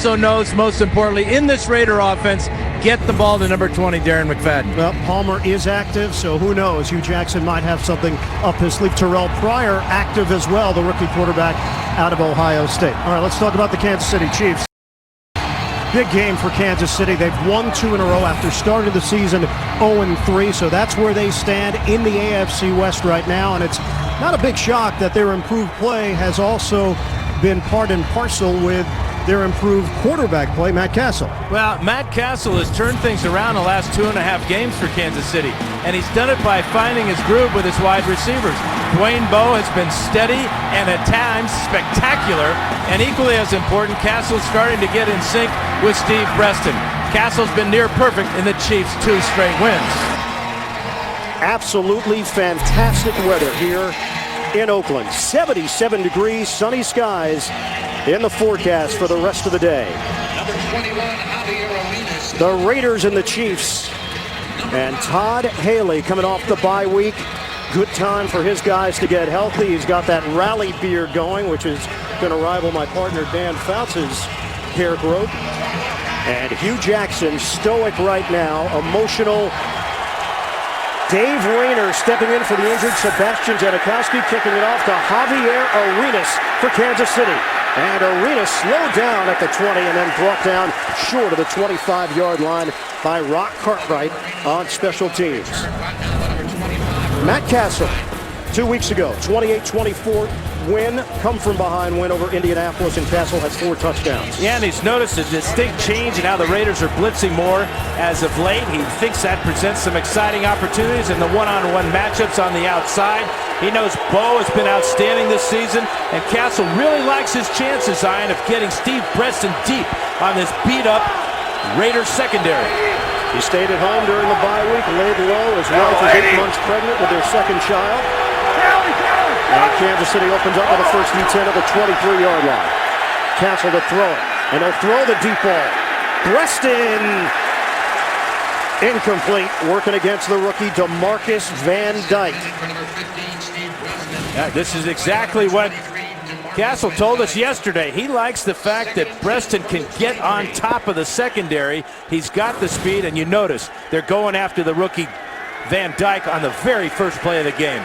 Also knows, most importantly, in this Raider offense, get the ball to number 20, Darren McFadden. Well, Palmer is active, so who knows? Hugh Jackson might have something up his sleeve. Terrell Pryor active as well, the rookie quarterback out of Ohio State. All right, let's talk about the Kansas City Chiefs. Big game for Kansas City. They've won 2 in a row after starting the season 0-3, so that's where they stand in the AFC West right now, and it's not a big shock that their improved play has also been part and parcel with their improved quarterback play, Matt Castle. Well, Matt Castle has turned things around the last 2.5 games for Kansas City, and he's done it by finding his groove with his wide receivers. Dwayne Bowe has been steady and at times spectacular, and equally as important, Castle's starting to get in sync with Steve Preston. Castle's been near perfect in the Chiefs' 2 straight wins. Absolutely fantastic weather here in Oakland. 77 degrees, sunny skies in the forecast for the rest of the day. The Raiders and the Chiefs. And Todd Haley coming off the bye week. Good time for his guys to get healthy. He's got that rally beard going, which is going to rival my partner Dan Fouts' hair growth. And Hugh Jackson, stoic right now, emotional. Dave Rayner stepping in for the injured Sebastian Janikowski, kicking it off to Javier Arenas for Kansas City. And Arenas slowed down at the 20 and then brought down short of the 25-yard line by Rock Cartwright on special teams. Matt Castle, 2 weeks ago, 28-24 win, come from behind win over Indianapolis, and Castle has 4 touchdowns. Yeah, and he's noticed a distinct change in how the Raiders are blitzing more as of late. He thinks that presents some exciting opportunities in the one-on-one matchups on the outside. He knows Bowe has been outstanding this season, and Castle really likes his chances, Zion, of getting Steve Preston deep on this beat-up Raiders secondary. He stayed at home during the bye week, laid low. His wife is 8 months pregnant with their second child. And Kansas City opens up with the first and 10 at the 23-yard line. Castle to throw it, and he'll throw the deep ball. Preston, incomplete, working against the rookie DeMarcus Van Dyke. Yeah, this is exactly what Castle told us yesterday. He likes the fact that Preston can get on top of the secondary. He's got the speed, and you notice they're going after the rookie Van Dyke on the very first play of the game.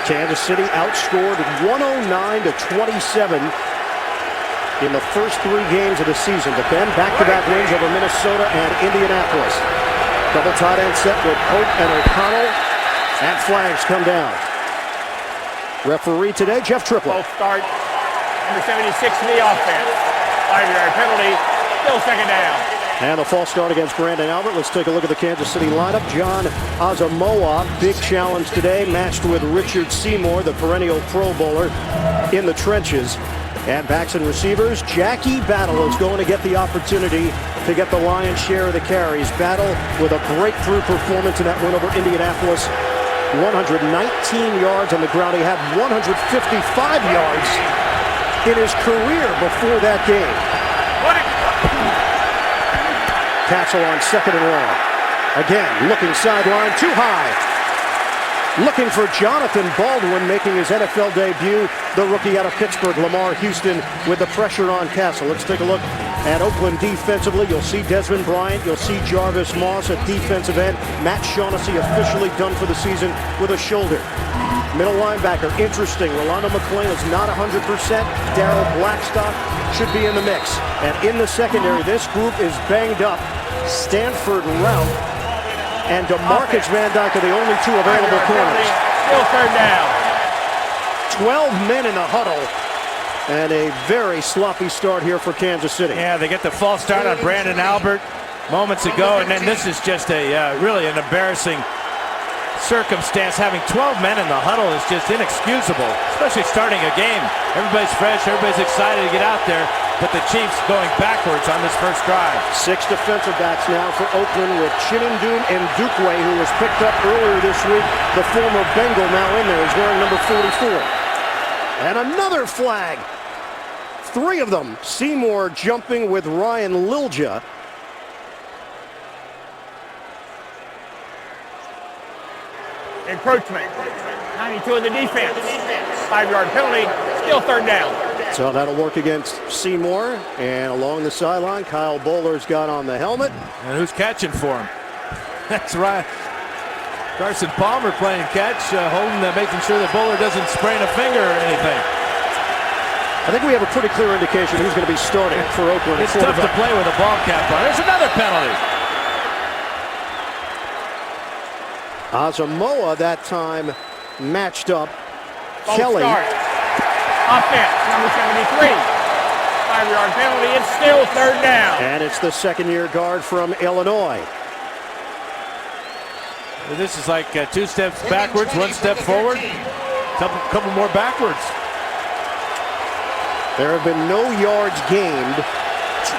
Kansas City outscored 109-27 in the first 3 games of the season, but then back-to-back wins over Minnesota and Indianapolis. Double tight end set with Pope and O'Connell, and flags come down. Referee today, Jeff Triplett. Both start, number 76 to the offense. 5-yard penalty, still second down. And a false start against Brandon Albert. Let's take a look at the Kansas City lineup. John Asamoah, big challenge today, matched with Richard Seymour, the perennial Pro Bowler, in the trenches. And backs and receivers, Jackie Battle is going to get the opportunity to get the lion's share of the carries. Battle with a breakthrough performance in that win over Indianapolis. 119 yards on the ground. He had 155 yards in his career before that game. Castle on 2nd and long. Again, looking sideline, too high. Looking for Jonathan Baldwin making his NFL debut. The rookie out of Pittsburgh, Lamar Houston, with the pressure on Castle. Let's take a look at Oakland defensively. You'll see Desmond Bryant. You'll see Jarvis Moss at defensive end. Matt Shaughnessy officially done for the season with a shoulder. Middle linebacker, interesting. Rolando McClain is not 100%. Darrell Blackstock should be in the mix. And in the secondary, this group is banged up. Stanford Routt and DeMarcus Van Dyke are the only 2 available corners. Still third down. 12 men in the huddle. And a very sloppy start here for Kansas City. Yeah, they get the false start on Brandon Albert moments ago, and then this is just a really an embarrassing circumstance. Having 12 men in the huddle is just inexcusable, especially starting a game. Everybody's fresh, everybody's excited to get out there, but the Chiefs going backwards on this first drive. 6 defensive backs now for Oakland with Chinandum and Dukwe, who was picked up earlier this week. The former Bengal now in there. He's wearing number 44. And another flag. 3 of them. Seymour jumping with Ryan Lilja. Encroachment. 92 in the defense. 5-yard penalty. Still third down. So that'll work against Seymour. And along the sideline, Kyle Bowler's got on the helmet. And who's catching for him? That's right. Carson Palmer playing catch, holding, making sure that Bowler doesn't sprain a finger or anything. I think we have a pretty clear indication who's going to be starting for Oakland. It's tough to play with a ball cap on. There's another penalty. Asamoah that time matched up False Kelly. start. Offense, number 73. 5-yard penalty. It's still third down. And it's the second-year guard from Illinois. This is like 2 steps backwards, 1 step forward, couple more backwards. There have been no yards gained,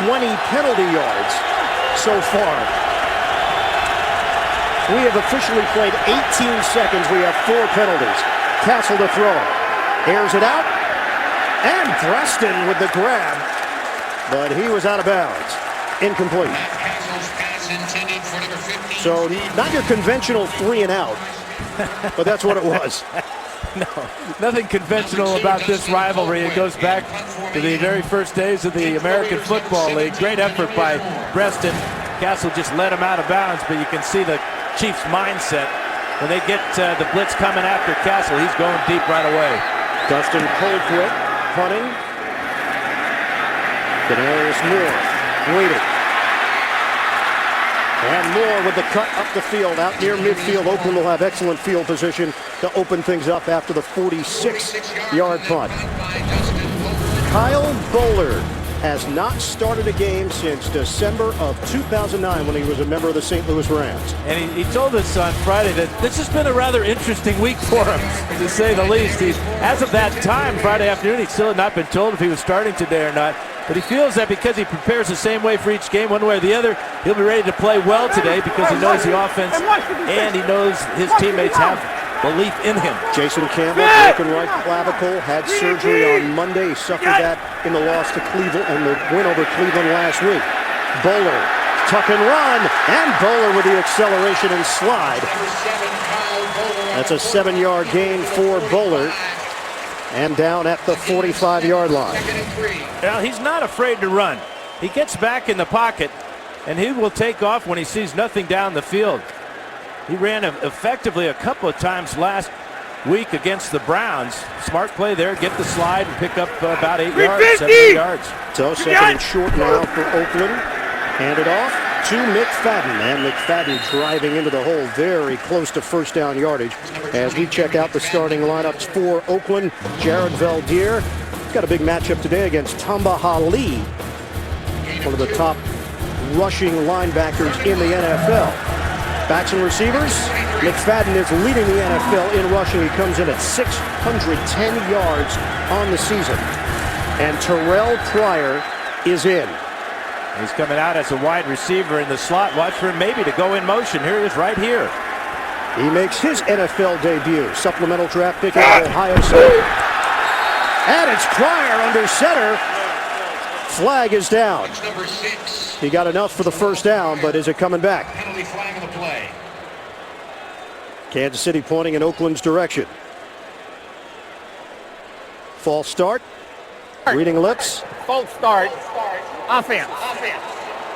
20 penalty yards so far. We have officially played 18 seconds. We have 4 penalties. Castle to throw. Airs it out. And Preston with the grab. But he was out of bounds. Incomplete. So not your conventional 3 and out. But that's what it was. No, nothing conventional about this rivalry. It goes back to the very first days of the American Football League. Great effort by Preston. Castle just let him out of bounds, but you can see the Chiefs' mindset. When they get the blitz coming after Castle, he's going deep right away. Dustin Colquitt punting. Denarius Moore waiting. And Moore with the cut up the field, out near midfield. Oakland will have excellent field position to open things up after the 46-yard punt. Kyle Bowler has not started a game since December of 2009 when he was a member of the St. Louis Rams. And he told us on Friday that this has been a rather interesting week for him, to say the least. As of that time, Friday afternoon, he still had not been told if he was starting today or not. But he feels that because he prepares the same way for each game, one way or the other, he'll be ready to play well today because he knows the offense and he knows his teammates have belief in him. Jason Campbell, broken right clavicle, had surgery on Monday. He suffered that in the loss to Cleveland and the win over Cleveland last week. Bowler, tuck and run, and Bowler with the acceleration and slide. That's a 7-yard gain for Bowler. And down at the 45-yard line. Well, he's not afraid to run. He gets back in the pocket, and he will take off when he sees nothing down the field. He ran effectively a couple of times last week against the Browns. Smart play there, get the slide and pick up about 8 yards, 7 yards. So second and short now for Oakland. Hand it off to McFadden. And McFadden driving into the hole very close to first down yardage. As we check out the starting lineups for Oakland, Jared Valdir got a big matchup today against Tamba Hali, one of the top rushing linebackers in the NFL. Backs and receivers, McFadden is leading the NFL in rushing. He comes in at 610 yards on the season. And Terrell Pryor is in. He's coming out as a wide receiver in the slot. Watch for him maybe to go in motion. Here he is right here. He makes his NFL debut. Supplemental draft pick out of Ohio State. And it's Pryor under center. Flag is down. He got enough for the first down, but is it coming back? Penalty flag on the play. Kansas City pointing in Oakland's direction. False start. Reading lips. False start. Offense.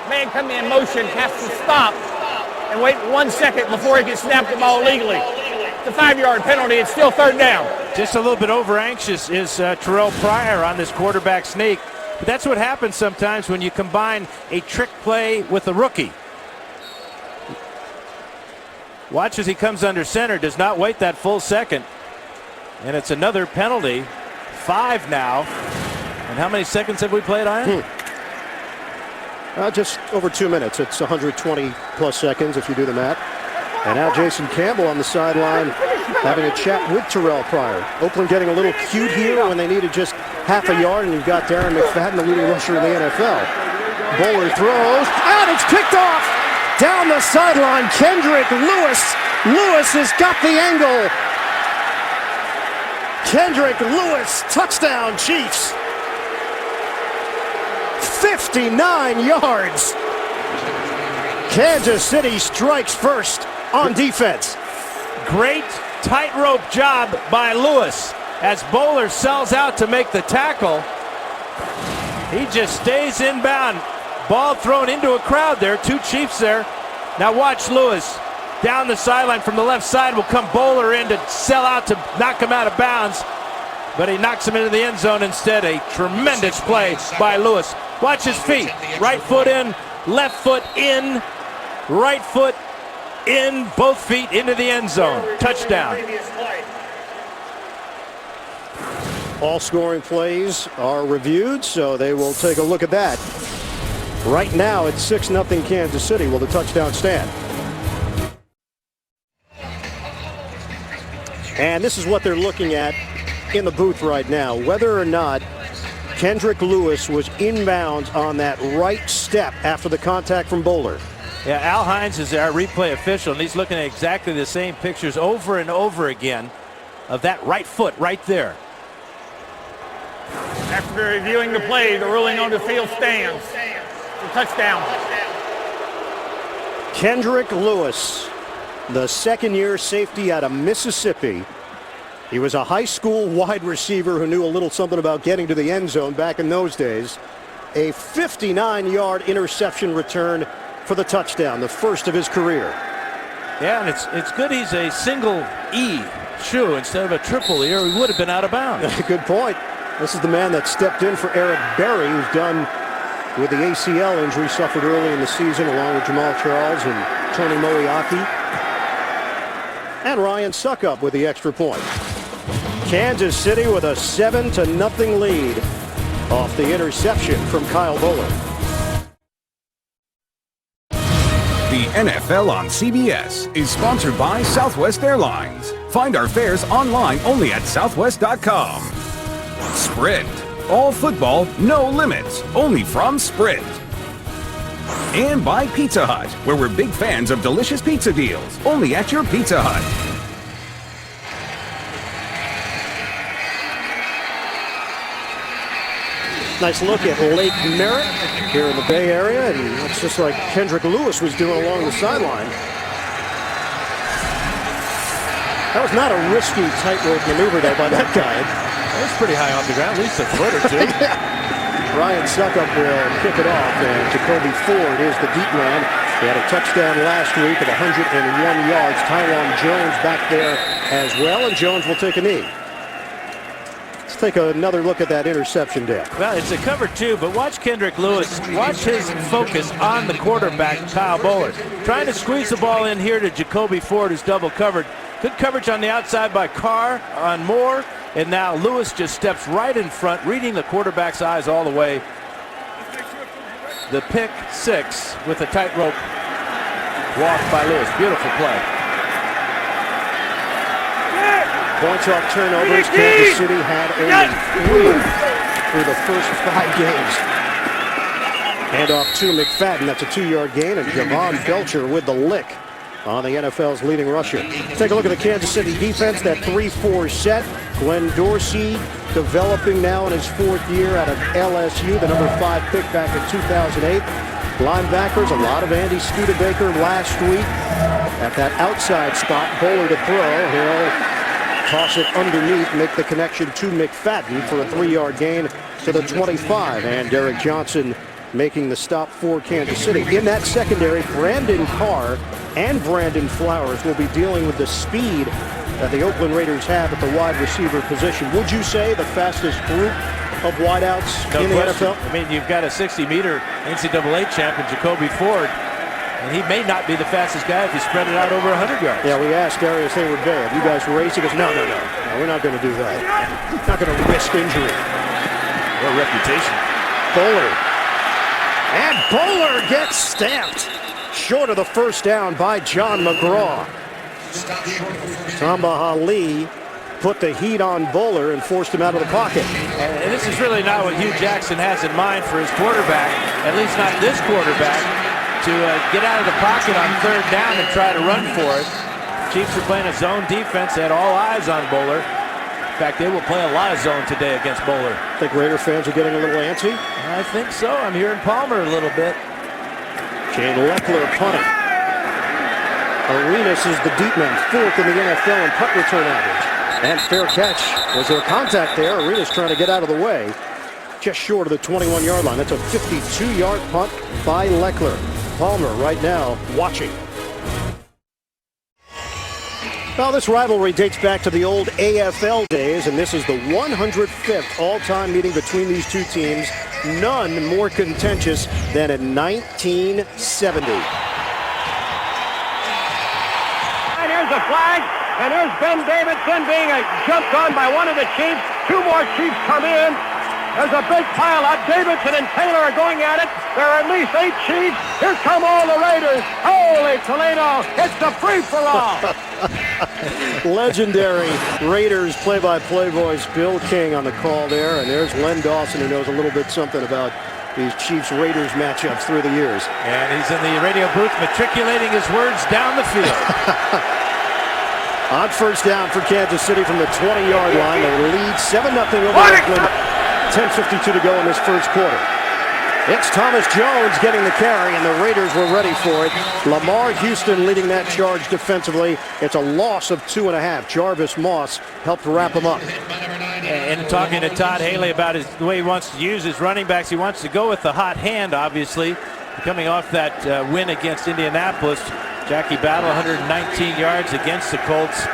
Man coming in motion has to stop and wait 1 second before he can snap the ball legally. It's a 5-yard penalty. It's still third down. Just a little bit over anxious is Terrell Pryor on this quarterback sneak. But that's what happens sometimes when you combine a trick play with a rookie. Watch as he comes under center, does not wait that full second. And it's another penalty. 5 now. And how many seconds have we played on? Just over 2 minutes. It's 120 plus seconds if you do the math. And now Jason Campbell on the sideline having a chat with Terrell Pryor. Oakland getting a little cute here when they needed just half a yard, and you've got Darren McFadden, the leading rusher in the NFL. Bowler throws, and it's picked off down the sideline. Kendrick Lewis. Lewis has got the angle. Kendrick Lewis, touchdown Chiefs. 59 yards. Kansas City strikes first on defense. Great tightrope job by Lewis as Bowler sells out to make the tackle. He just stays inbound. Ball thrown into a crowd there. Two Chiefs there. Now watch Lewis. Down the sideline from the left side will come Bowler in to sell out to knock him out of bounds. But he knocks him into the end zone instead. A tremendous play by Lewis. Watch his feet. Right foot in, left foot in, right foot in, both feet into the end zone. Touchdown. All scoring plays are reviewed, so they will take a look at that. Right now, it's 6-0 Kansas City. Will the touchdown stand? And this is what they're looking at in the booth right now. Whether or not Kendrick Lewis was inbounds on that right step after the contact from Bowler. Yeah, Al Hines is our replay official, and he's looking at exactly the same pictures over and over again of that right foot right there. After reviewing the play, the ruling on the field stands. It's a touchdown. Kendrick Lewis, the second-year safety out of Mississippi. He was a high school wide receiver who knew a little something about getting to the end zone back in those days. A 59-yard interception return for the touchdown, the first of his career. Yeah, and it's good he's a single E shoe instead of a triple E, or he would have been out of bounds. Good point. This is the man that stepped in for Eric Berry, who's done with the ACL injury suffered early in the season, along with Jamal Charles and Tony Moeaki. And Ryan Suckup with the extra point. Kansas City with a 7-0 lead off the interception from Kyle Bowler. The NFL on CBS is sponsored by Southwest Airlines. Find our fares online only at southwest.com. Sprint. All football, no limits. Only from Sprint. And by Pizza Hut, where we're big fans of delicious pizza deals. Only at your Pizza Hut. Nice look at Lake Merritt here in the Bay Area, and it's just like Kendrick Lewis was doing along the sideline. That was not a risky tightrope maneuver though by that guy. That was pretty high off the ground, at least a foot or two. Ryan Suckup will kick it off, and Jacoby Ford is the deep man. He had a touchdown last week of 101 yards. Tyron Jones back there as well, and Jones will take a knee. Let's take another look at that interception, Dan. Well, it's a cover two, but watch Kendrick Lewis. Watch his focus on the quarterback, Kyle Bowler. Trying to squeeze the ball in here to Jacoby Ford, who's double covered. Good coverage on the outside by Carr on Moore. And now Lewis just steps right in front, reading the quarterback's eyes all the way. The pick six with a tightrope walk by Lewis. Beautiful play. Points off turnovers. Kansas City had only 3 through the first 5 games. Hand off to McFadden. That's a 2-yard gain. And Javon Belcher with the lick on the NFL's leading rusher. Take a look at the Kansas City defense, that 3-4 set. Glenn Dorsey developing now in his 4th year out of LSU, the number 5 pick back in 2008. Linebackers, a lot of Andy Studebaker last week. At that outside spot, Bowler to throw. He'll toss it underneath, make the connection to McFadden for a 3-yard gain to the 25. And Derek Johnson making the stop for Kansas City. In that secondary, Brandon Carr and Brandon Flowers will be dealing with the speed that the Oakland Raiders have at the wide receiver position. Would you say the fastest group of wideouts in the NFL? I mean, you've got a 60-meter NCAA champion, Jacoby Ford, and he may not be the fastest guy if you spread it out over 100 yards. Yeah, we asked Darius Hayward-Bay, have you guys raced? He goes, no, we're not going to do that. Not going to risk injury. What reputation. Bowler. And Bowler gets stamped short of the first down by John McGraw. Tamba Ali put the heat on Bowler and forced him out of the pocket. And this is really not what Hugh Jackson has in mind for his quarterback, at least not this quarterback, to get out of the pocket on 3rd down and try to run for it. Chiefs are playing a zone defense. They had all eyes on Bowler. In fact, they will play a lot of zone today against Bowler. Think Raider fans are getting a little antsy? I think so. I'm hearing Palmer a little bit. Shane Lechler punting. Arenas is the deep man, 4th in the NFL in punt return average. And fair catch. Was there contact there? Arenas trying to get out of the way. just short of the 21-yard line. That's a 52-yard punt by Leckler. Palmer right now watching. Well, this rivalry dates back to the old AFL days, and this is the 105th all-time meeting between these two teams. None more contentious than in 1970. And here's a flag, and here's Ben Davidson being jumped on by one of the Chiefs. Two more Chiefs come in. There's a big pile up. Davidson and Taylor are going at it. There are at least 8 Chiefs. Here come all the Raiders. Holy Toledo, it's a free-for-all. Legendary Raiders play-by-play voice Bill King on the call there. And there's Len Dawson, who knows a little bit something about these Chiefs-Raiders matchups through the years. And he's in the radio booth matriculating his words down the field. On first down for Kansas City from the 20-yard line. They lead 7-0 over Oakland. 10:52 to go in this first quarter. It's Thomas Jones getting the carry, and the Raiders were ready for it. Lamar Houston leading that charge defensively. It's a loss of 2.5. Jarvis Moss helped wrap him up. And talking to Todd Haley about the way he wants to use his running backs, he wants to go with the hot hand, obviously. Coming off that win against Indianapolis, Jackie Battle, 119 yards against the Colts.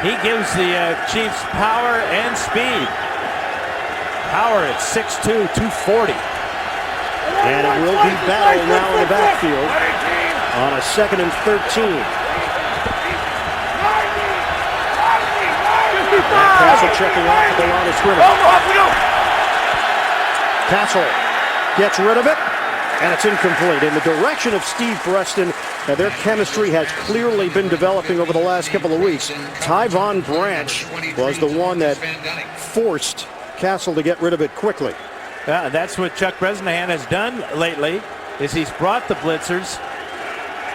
He gives the Chiefs power and speed. Power at 6'2", 240. And it will be Battle now in the backfield on a 2nd and 13. Castle checking off at the line of scrimmage. Castle gets rid of it, and it's incomplete. In the direction of Steve Preston, their chemistry has clearly been developing over the last couple of weeks. Tyvon Branch was the one that forced Castle to get rid of it quickly. Yeah, that's what Chuck Bresnahan has done lately, is he's brought the blitzers,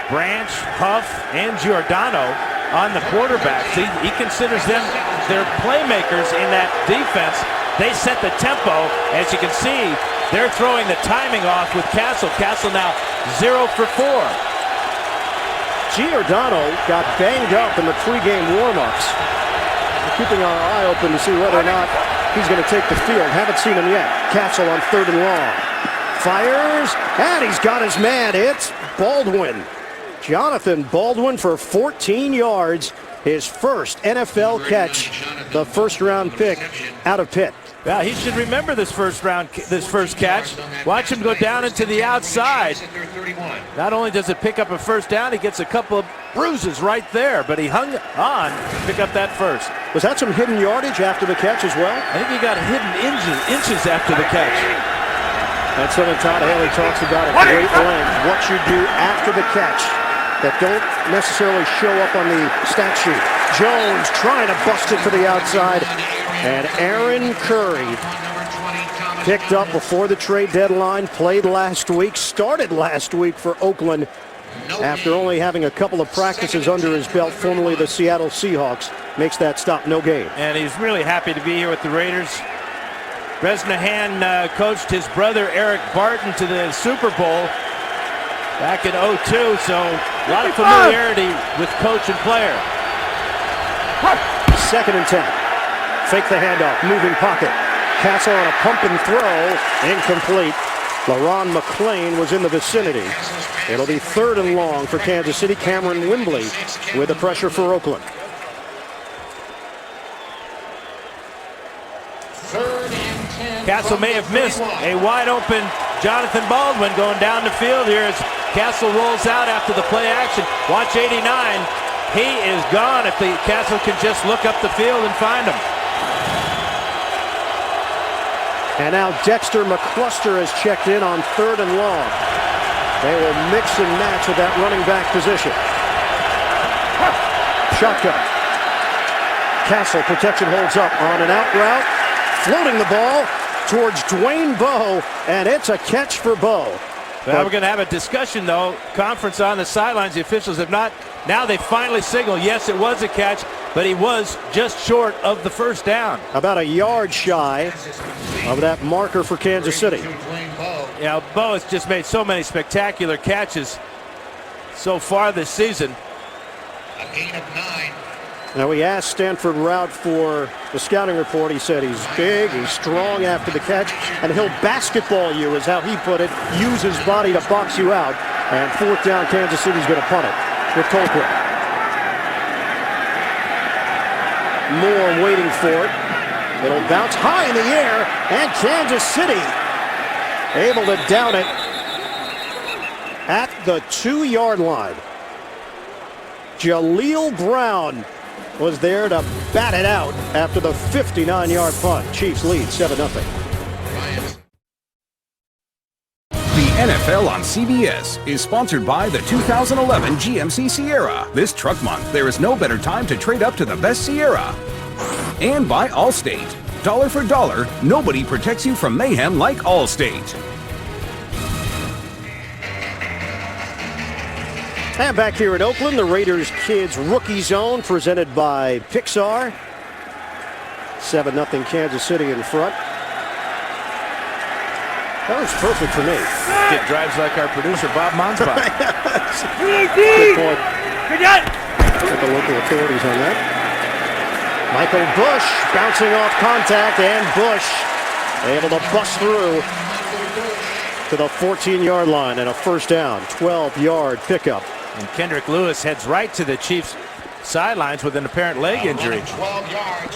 Branch, Huff, and Giordano on the quarterbacks. He considers them their playmakers in that defense. They set the tempo. As you can see, they're throwing the timing off with Castle. Castle now 0 for 4. Giordano got banged up in the pregame warm-ups. We're keeping our eye open to see whether or not he's going to take the field. Haven't seen him yet. Castle on 3rd and long. Fires, and he's got his man. It's Baldwin. Jonathan Baldwin for 14 yards. His first NFL catch. The first-round pick out of Pitt. Well, he should remember this first catch. Watch him go down into the outside. Not only does it pick up a first down, he gets a couple of bruises right there, but he hung on to pick up that first. Was that some hidden yardage after the catch as well? I think he got hidden inches after the catch. That's something Todd Haley talks about at great length. What you do after the catch that don't necessarily show up on the stat sheet. Jones trying to bust it to the outside. And Aaron Curry picked up before the trade deadline, played last week, started last week for Oakland after only having a couple of practices under his belt, formerly the Seattle Seahawks. Makes that stop, no gain. And he's really happy to be here with the Raiders. Bresnahan coached his brother Eric Barton to the Super Bowl back in '02, so a lot of familiarity with coach and player. 2nd and 10. Fake the handoff, moving pocket. Castle on a pump and throw, incomplete. LaRon McClain was in the vicinity. It'll be 3rd and long for Kansas City. Cameron Wimbley with the pressure for Oakland. Castle may have missed a wide open Jonathan Baldwin going down the field here as Castle rolls out after the play action. Watch 89. He is gone if the Castle can just look up the field and find him. And now Dexter McCluster has checked in on 3rd and long. They will mix and match with that running back position. Shotgun. Castle, protection holds up on an out route. Floating the ball towards Dwayne Bowe, and it's a catch for Bowe. Well, we're going to have a discussion, though. Conference on the sidelines. The officials have not. Now they finally signal, yes, it was a catch, but he was just short of the first down. About a yard shy of that marker for Kansas City. Yeah, Bowe has just made so many spectacular catches so far this season. A gain of 9. Now, we asked Stanford Routt for the scouting report. He said he's big, he's strong after the catch, and he'll basketball you, is how he put it, use his body to box you out. And fourth down, Kansas City's going to punt it with Colquitt. Moore waiting for it. It'll bounce high in the air, and Kansas City able to down it at the 2-yard line. Jaleel Brown was there to bat it out after the 59-yard punt. Chiefs lead 7-0. The NFL on CBS is sponsored by the 2011 GMC Sierra. This truck month, there is no better time to trade up to the best Sierra. And by Allstate. Dollar for dollar, nobody protects you from mayhem like Allstate. And back here in Oakland, the Raiders Kids Rookie Zone presented by Pixar. 7-0 Kansas City in front. That was perfect for me. Kid drives like our producer, Bob Monsbach. Good point. Get the local authorities on that. Michael Bush bouncing off contact, and Bush able to bust through to the 14-yard line and a first down, 12-yard pickup. And Kendrick Lewis heads right to the Chiefs' sidelines with an apparent leg injury.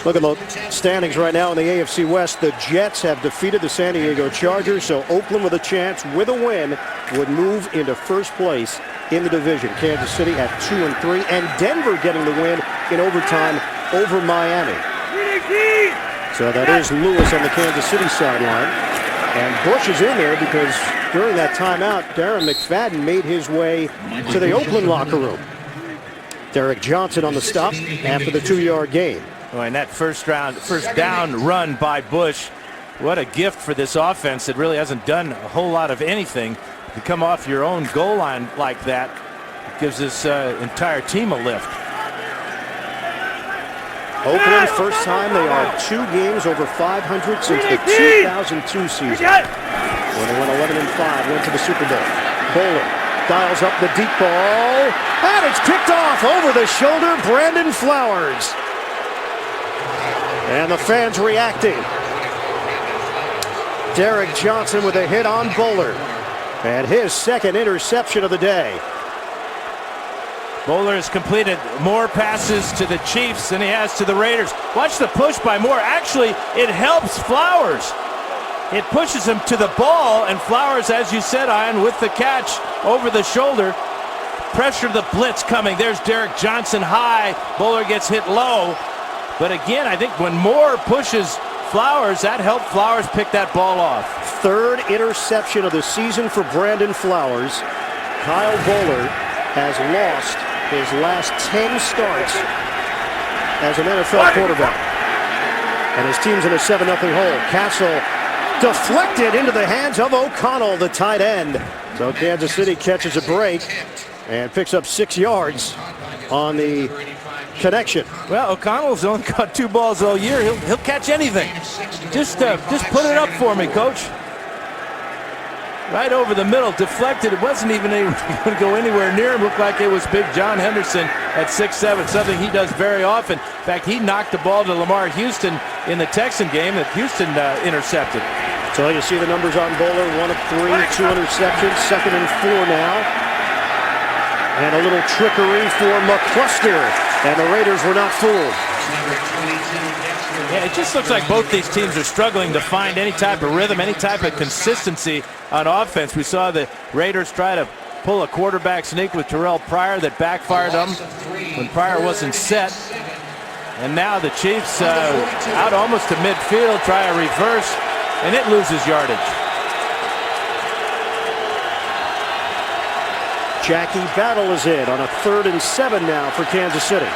Look at the standings right now in the AFC West. The Jets have defeated the San Diego Chargers, so Oakland with a chance, with a win, would move into first place in the division. Kansas City at 2-3, and Denver getting the win in overtime over Miami. So that is Lewis on the Kansas City sideline. And Bush is in there because during that timeout, Darren McFadden made his way to the Oakland locker room. Derek Johnson on the stop after the 2-yard gain. Oh, and that first down run by Bush, what a gift for this offense that really hasn't done a whole lot of anything. To come off your own goal line like that, it gives this entire team a lift. Oakland, first time they are 2 games over 500 since the 2002 season. When they went 11-5, went to the Super Bowl. Bowler dials up the deep ball, and it's kicked off over the shoulder, Brandon Flowers. And the fans reacting. Derek Johnson with a hit on Bowler, and his second interception of the day. Bowler has completed more passes to the Chiefs than he has to the Raiders. Watch the push by Moore. Actually, it helps Flowers. It pushes him to the ball, and Flowers, as you said, Ian, with the catch over the shoulder, pressure the blitz coming. There's Derek Johnson high. Bowler gets hit low. But again, I think when Moore pushes Flowers, that helped Flowers pick that ball off. Third interception of the season for Brandon Flowers. Kyle Bowler has lost his last 10 starts as an NFL quarterback. And his team's in a 7-0 hole. Castle deflected into the hands of O'Connell, the tight end. So Kansas City catches a break and picks up 6 yards on the connection. Well, O'Connell's only caught 2 balls all year. He'll catch anything. Just put it up for me, Coach. Right over the middle, deflected. It wasn't even going to go anywhere near him. Looked like it was Big John Henderson at 6'7", something he does very often. In fact, he knocked the ball to Lamar Houston in the Texan game that Houston intercepted. So you see the numbers on Bowler, 1 of 3, 2 interceptions, 2nd and 4 now. And a little trickery for McCluster, and the Raiders were not fooled. Yeah, it just looks like both these teams are struggling to find any type of rhythm, any type of consistency on offense. We saw the Raiders try to pull a quarterback sneak with Terrell Pryor that backfired them when Pryor wasn't set. And now the Chiefs out almost to midfield, try a reverse, and it loses yardage. Jackie Battle is in on a 3rd and 7 now for Kansas City.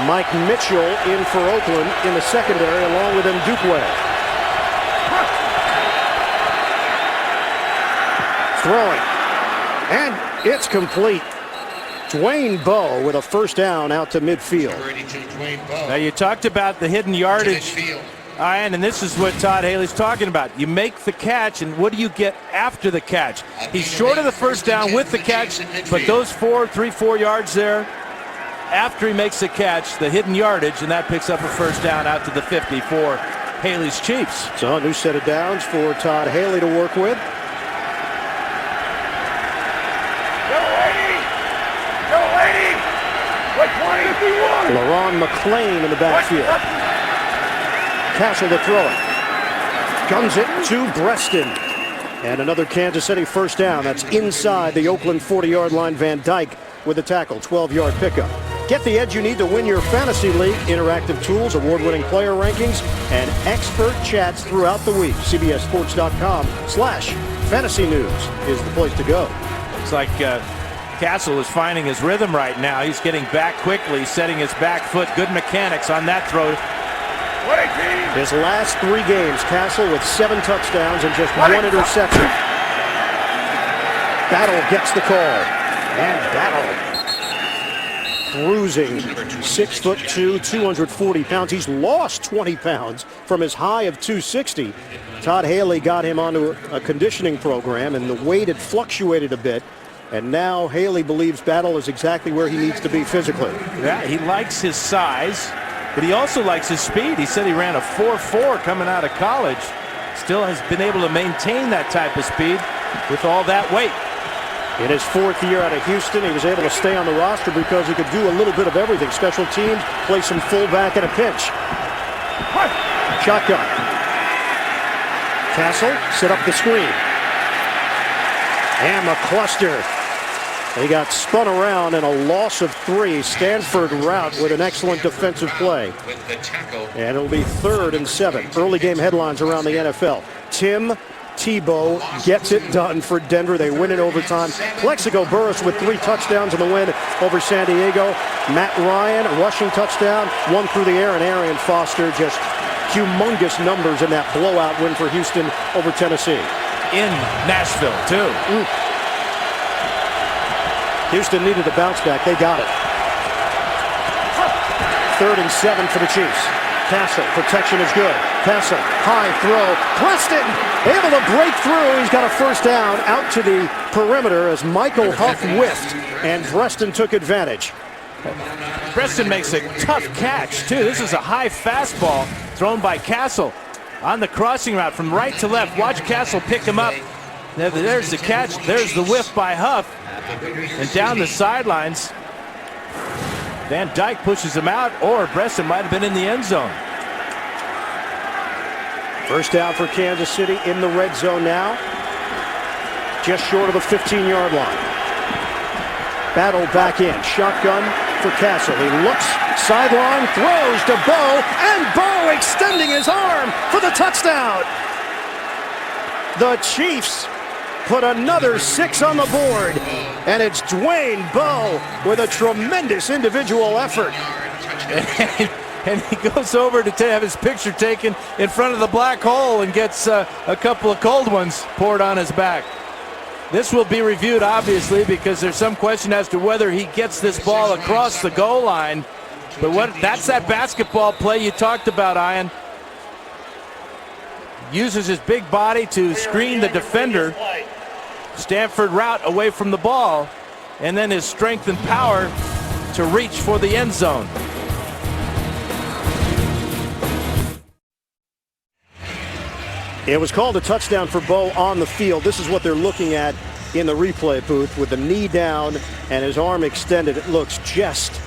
Mike Mitchell in for Oakland in the secondary along with Ndukwe. Throwing, and it's complete. Dwayne Bowe with a first down out to midfield. Now you talked about the hidden yardage, Ian, and this is what Todd Haley's talking about. You make the catch, and what do you get after the catch? He's short of the first down with the catch, but those 4 yards there, after he makes the catch, the hidden yardage, and that picks up a first down out to the 50 for Haley's Chiefs. So a new set of downs for Todd Haley to work with. LaRon McClain in the backfield. Castle to throw it. Guns it to Breston. And another Kansas City first down. That's inside the Oakland 40-yard line. Van Dyke with the tackle. 12-yard pickup. Get the edge you need to win your fantasy league. Interactive tools, award-winning player rankings, and expert chats throughout the week. CBSSports.com/fantasy news is the place to go. It's like Castle is finding his rhythm right now. He's getting back quickly, setting his back foot. Good mechanics on that throw. His last 3 games, Castle with 7 touchdowns and just 1 interception. Battle gets the call. And Battle, bruising, 6'2", 240 pounds. He's lost 20 pounds from his high of 260. Todd Haley got him onto a conditioning program, and the weight had fluctuated a bit. And now Haley believes Battle is exactly where he needs to be physically. Yeah, he likes his size, but he also likes his speed. He said he ran a 4.4 coming out of college. Still has been able to maintain that type of speed with all that weight. In his 4th year out of Houston, he was able to stay on the roster because he could do a little bit of everything. Special teams, play some fullback in a pinch. Shotgun. Castle set up the screen. And McCluster. He got spun around in a loss of 3. Stanford route with an excellent defensive play. And it'll be 3rd and 7. Early game headlines around the NFL. Tim Tebow gets it done for Denver. They win in overtime. Plexico Burress with 3 touchdowns in the win over San Diego. Matt Ryan, a rushing touchdown, 1 through the air, and Arian Foster just humongous numbers in that blowout win for Houston over Tennessee. In Nashville, too. Houston needed a bounce back. They got it. 3rd and 7 for the Chiefs. Castle, protection is good. Castle, high throw. Preston able to break through. He's got a first down out to the perimeter as Michael Huff whiffed, and Preston took advantage. Preston makes a tough catch, too. This is a high fastball thrown by Castle on the crossing route from right to left. Watch Castle pick him up. There's the catch. There's the whiff by Huff. And down the sidelines, Van Dyke pushes him out, or Breston might have been in the end zone. First down for Kansas City in the red zone now. Just short of the 15-yard line. Battle back in. Shotgun for Castle. He looks, sideline, throws to Bo, and Bo extending his arm for the touchdown. The Chiefs put another 6 on the board, and it's Dwayne Bowe with a tremendous individual effort. And he goes over to have his picture taken in front of the black hole and gets a couple of cold ones poured on his back. This will be reviewed, obviously, because there's some question as to whether he gets this ball across the goal line. But that's that basketball play you talked about, Ian. Uses his big body to screen the defender. Stanford route away from the ball, and then his strength and power to reach for the end zone. It was called a touchdown for Bo on the field. This is what they're looking at in the replay booth with the knee down and his arm extended. It looks just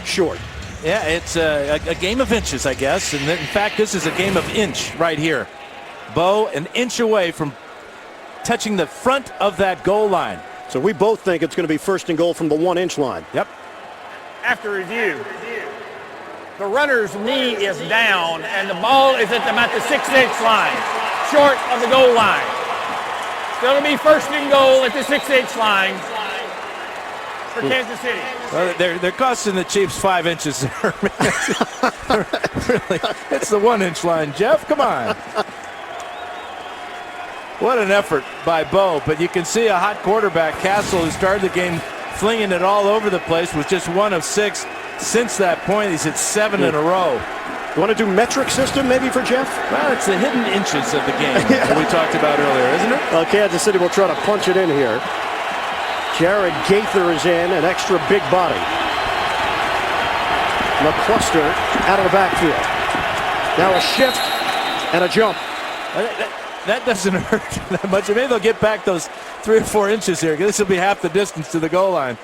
short. Yeah, it's a game of inches, I guess. And in fact, this is a game of inch right here. Bo an inch away from touching the front of that goal line. So we both think it's going to be 1st and goal from the 1-inch line. Yep. After review, the runner's knee is down and the ball is at about the 6-inch line, short of the goal line. It's going to be 1st and goal at the 6-inch line for Kansas City. Well, they're costing the Chiefs 5 inches there. Really, it's the 1-inch line, Jeff. Come on. What an effort by Bo, but you can see a hot quarterback, Castle, who started the game flinging it all over the place, was just 1 of 6 since that point. He's hit 7 in a row. You want to do metric system maybe for Jeff? Well, it's the hidden inches of the game that we talked about earlier, isn't it? Well, Kansas City will try to punch it in here. Jared Gaither is in, an extra big body. McCluster out of the backfield. Now a shift and a jump. That doesn't hurt that much. Maybe they'll get back those 3 or 4 inches here. This will be half the distance to the goal line.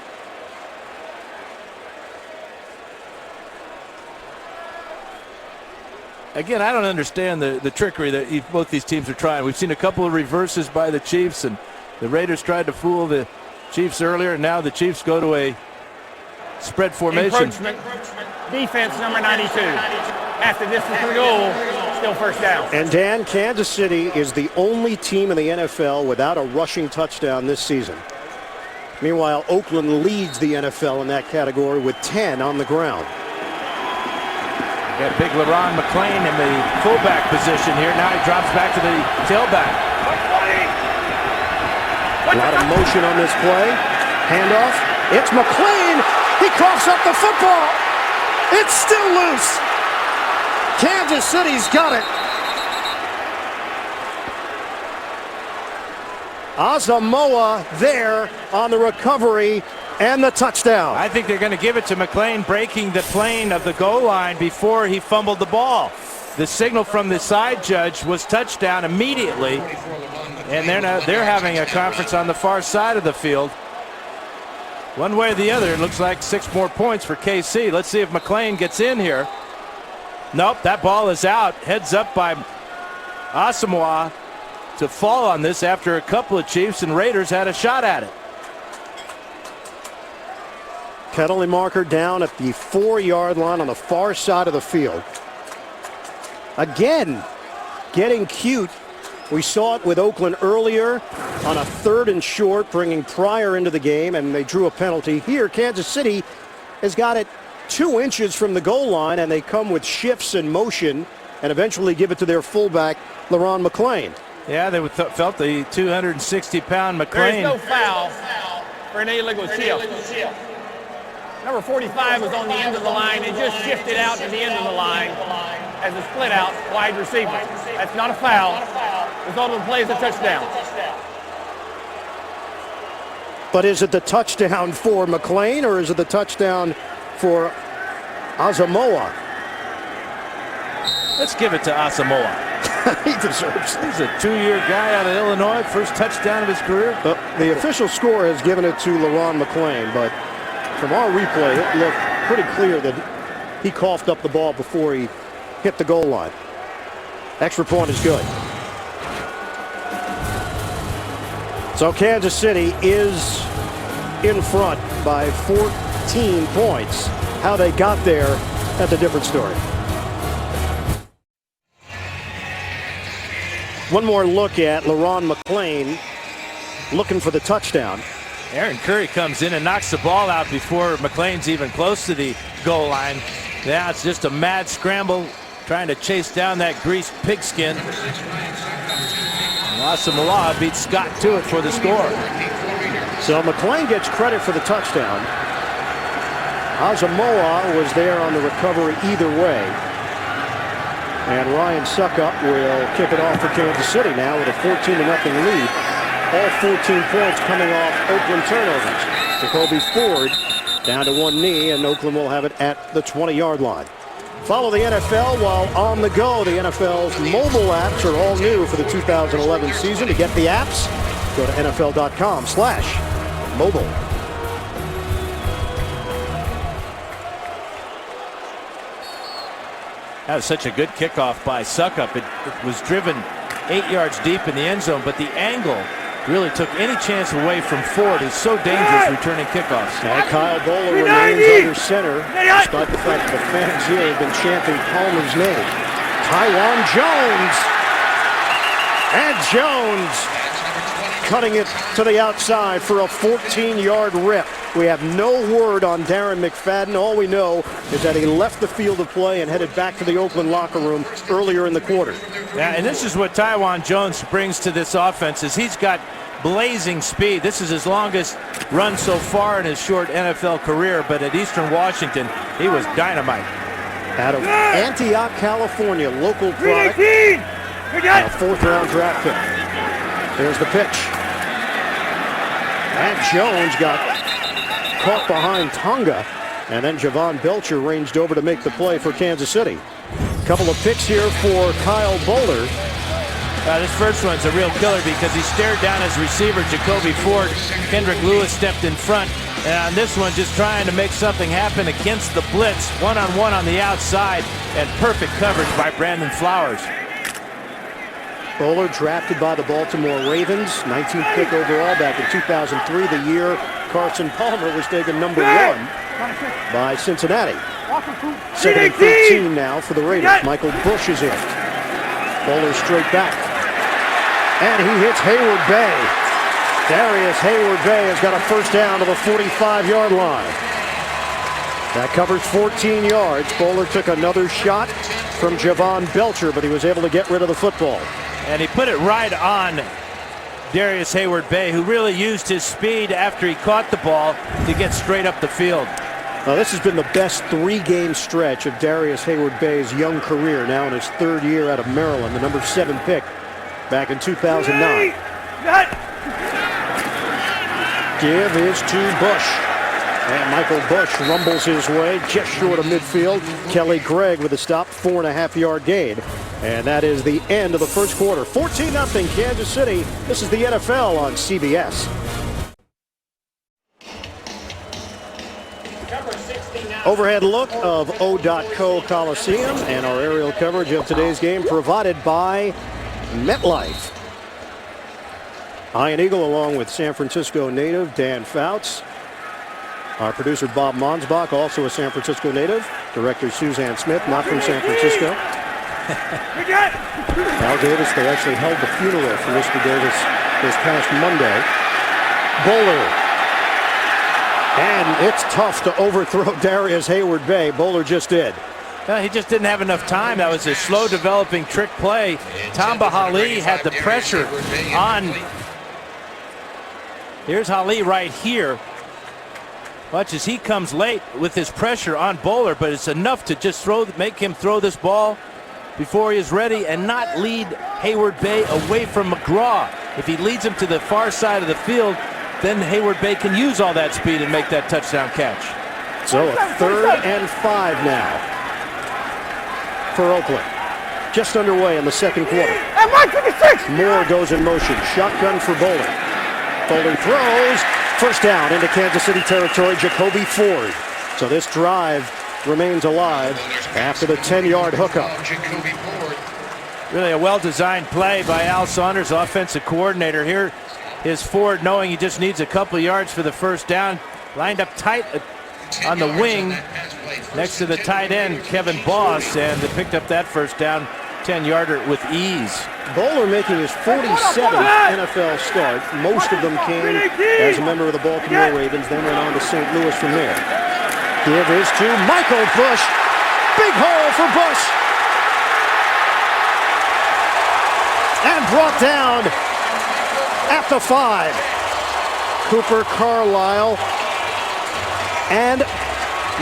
Again, I don't understand the trickery that both these teams are trying. We've seen a couple of reverses by the Chiefs, and the Raiders tried to fool the Chiefs earlier, and now the Chiefs go to a spread formation. Encroachment. Defense number 92. Half the distance to the goal, still first down. And Dan, Kansas City is the only team in the NFL without a rushing touchdown this season. Meanwhile, Oakland leads the NFL in that category with 10 on the ground. Got big LeRon McClain in the fullback position here. Now he drops back to the tailback. A lot of motion on this play. Handoff. It's McClain. He coughs up the football. It's still loose. Kansas City's got it. Asamoah there on the recovery and the touchdown. I think they're going to give it to McClain, breaking the plane of the goal line before he fumbled the ball. The signal from the side judge was touchdown immediately, and they're having a conference on the far side of the field. One way or the other, it looks like 6 more points for KC. Let's see if McClain gets in here. Nope, that ball is out. Heads up by Asamoah to fall on this after a couple of Chiefs and Raiders had a shot at it. Penalty marker down at the 4-yard line on the far side of the field. Again, getting cute. We saw it with Oakland earlier on a 3rd and short, bringing Pryor into the game, and they drew a penalty. Here, Kansas City has got it 2 inches from the goal line, and they come with shifts and motion and eventually give it to their fullback, LeRon McClain. Yeah, they felt the 260-pound McClain. There is no foul for an illegal shift. Number 45 was on the end of the line. It just shifted out to the end of the line as a split out wide receiver. That's not a foul. Result of the play is a touchdown. But is it the touchdown for McClain or is it the touchdown for Asamoah? Let's give it to Asamoah. He deserves it. He's a 2-year guy out of Illinois, first touchdown of his career. The official score has given it to LeRon McClain, but from our replay, it looked pretty clear that he coughed up the ball before he hit the goal line. Extra point is good. So Kansas City is in front by 14 points. How they got there, that's a different story. One more look at LeRon McClain looking for the touchdown. Aaron Curry comes in and knocks the ball out before McClain's even close to the goal line. Now it's just a mad scramble trying to chase down that greased pigskin. Asamoah beats Scott to it for the score. So McClain gets credit for the touchdown. Asamoah was there on the recovery either way. And Ryan Suckup will kick it off for Kansas City now with a 14-0 lead. All 14 points coming off Oakland turnovers. Jacoby Ford down to one knee, and Oakland will have it at the 20-yard line. Follow the NFL while on the go. The NFL's mobile apps are all new for the 2011 season. To get the apps, go to NFL.com/mobile. That was such a good kickoff by Suckup. It was driven 8 yards deep in the end zone, but the angle really took any chance away from Ford, who's so dangerous returning kickoffs. And Kyle Bowler remains under center, despite the fact that the fans here have been chanting Palmer's name. Taiwan Jones. And Jones cutting it to the outside for a 14-yard rip. We have no word on Darren McFadden. All we know is that he left the field of play and headed back to the Oakland locker room earlier in the quarter. Yeah, and this is what Taiwan Jones brings to this offense, is he's got blazing speed. This is his longest run so far in his short NFL career, but at Eastern Washington, he was dynamite. Out of Antioch, California, local product, a 4th-round draft pick. There's the pitch. And Jones got caught behind Tonga And then Javon Belcher ranged over to make the play for Kansas City. Couple of picks here for Kyle Boller. This first one's a real killer because he stared down his receiver, Jacoby Ford. Kendrick Lewis stepped in front. And on this one, just trying to make something happen against the blitz. One-on-one on the outside, and perfect coverage by Brandon Flowers. Boller drafted by the Baltimore Ravens, 19th pick overall back in 2003, the year Carson Palmer was taken number 1 by Cincinnati. 2nd and 13 now for the Raiders. Michael Bush is in. Boller straight back. And he hits Hayward Bay. Darius Hayward Bay has got a first down to the 45-yard line. That covers 14 yards. Boller took another shot from Javon Belcher, but he was able to get rid of the football. And he put it right on Darius Hayward Bay, who really used his speed after he caught the ball to get straight up the field. Now, this has been the best 3-game stretch of Darius Hayward Bay's young career, now in his 3rd year out of Maryland, the number 7 pick back in 2009. Give is to Bush. And Michael Bush rumbles his way just short of midfield. Kelly Gregg with a stop, 4.5-yard gain. And that is the end of the first quarter. 14-0 Kansas City. This is the NFL on CBS. Overhead look of O.co Coliseum and our aerial coverage of today's game provided by MetLife. Ian Eagle along with San Francisco native Dan Fouts. Our producer Bob Monsbach, also a San Francisco native. Director Suzanne Smith, not from San Francisco. Al Davis, they actually held the funeral for Mr. Davis this past Monday. Boller. And it's tough to overthrow Darius Hayward Bay. Boller just did. Well, he just didn't have enough time. That was a slow developing trick play. Tamba Hali had the pressure on. Here's Hali right here. Watch as he comes late with his pressure on Boller, but it's enough to just make him throw this ball before he is ready and not lead Hayward Bay away from McGraw. If he leads him to the far side of the field, then Hayward Bay can use all that speed and make that touchdown catch. So a 3rd and 5 now for Oakland. Just underway in the second quarter. Moore goes in motion. Shotgun for Boller. Boller throws. First down into Kansas City territory, Jacoby Ford. So this drive remains alive after the 10-yard hookup. Really a well-designed play by Al Saunders, offensive coordinator. Here is Ford knowing he just needs a couple yards for the first down. Lined up tight on the wing next to the tight end, Kevin Boss, and they picked up that first down, 10-yarder with ease. Boller making his 47th NFL start. Most of them came as a member of the Baltimore Ravens, then went on to St. Louis from there. Give is to Michael Bush. Big hole for Bush. And brought down at the 5. Cooper Carlisle and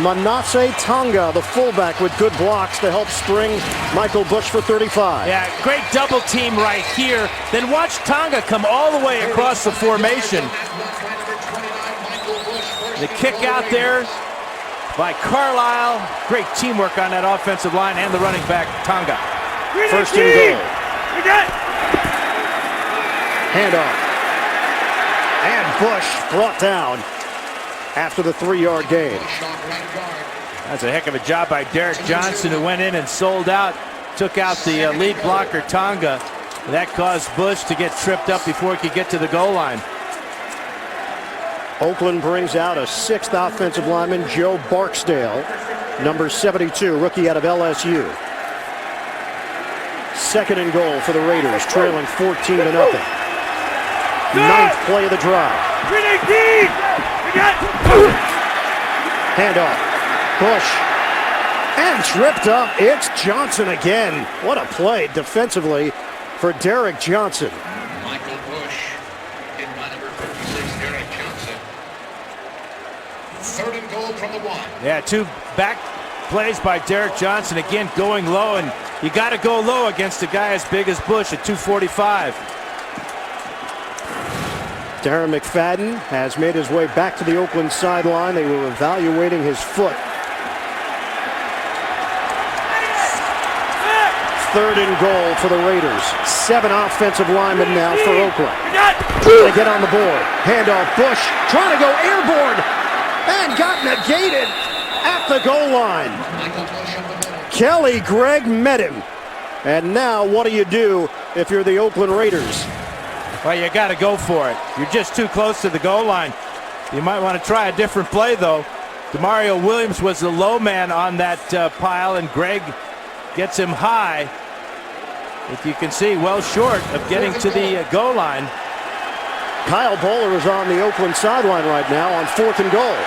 Manasseh Tonga, the fullback, with good blocks to help spring Michael Bush for 35. Yeah, great double team right here. Then watch Tonga come all the way across the formation. The kick out there by Carlisle. Great teamwork on that offensive line and the running back, Tonga. First and goal. Handoff. And Bush brought down after the 3-yard gain. That's a heck of a job by Derek Johnson, who went in and sold out, took out the lead blocker, Tonga. That caused Bush to get tripped up before he could get to the goal line. Oakland brings out a 6th offensive lineman, Joe Barksdale, number 72, rookie out of LSU. 2nd and goal for the Raiders, trailing 14-0. 9th play of the drive. Handoff. Bush. And tripped up. It's Johnson again. What a play defensively for Derek Johnson. Michael Bush, hit by number 56, Derek Johnson. 3rd and goal from the 1. Yeah, 2 back plays by Derek Johnson. Again, going low, and you got to go low against a guy as big as Bush at 245. Darren McFadden has made his way back to the Oakland sideline. They were evaluating his foot. Third and goal for the Raiders. 7 offensive linemen now for Oakland. They get on the board. Handoff, Bush trying to go airborne and got negated at the goal line. Kelly Gregg met him. And now what do if you're the Oakland Raiders? Well, you got to go for it. You're just too close to the goal line. You might want to try a different play, though. Demario Williams was the low man on that pile, and Gregg gets him high. If you can see, well short of getting to the goal line. Kyle Boller is on the Oakland sideline right now on 4th and goal.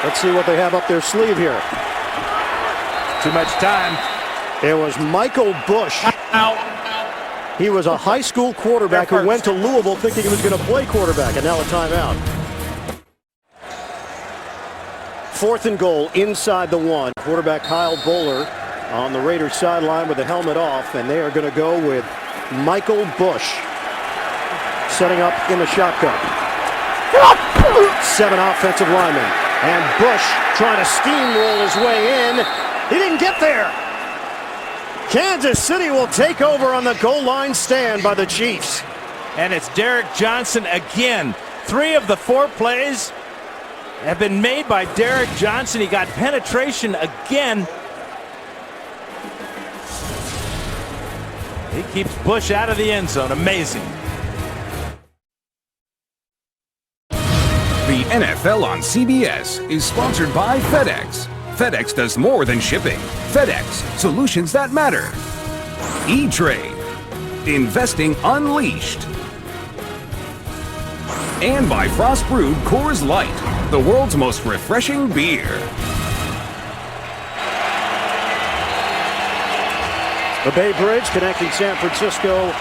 Let's see what they have up their sleeve here. Too much time. It was Michael Bush. He was a high school quarterback who went to Louisville thinking he was going to play quarterback, and now a timeout. 4th and goal inside the 1. Quarterback Kyle Boller on the Raiders sideline with the helmet off, and they are going to go with Michael Bush setting up in the shotgun. 7 offensive linemen, and Bush trying to steamroll his way in. He didn't get there. Kansas City will take over on the goal line stand by the Chiefs. And it's Derek Johnson again. 3 of the 4 plays have been made by Derek Johnson. He got penetration again. He keeps Bush out of the end zone. Amazing. The NFL on CBS is sponsored by FedEx. FedEx does more than shipping. FedEx, solutions that matter. E-Trade, investing unleashed. And by Frost Brewed Coors Light, the world's most refreshing beer. The Bay Bridge connecting San Francisco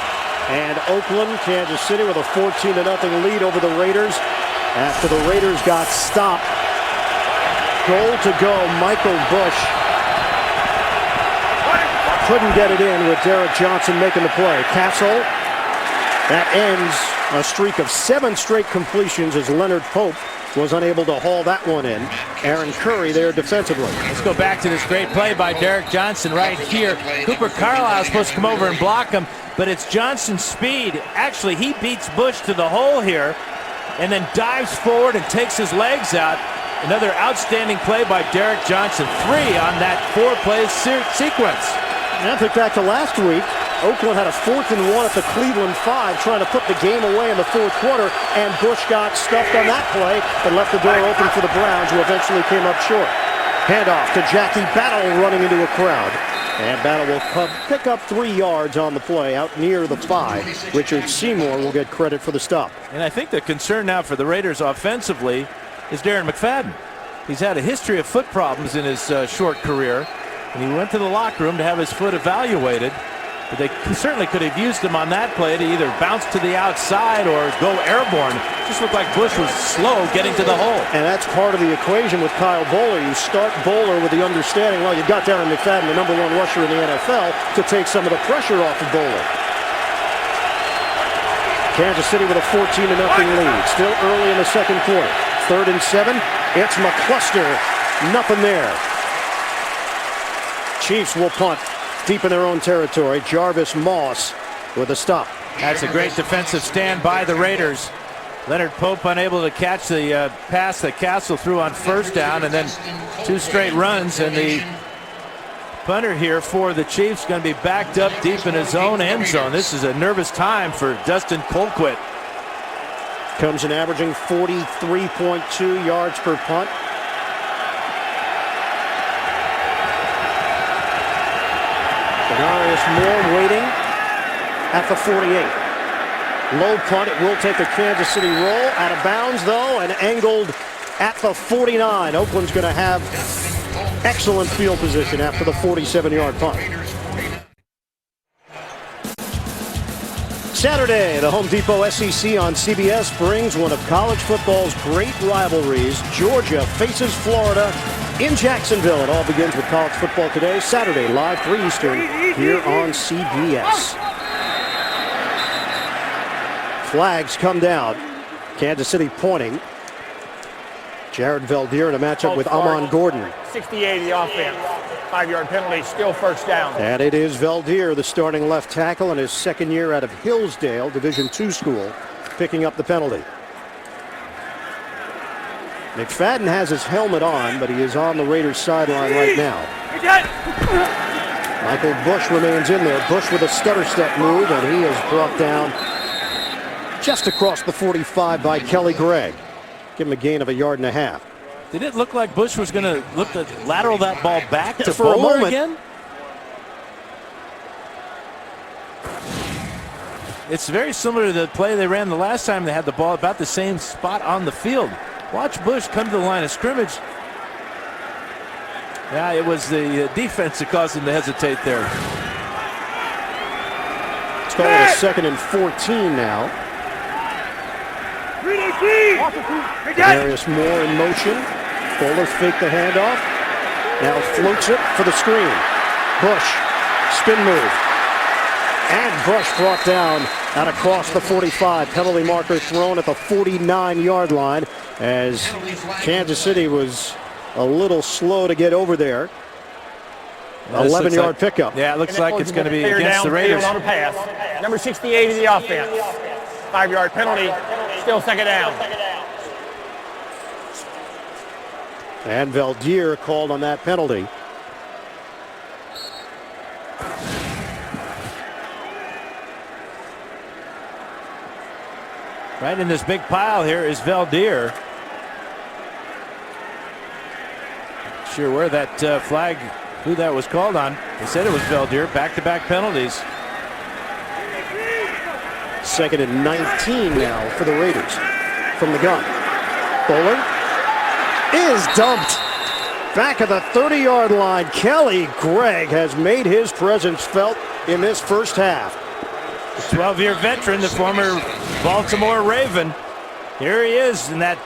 and Oakland. Kansas City with a 14-0 lead over the Raiders after the Raiders got stopped. Goal to go, Michael Bush. Couldn't get it in with Derek Johnson making the play. Castle, that ends a streak of 7 straight completions as Leonard Pope was unable to haul that one in. Aaron Curry there defensively. Let's go back to this great play by Derek Johnson right here. Cooper Carlisle is supposed to come over and block him, but it's Johnson's speed. Actually, he beats Bush to the hole here and then dives forward and takes his legs out. Another outstanding play by Derek Johnson. 3 on that 4-play sequence. And I think back to last week, Oakland had a 4th and 1 at the Cleveland 5, trying to put the game away in the 4th quarter, and Bush got stuffed on that play and left the door open for the Browns, who eventually came up short. Handoff to Jackie Battle running into a crowd. And Battle will pick up 3 yards on the play out near the 5. Richard Seymour will get credit for the stop. And I think the concern now for the Raiders offensively is Darren McFadden. He's had a history of foot problems in his short career, and he went to the locker room to have his foot evaluated. But they certainly could have used him on that play to either bounce to the outside or go airborne. Just looked like Bush was slow getting to the hole. And that's part of the equation with Kyle Boller. You start Boller with the understanding, well, you've got Darren McFadden, the #1 rusher in the NFL, to take some of the pressure off of Boller. Kansas City with a 14-0 lead. Still early in the 2nd quarter. 3rd and 7. It's McCluster. Nothing there. Chiefs will punt deep in their own territory. Jarvis Moss with a stop. That's a great defensive stand by the Raiders. Leonard Pope unable to catch the pass that Castle threw on 1st down, and then 2 straight runs, and the punter here for the Chiefs going to be backed up deep in his own end zone. This is a nervous time for Dustin Colquitt. Comes in averaging 43.2 yards per punt. Denarius Moore waiting at the 48. Low punt. It will take a Kansas City roll. Out of bounds, though, and angled at the 49. Oakland's going to have excellent field position after the 47-yard punt. Saturday, the Home Depot SEC on CBS brings one of college football's great rivalries. Georgia faces Florida in Jacksonville. It all begins with college football today, Saturday, live 3 Eastern, here on CBS. Flags come down. Kansas City pointing. Jared Veldheer in a matchup with Amon Gordon. 68 the offense. 5-yard penalty, still first down. And it is Veldheer, the starting left tackle in his second year out of Hillsdale, Division II school, picking up the penalty. McFadden has his helmet on, but he is on the Raiders sideline right now. Michael Bush remains in there. Bush with a stutter step move, and he is brought down just across the 45 by Kelly Gregg. Give him a gain of 1.5 yards. Did it look like Bush was going to look to lateral that ball back to for a Bowler moment again? It's very similar to the play they ran the last time they had the ball about the same spot on the field. Watch Bush come to the line of scrimmage. Yeah, it was the defense that caused him to hesitate there. It's called a 2nd and 14 now. Darius Moore in motion. Bowler faked the handoff. Now floats it for the screen. Bush, spin move. And Bush brought down out across the 45. Penalty marker thrown at the 49-yard line as Kansas City was a little slow to get over there. 11-yard pickup. Yeah, it looks like it's going to be against the Raiders. On a pass. Number 68 is the offense. 5-yard penalty, still second down. And Veldheer called on that penalty. Right in this big pile here is Veldheer. Sure where that flag, who that was called on. They said it was Veldheer. Back-to-back penalties. 2nd and 19 now for the Raiders from the gun. Bowler is dumped. Back of the 30-yard line. Kelly Gregg has made his presence felt in this first half. 12-year veteran, the former Baltimore Raven. Here he is in that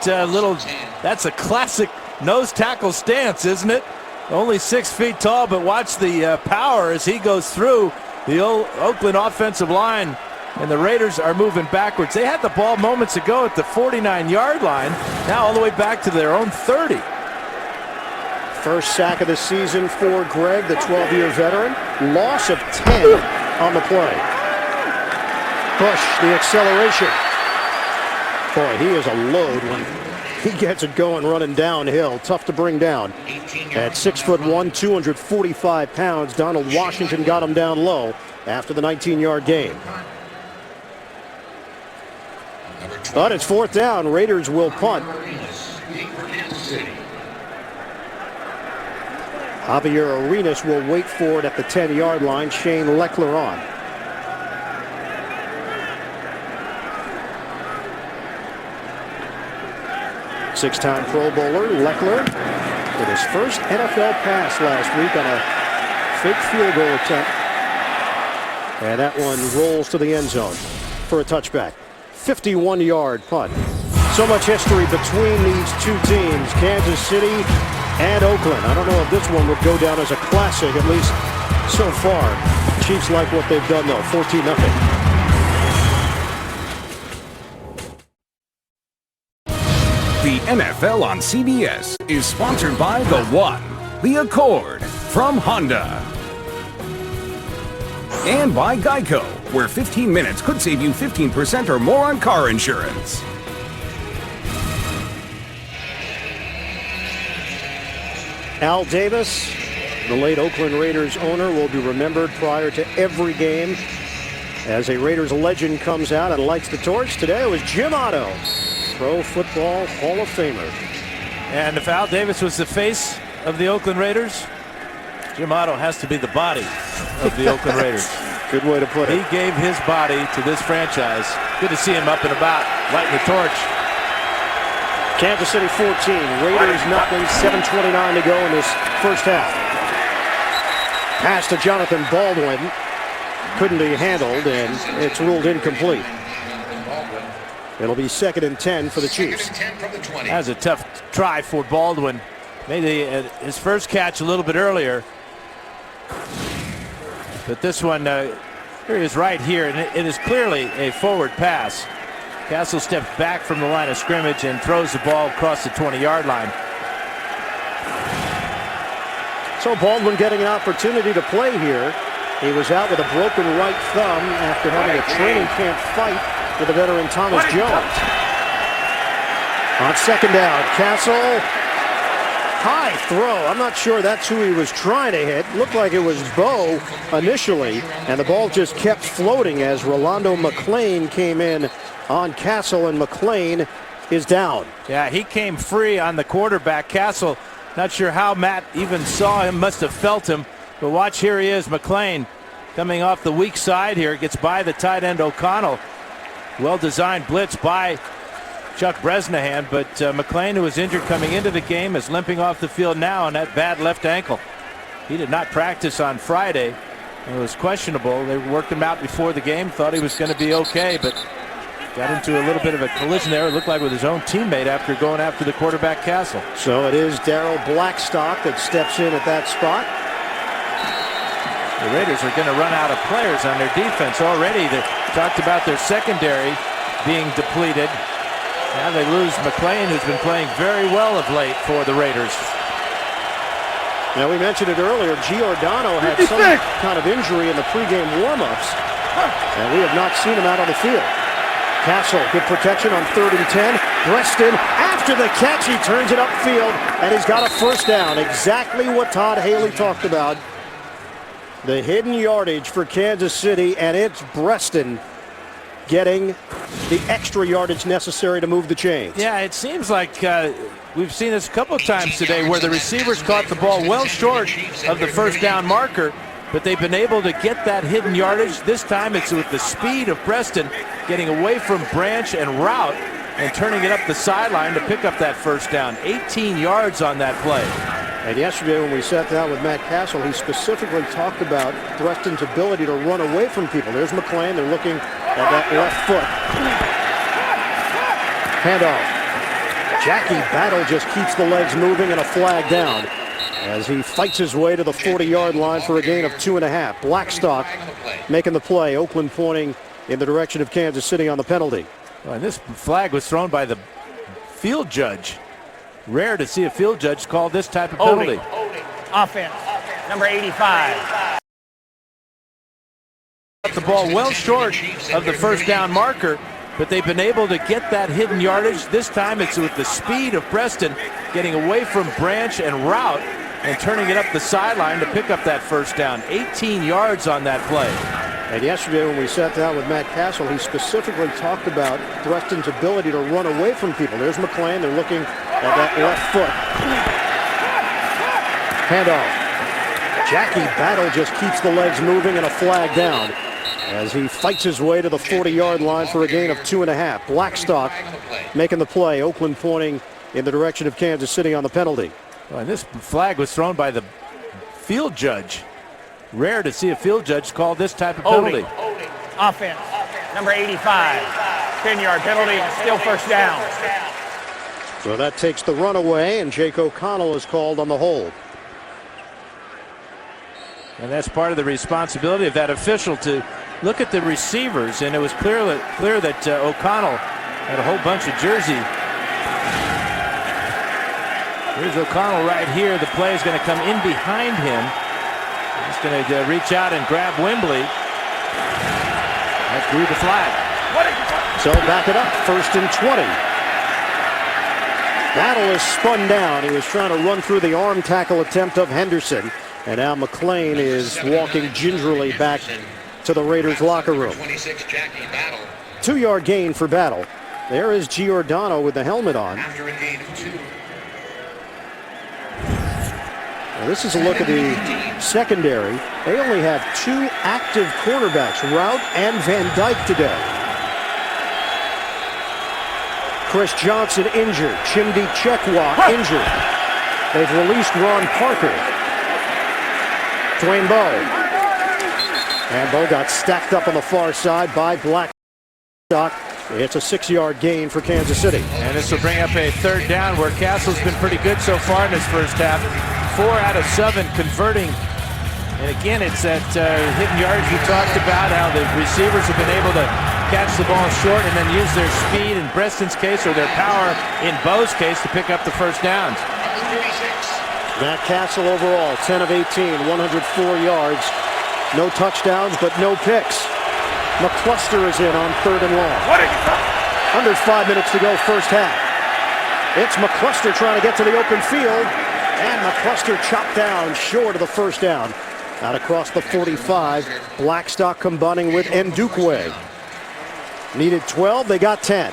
that's a classic nose tackle stance, isn't it? Only 6 feet tall, but watch the power as he goes through the Oakland offensive line. And the Raiders are moving backwards. They had the ball moments ago at the 49-yard line. Now all the way back to their own 30. First sack of the season for Gregg, the 12-year veteran. Loss of 10 on the play. Bush, the acceleration. Boy, he is a load when he gets it going running downhill. Tough to bring down. At 6'1", 245 pounds, Donald Washington got him down low after the 19-yard gain. But it's 4th down. Raiders will punt. Javier Arenas will wait for it at the 10-yard line. Shane Lechler on. Six-time Pro Bowler Lechler with his first NFL pass last week on a fake field goal attempt. And that one rolls to the end zone for a touchback. 51-yard punt. So much history between these two teams, Kansas City and Oakland. I don't know if this one would go down as a classic, at least so far. Chiefs like what they've done, though. 14-0. The NFL on CBS is sponsored by The One, the Accord from Honda. And by Geico, where 15 minutes could save you 15% or more on car insurance. Al Davis, the late Oakland Raiders owner, will be remembered prior to every game as a Raiders legend comes out and lights the torch. Today it was Jim Otto, Pro Football Hall of Famer. And if Al Davis was the face of the Oakland Raiders, Jim Otto has to be the body of the Oakland Raiders. Good way to put it. He gave his body to this franchise. Good to see him up and about, lighting the torch. Kansas City 14, Raiders nothing, 7:29 to go in this first half. Pass to Jonathan Baldwin. Couldn't be handled, and it's ruled incomplete. It'll be 2nd and 10 for the Chiefs. That was a tough try for Baldwin. Made his first catch a little bit earlier. But this one, here he is right here, and it is clearly a forward pass. Castle steps back from the line of scrimmage and throws the ball across the 20-yard line. So Baldwin getting an opportunity to play here. He was out with a broken right thumb after having a training camp fight with the veteran Thomas Jones. On second down, Castle, high throw. I'm not sure that's who he was trying to hit. Looked like it was Bo initially, and the ball just kept floating as Rolando McClain came in on Castle, and McClain is down. Yeah, he came free on the quarterback. Castle, not sure how Matt even saw him, must have felt him. But watch, here he is, McClain, coming off the weak side here, gets by the tight end O'Connell. Well-designed blitz by Chuck Bresnahan, but McClain, who was injured coming into the game, is limping off the field now on that bad left ankle. He did not practice on Friday. It was questionable. They worked him out before the game, thought he was going to be okay, but got into a little bit of a collision there. It looked like with his own teammate after going after the quarterback Castle. So it is Darrell Blackstock that steps in at that spot. The Raiders are going to run out of players on their defense already. They talked about their secondary being depleted. Now they lose McClain, who's been playing very well of late for the Raiders. Now, we mentioned it earlier, Giordano had some kind of injury in the pregame warm-ups, and we have not seen him out on the field. Castle, good protection on 3rd and 10. Preston, after the catch, he turns it upfield, and he's got a first down. Exactly what Todd Haley talked about. The hidden yardage for Kansas City, and it's Preston getting the extra yardage necessary to move the chains. Yeah, it seems like we've seen this a couple of times today where the receivers caught the ball well short of the first down marker, but they've been able to get that hidden yardage. This time it's with the speed of Preston getting away from Branch and route and turning it up the sideline to pick up that first down. 18 yards on that play. And yesterday when we sat down with Matt Castle, he specifically talked about Preston's ability to run away from people. There's McClain. They're looking at that left foot. Handoff. Jackie Battle just keeps the legs moving and a flag down as he fights his way to the 40-yard line for a gain of 2.5. Blackstock making the play. Oakland pointing in the direction of Kansas City on the penalty. Well, and this flag was thrown by the field judge. Rare to see a field judge call this type of penalty. Offense, number 85. The ball well short of the first down marker, but they've been able to get that hidden yardage. This time it's with the speed of Preston getting away from Branch and route and turning it up the sideline to pick up that first down. 18 yards on that play. And yesterday when we sat down with Matt Castle, he specifically talked about Preston's ability to run away from people. There's McClain. They're looking at that left foot. Handoff. Jackie Battle just keeps the legs moving and a flag down as he fights his way to the 40-yard line for a gain of 2.5. Blackstock making the play. Oakland pointing in the direction of Kansas City on the penalty. Well, and this flag was thrown by the field judge. Rare to see a field judge call this type of penalty. Offense, number 85. 10-yard penalty, still first down. So that takes the run away, and Jake O'Connell is called on the hold. And that's part of the responsibility of that official to look at the receivers, and it was clear that O'Connell had a whole bunch of jersey. Here's O'Connell right here. The play is going to come in behind him. He's going to reach out and grab Wembley. That drew the flag. So back it up, 1st and 20. Battle is spun down. He was trying to run through the arm tackle attempt of Henderson. And now McClain is walking gingerly back to the Raiders locker room. 26, Jackie Battle. 2-yard gain for Battle. There is Giordano with the helmet on. After a gain of 2. Now this is a look at the secondary. They only have 2 active cornerbacks, Rout and Van Dyke today. Chris Johnson injured. Chimdi Chekwa injured. They've released Ron Parker. Dwayne Bowe. And Bowe got stacked up on the far side by Blackstock. It's a 6-yard gain for Kansas City. And this will bring up a third down where Castle's been pretty good so far in his first half. 4 out of 7 converting. And again, it's that hidden yards we talked about, how the receivers have been able to catch the ball short and then use their speed in Preston's case or their power in Bo's case to pick up the first downs. Matt Castle overall, 10 of 18, 104 yards. No touchdowns, but no picks. McCluster is in on 3rd and long. Under 5 minutes to go, first half. It's McCluster trying to get to the open field, and McCluster chopped down short of the first down. Out across the 45, Blackstock combining with Ndukwe. Needed 12, they got 10.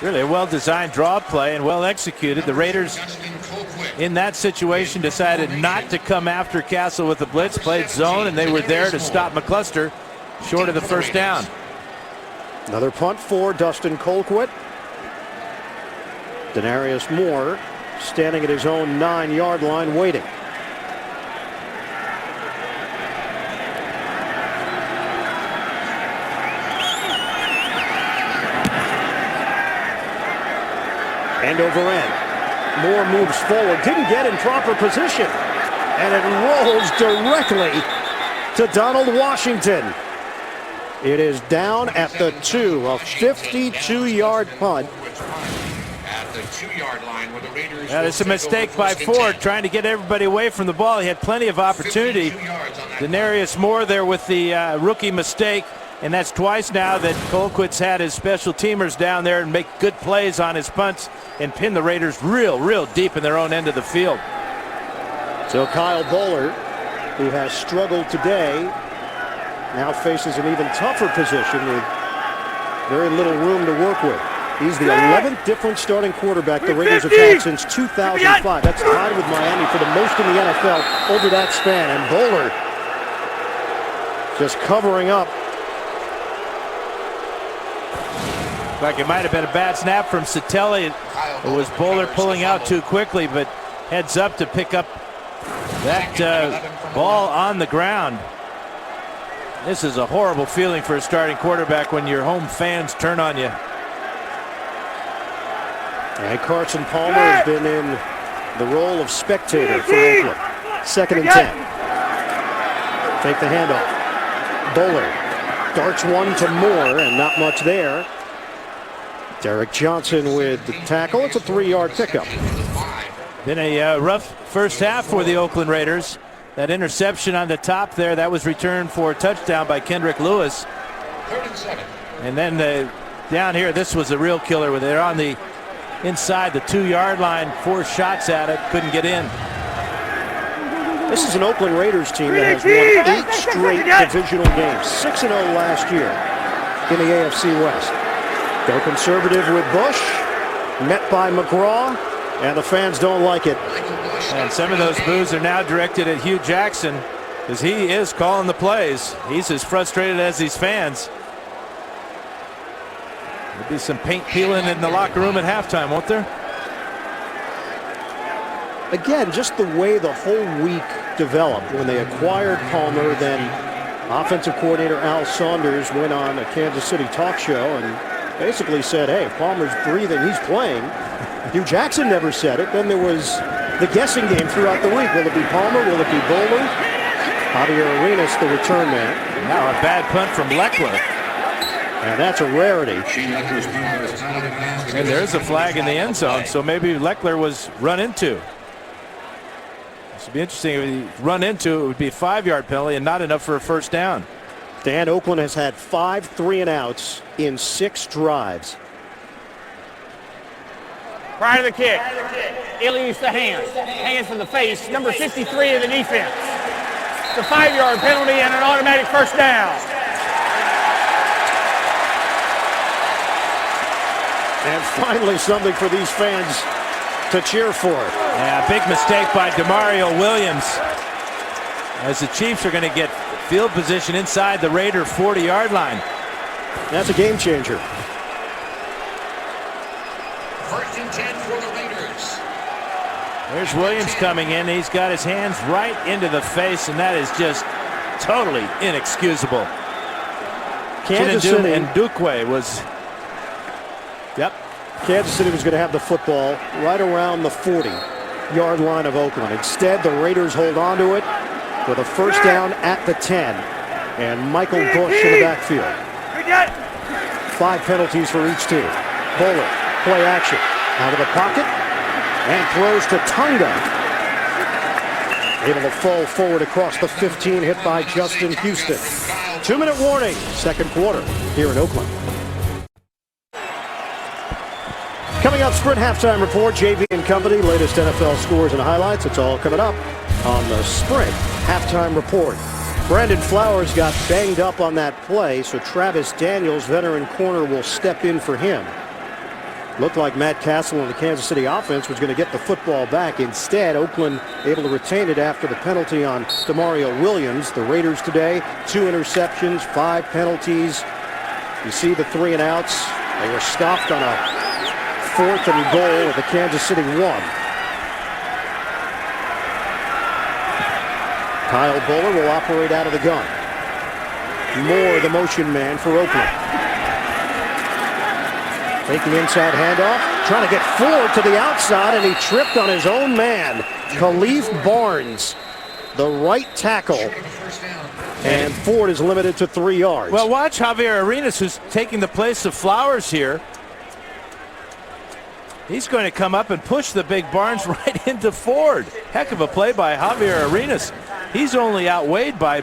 Really a well-designed draw play and well executed. The Raiders in that situation decided not to come after Castle with the blitz, played zone, and they were there to stop McCluster short of the first down. Another punt for Dustin Colquitt. Denarius Moore standing at his own 9-yard line waiting. End over end. Moore moves forward. Didn't get in proper position. And it rolls directly to Donald Washington. It is down at the 2, a 52-yard punt. At the 2-yard line where the Raiders. Now, it's a mistake by Ford trying to get everybody away from the ball. He had plenty of opportunity. Denarius Moore there with the rookie mistake. And that's twice now that Colquitt's had his special teamers down there and make good plays on his punts and pin the Raiders real deep in their own end of the field. So Kyle Bowler, who has struggled today, now faces an even tougher position with very little room to work with. He's the 11th different starting quarterback the Raiders have had since 2005. That's tied with Miami for the most in the NFL over that span. And Bowler just covering up. Like it might have been a bad snap from Satelli. It was Bowler pulling out too quickly, but heads up to pick up that ball on the ground. This is a horrible feeling for a starting quarterback when your home fans turn on you. And Carson Palmer has been in the role of spectator for Oakland. 2nd and 10. Take the handoff. Bowler darts one to Moore, and not much there. Derek Johnson with the tackle. It's a 3-yard pickup. Been a rough first half for the Oakland Raiders. That interception on the top there, that was returned for a touchdown by Kendrick Lewis. 3rd and 7. And then down here, this was a real killer with it on the inside the 2-yard line. 4 shots at it, couldn't get in. This is an Oakland Raiders team that has won 8 straight divisional games. 6-0 last year in the AFC West. Go conservative with Bush, met by McGraw, and the fans don't like it. And some of those boos are now directed at Hugh Jackson because he is calling the plays. He's as frustrated as these fans. There'll be some paint peeling in the locker room at halftime, won't there? Again, just the way the whole week developed when they acquired Palmer, then offensive coordinator Al Saunders went on a Kansas City talk show and basically said, hey, if Palmer's breathing, he's playing. Hugh Jackson never said it. Then there was the guessing game throughout the week. Will it be Palmer? Will it be Bowler? Javier Arenas, the return man. Now a bad punt from Leckler. And that's a rarity. And there's a flag in the end zone, so maybe Leckler was run into. This would be interesting. If he run into, it would be a 5-yard penalty and not enough for a first down. Dan, Oakland has had 5 3-and-outs in 6 drives. Prior to the kick, Illy used the hands. Hands to the face. Number 53 of the defense. It's a 5-yard penalty and an automatic first down. And finally something for these fans to cheer for. Yeah, big mistake by Demario Williams. As the Chiefs are going to get field position inside the Raider 40-yard line. That's a game changer. 1st and 10 for the Raiders. There's Williams coming in. He's got his hands right into the face, and that is just totally inexcusable. Kansas City and Dukwe was. Yep. Kansas City was going to have the football right around the 40-yard line of Oakland. Instead, the Raiders hold on to it with a first down at the 10. And Michael Bush in the backfield. 5 penalties for each team. Bowler, play action. Out of the pocket and throws to Tonga. Able to fall forward across the 15, hit by Justin Houston. 2-minute warning, second quarter here in Oakland. Coming up, Sprint halftime report, JV and company, latest NFL scores and highlights. It's all coming up on the Sprint halftime report. Brandon Flowers got banged up on that play, so Travis Daniels, veteran corner, will step in for him. Looked like Matt Castle and the Kansas City offense was going to get the football back. Instead, Oakland able to retain it after the penalty on Demario Williams. The Raiders today, 2 interceptions, 5 penalties. You see the 3 and outs. They were stopped on a 4th and goal with the Kansas City 1. Kyle Bowler will operate out of the gun. Moore, the motion man for Oakland. Taking inside handoff, trying to get Ford to the outside, and he tripped on his own man, Khalif Barnes, the right tackle. And Ford is limited to 3 yards. Well, watch Javier Arenas, who's taking the place of Flowers here. He's going to come up and push the big Barnes right into Ford. Heck of a play by Javier Arenas. He's only outweighed by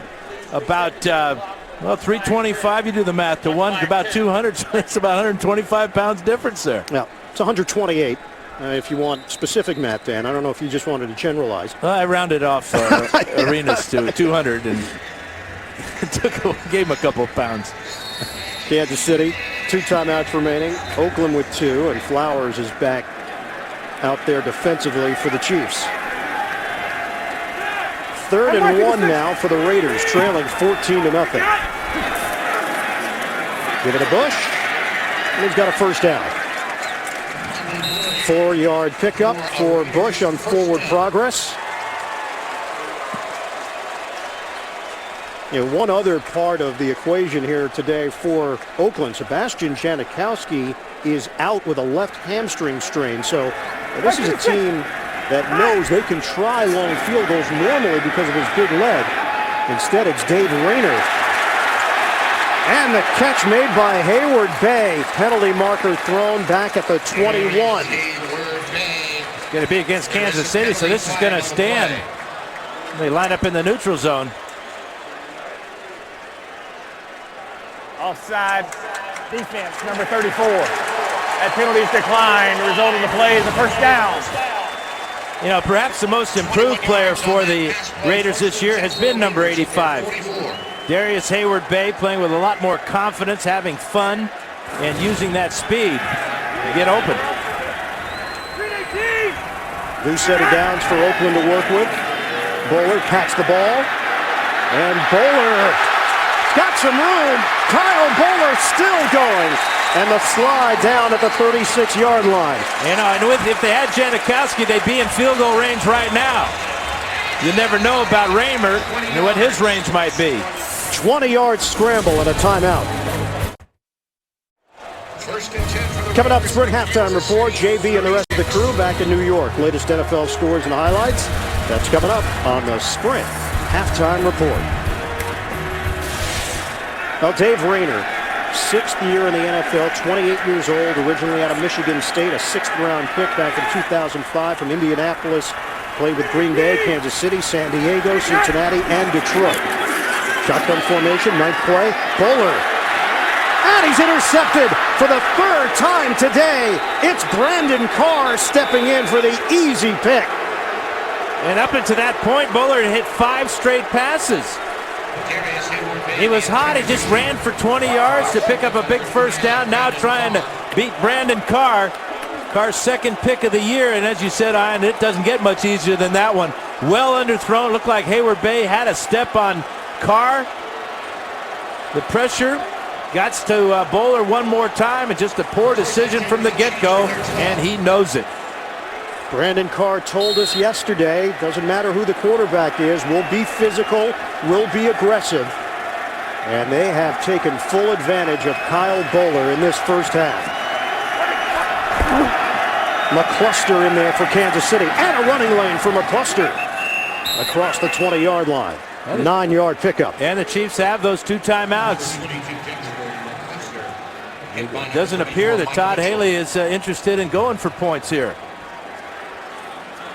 about 325. You do the math to one, about 200. So that's about 125 pounds difference there. Yeah, it's 128 if you want specific math, Dan. I don't know if you just wanted to generalize. Well, I rounded off Arenas to 200 and gave him a couple of pounds. Kansas City, 2 timeouts remaining. Oakland with 2, and Flowers is back out there defensively for the Chiefs. 3rd and 1 now for the Raiders, trailing 14-0. Give it to Bush, and he's got a first down. 4-yard pickup for Bush on forward progress. You know, one other part of the equation here today for Oakland, Sebastian Janikowski is out with a left hamstring strain. So this is a team that knows they can try long field goals normally because of his big leg. Instead, it's Dave Rayner. And the catch made by Hayward Bay. Penalty marker thrown back at the 21. It's going to be against Kansas City, so this is going to stand. They line up in the neutral zone. Offside defense, number 34. That penalty's declined. The result of the play is a first down. You know, perhaps the most improved player for the Raiders this year has been number 85. Darius Hayward Bay playing with a lot more confidence, having fun, and using that speed to get open. New set of downs for Oakland to work with. Bowler pats the ball. And Bowler got some room. Kyle Bowler still going. And the slide down at the 36-yard line. You know, and if they had Janikowski, they'd be in field goal range right now. You never know about Raymer and what his range might be. 20-yard scramble and a timeout. Coming up, Sprint halftime report. JV and the rest of the crew back in New York. Latest NFL scores and highlights. That's coming up on the Sprint halftime report. Well, Dave Rayner, 6th year in the NFL, 28 years old, originally out of Michigan State, a 6th-round pick back in 2005 from Indianapolis. Played with Green Bay, Kansas City, San Diego, Cincinnati, and Detroit. Shotgun formation, 9th play. Bowler. And he's intercepted for the 3rd time today. It's Brandon Carr stepping in for the easy pick. And up until that point, Bowler had hit 5 straight passes. He was hot. He just ran for 20 yards to pick up a big first down. Now trying to beat Brandon Carr. Carr's 2nd pick of the year. And as you said, Ian, it doesn't get much easier than that one. Well underthrown. Looked like Hayward Bay had a step on Carr. The pressure got to Bowler one more time. And just a poor decision from the get-go. And he knows it. Brandon Carr told us yesterday, doesn't matter who the quarterback is, we'll be physical, we'll be aggressive. And they have taken full advantage of Kyle Boller in this first half. McCluster in there for Kansas City. And a running lane for McCluster. Across the 20-yard line. 9-yard pickup. And the Chiefs have those 2 timeouts. It doesn't appear that Todd Haley is interested in going for points here.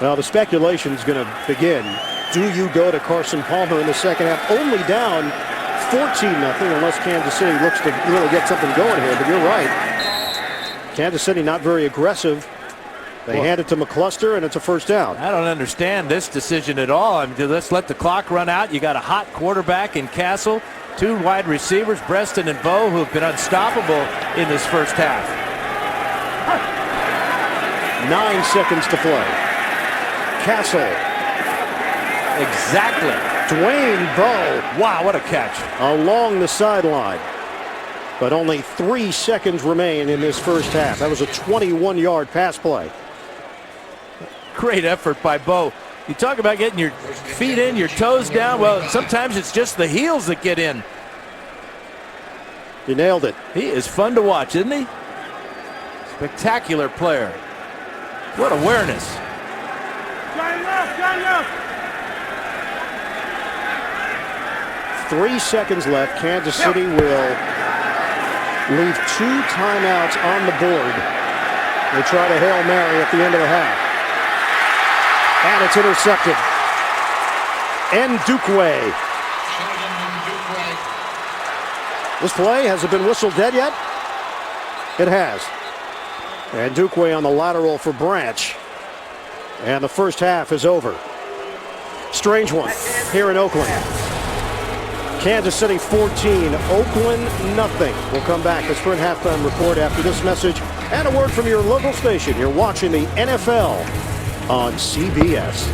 Well, the speculation is going to begin. Do you go to Carson Palmer in the second half? Only down 14-0 unless Kansas City looks to really get something going here. But you're right. Kansas City not very aggressive. They hand it to McCluster, and it's a first down. I don't understand this decision at all. I mean, let's let the clock run out. You got a hot quarterback in Castle, 2 wide receivers, Breaston and Bo, who have been unstoppable in this first half. 9 seconds to play. Castle. Exactly. Dwayne Bowe. Wow, what a catch. Along the sideline. But only 3 seconds remain in this first half. That was a 21-yard pass play. Great effort by Bo. You talk about getting your feet in, your toes down. Well, sometimes it's just the heels that get in. You nailed it. He is fun to watch, isn't he? Spectacular player. What awareness. John left. 3 seconds left. Kansas City will leave 2 timeouts on the board. They try to Hail Mary at the end of the half. And it's intercepted. Ndukwe. This play, has it been whistled dead yet? It has. And Ndukwe on the lateral for Branch. And the first half is over. Strange one here in Oakland. Kansas City 14, Oakland nothing. We'll come back. The Sprint halftime report after this message and a word from your local station. You're watching the NFL on CBS.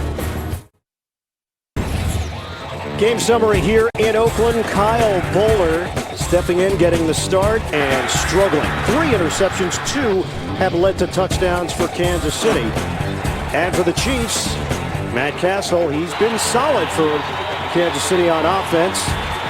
Game summary here in Oakland. Kyle Boller stepping in, getting the start, and struggling. 3 interceptions, 2 have led to touchdowns for Kansas City. And for the Chiefs, Matt Castle, he's been solid for Kansas City on offense.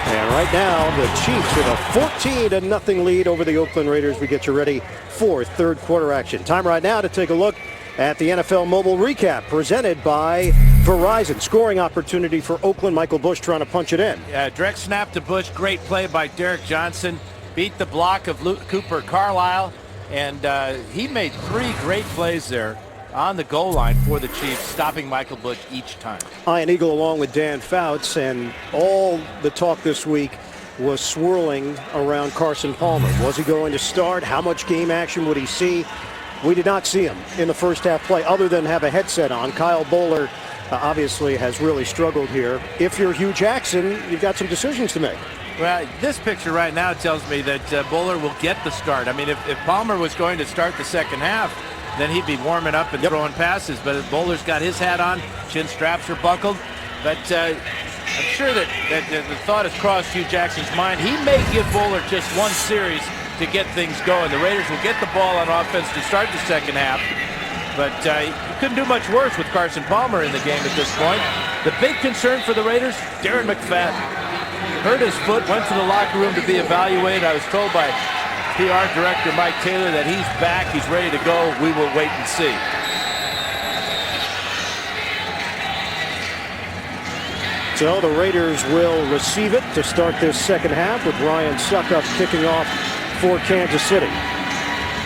And right now, the Chiefs with a 14-0 lead over the Oakland Raiders. We get you ready for third quarter action. Time right now to take a look at the NFL Mobile Recap presented by Verizon. Scoring opportunity for Oakland. Michael Bush trying to punch it in. Yeah, direct snap to Bush. Great play by Derek Johnson. Beat the block of Luke Cooper Carlisle. And he made 3 great plays there on the goal line for the Chiefs, stopping Michael Bush each time. Ian Eagle along with Dan Fouts, and all the talk this week was swirling around Carson Palmer. Was he going to start? How much game action would he see? We did not see him in the first half play other than have a headset on. Kyle Boller obviously has really struggled here. If you're Hugh Jackson, you've got some decisions to make. Well, this picture right now tells me that Boller will get the start. I mean, if Palmer was going to start the second half, then he'd be warming up and throwing passes. But Boller's got his hat on, chin straps are buckled. But I'm sure that the thought has crossed Hugh Jackson's mind. He may give Boller just one series to get things going. The Raiders will get the ball on offense to start the second half. But you couldn't do much worse with Carson Palmer in the game at this point. The big concern for the Raiders, Darren McFadden. Hurt his foot, went to the locker room to be evaluated. I was told by PR Director Mike Taylor that he's back, he's ready to go. We will wait and see. So the Raiders will receive it to start this second half with Ryan Suckup kicking off for Kansas City.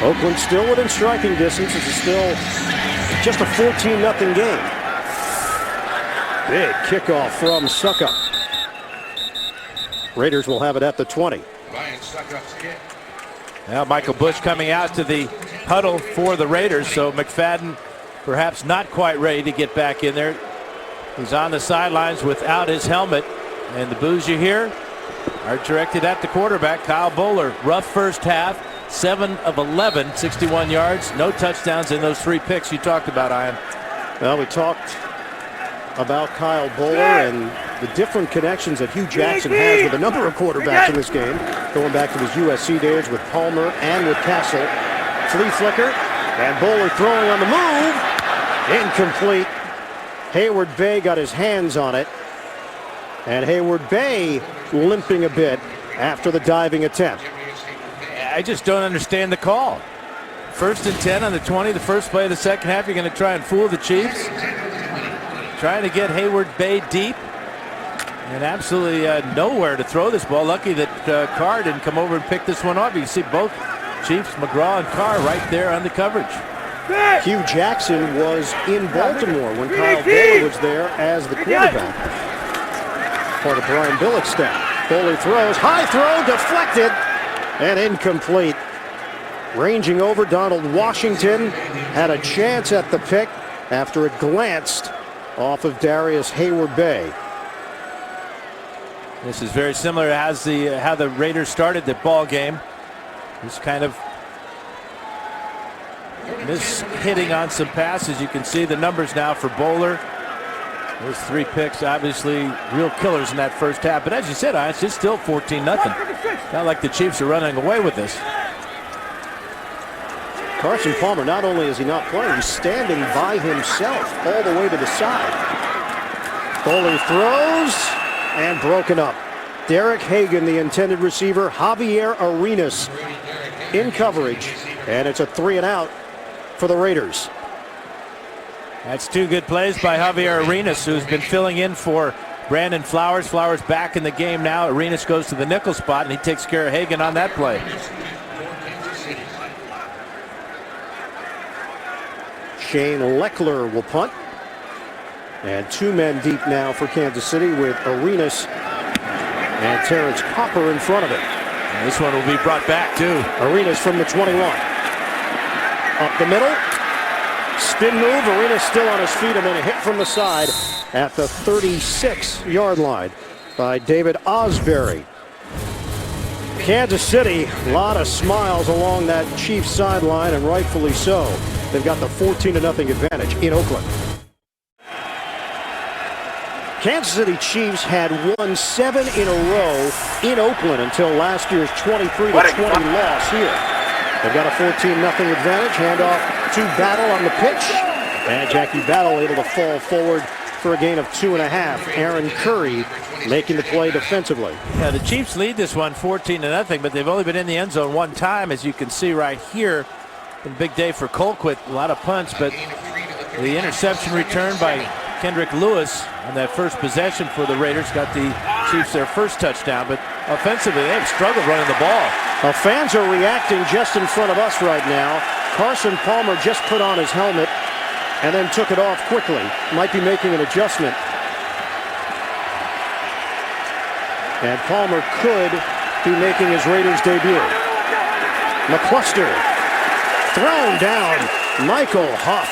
Oakland still within striking distance. This is still just a 14-0 game. Big kickoff from Suckup. Raiders will have it at the 20. Ryan Suckup's kick. Now Michael Bush coming out to the huddle for the Raiders, so McFadden perhaps not quite ready to get back in there. He's on the sidelines without his helmet, and the boos you hear are directed at the quarterback, Kyle Boller. Rough first half, 7 of 11, 61 yards, no touchdowns in those 3 picks you talked about, Ian. Well, we talked about Kyle Boller and the different connections that Hugh Jackson has with a number of quarterbacks in this game, going back to his USC days with Palmer and with Castle. Flea flicker, and Boller throwing on the move. Incomplete. Hayward Bay got his hands on it. And Hayward Bay limping a bit after the diving attempt. I just don't understand the call. 1st and 10 on the 20, the first play of the second half. You're going to try and fool the Chiefs. Trying to get Hayward Bay deep. And absolutely nowhere to throw this ball. Lucky that Carr didn't come over and pick this one up. You can see both Chiefs, McGraw and Carr, right there on the coverage. Hugh Jackson was in Baltimore when Kyle Bowler was there as the quarterback. Part of Brian Billick's staff. Bowler throws, high throw, deflected, and incomplete. Ranging over, Donald Washington had a chance at the pick after it glanced off of Darius Hayward Bay. This is very similar as how the Raiders started the ball game. Just kind of hitting on some passes. You can see the numbers now for Bowler. Those 3 picks, obviously real killers in that first half. But as you said, it's just still 14-0. Not like the Chiefs are running away with this. Carson Palmer, not only is he not playing, he's standing by himself all the way to the side. Bowler throws and broken up. Derek Hagan, the intended receiver, Javier Arenas in coverage, and it's a 3-and-out for the Raiders. That's 2 good plays by Javier Arenas, who's been filling in for Brandon Flowers. Flowers back in the game now. Arenas goes to the nickel spot, and he takes care of Hagan on that play. Shane Leckler will punt. And 2 men deep now for Kansas City with Arenas and Terrence Copper in front of it. And this one will be brought back too. Arenas from the 21. Up the middle. Spin move. Arenas still on his feet and then a hit from the side at the 36-yard line by David Osbury. Kansas City, a lot of smiles along that Chiefs sideline, and rightfully so. They've got the 14-0 advantage in Oakland. Kansas City Chiefs had won 7 in a row in Oakland until last year's 23-20 loss here. They've got a 14-0 advantage. Handoff to Battle on the pitch. And Jackie Battle able to fall forward for a gain of 2.5. Aaron Curry making the play defensively. Yeah, the Chiefs lead this one 14-0, but they've only been in the end zone 1 time, as you can see right here. Been a big day for Colquitt. A lot of punts, but the interception return by Kendrick Lewis on that first possession for the Raiders got the Chiefs their first touchdown, but offensively they have struggled running the ball. Fans are reacting just in front of us right now. Carson Palmer just put on his helmet and then took it off quickly. Might be making an adjustment. And Palmer could be making his Raiders debut. McCluster thrown down. Michael Huff.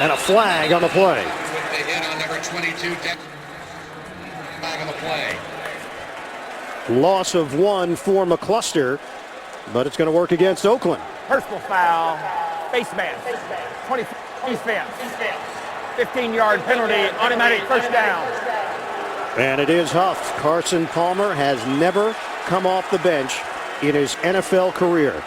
And a flag on the play. With the hit on number 22, flag on the play. Loss of 1 for McCluster, but it's going to work against Oakland. Personal foul. Face mask. 20 face mask. 15-yard penalty. Automatic first down. And it is Huff. Carson Palmer has never come off the bench in his NFL career.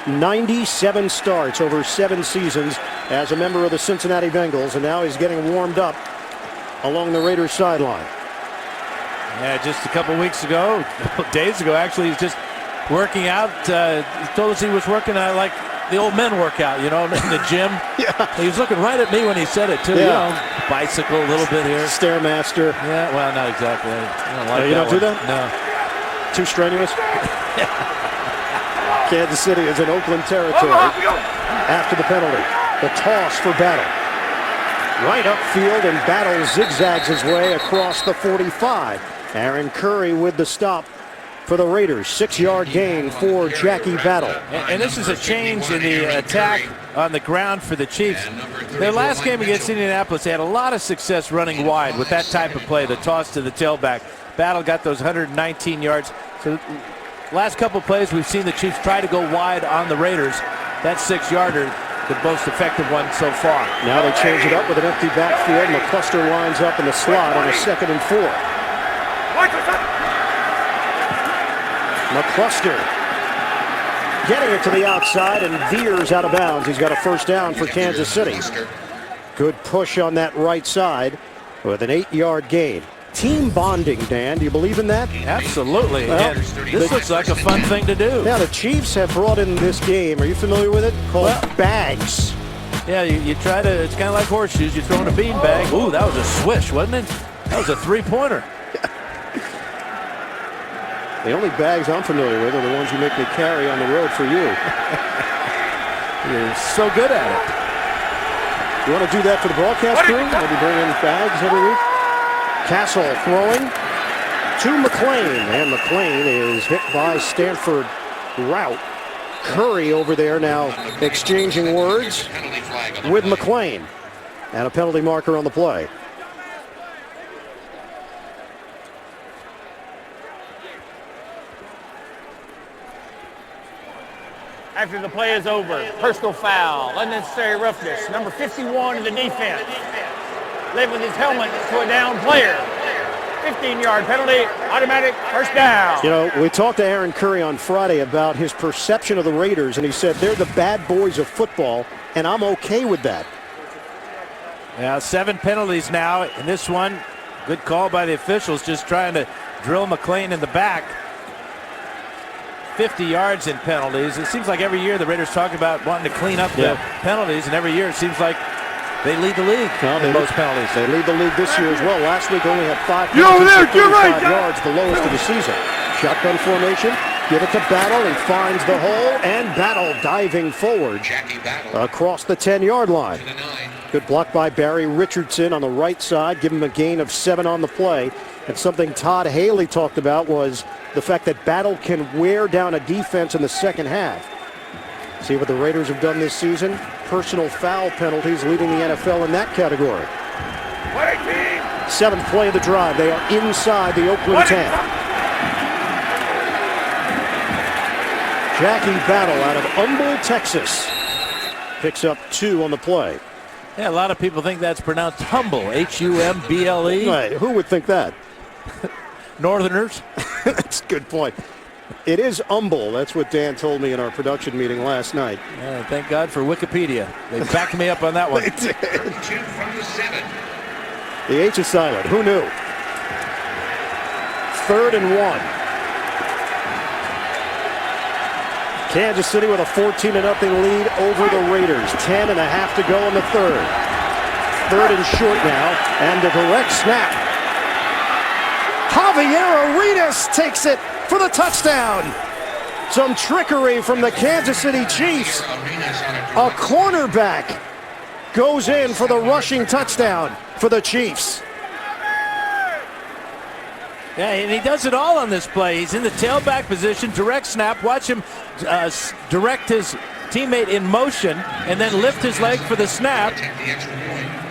97 starts over 7 seasons as a member of the Cincinnati Bengals, and now he's getting warmed up along the Raiders sideline. Yeah, just a couple weeks ago, days ago actually, he's just working out. He told us he was working out like the old men workout, in the gym. Yeah. He was looking right at me when he said it too. Yeah. Bicycle a little bit here. Stairmaster. Yeah, well, not exactly. I don't like you don't do one. that? No. Too strenuous? Kansas City is in Oakland territory after the penalty. The toss for Battle. Right upfield, and Battle zigzags his way across the 45. Aaron Curry with the stop for the Raiders. 6-yard gain for Jackie Battle. And this is a change in the attack on the ground for the Chiefs. Their last game against Indianapolis, they had a lot of success running wide with that type of play, the toss to the tailback. Battle got those 119 yards. So last couple plays, we've seen the Chiefs try to go wide on the Raiders. That 6-yarder, the most effective one so far. Now they change it up with an empty backfield. McCluster lines up in the slot on a 2nd and 4. McCluster getting it to the outside and veers out of bounds. He's got a first down for Kansas City. Good push on that right side with an 8-yard gain. team bonding, Dan. Do you believe in that? Absolutely. Well, and this looks like a fun thing to do. Now, the Chiefs have brought in this game. Are you familiar with it? Called bags. Yeah, you try to, it's kind of like horseshoes. You throw in a bean bag. Ooh, that was a swish, wasn't it? That was a three-pointer. The only bags I'm familiar with are the ones you make me carry on the road for you. You're so good at it. You want to do that for the broadcast crew? Maybe bring in bags every week? Castle throwing to McClain. And McClain is hit by Stanford Rout. Curry over there now exchanging words with McClain. And a penalty marker on the play. After the play is over, personal foul, unnecessary roughness, number 51 in the defense. Led with his helmet to a down player. 15-yard penalty, automatic first down. You know, we talked to Aaron Curry on Friday about his perception of the Raiders, and he said they're the bad boys of football, and I'm okay with that. Yeah, 7 penalties now. And this one, good call by the officials, just trying to drill McClain in the back. 50 yards in penalties. It seems like every year the Raiders talk about wanting to clean up the penalties, and every year it seems like they lead the league in most penalties. They lead the league this year as well. Last week only had 5 penalties for 35 yards, the lowest of the season. Shotgun formation, give it to Battle. He finds the hole, and Battle diving forward across the 10-yard line. Good block by Barry Richardson on the right side. Give him a gain of 7 on the play. And something Todd Haley talked about was the fact that Battle can wear down a defense in the second half. See what the Raiders have done this season? Personal foul penalties leading the NFL in that category. 7th play of the drive. They are inside the Oakland 10. Jackie Battle out of Humble, Texas. Picks up 2 on the play. Yeah, a lot of people think that's pronounced humble. H-U-M-B-L-E. Right, who would think that? Northerners. That's a good point. It is humble. That's what Dan told me in our production meeting last night. Yeah, thank God for Wikipedia. They backed me up on that one. They did. 2 from the 7. The H is silent. Who knew? 3rd and 1. Kansas City with a 14-0 lead over the Raiders. 10.5 to go in the 3rd. 3rd and short now, and a direct snap. Javier Arenas takes it for the touchdown. Some trickery from the Kansas City Chiefs. A cornerback goes in for the rushing touchdown for the Chiefs. Yeah, and he does it all on this play. He's in the tailback position, direct snap. Watch him direct his teammate in motion and then lift his leg for the snap.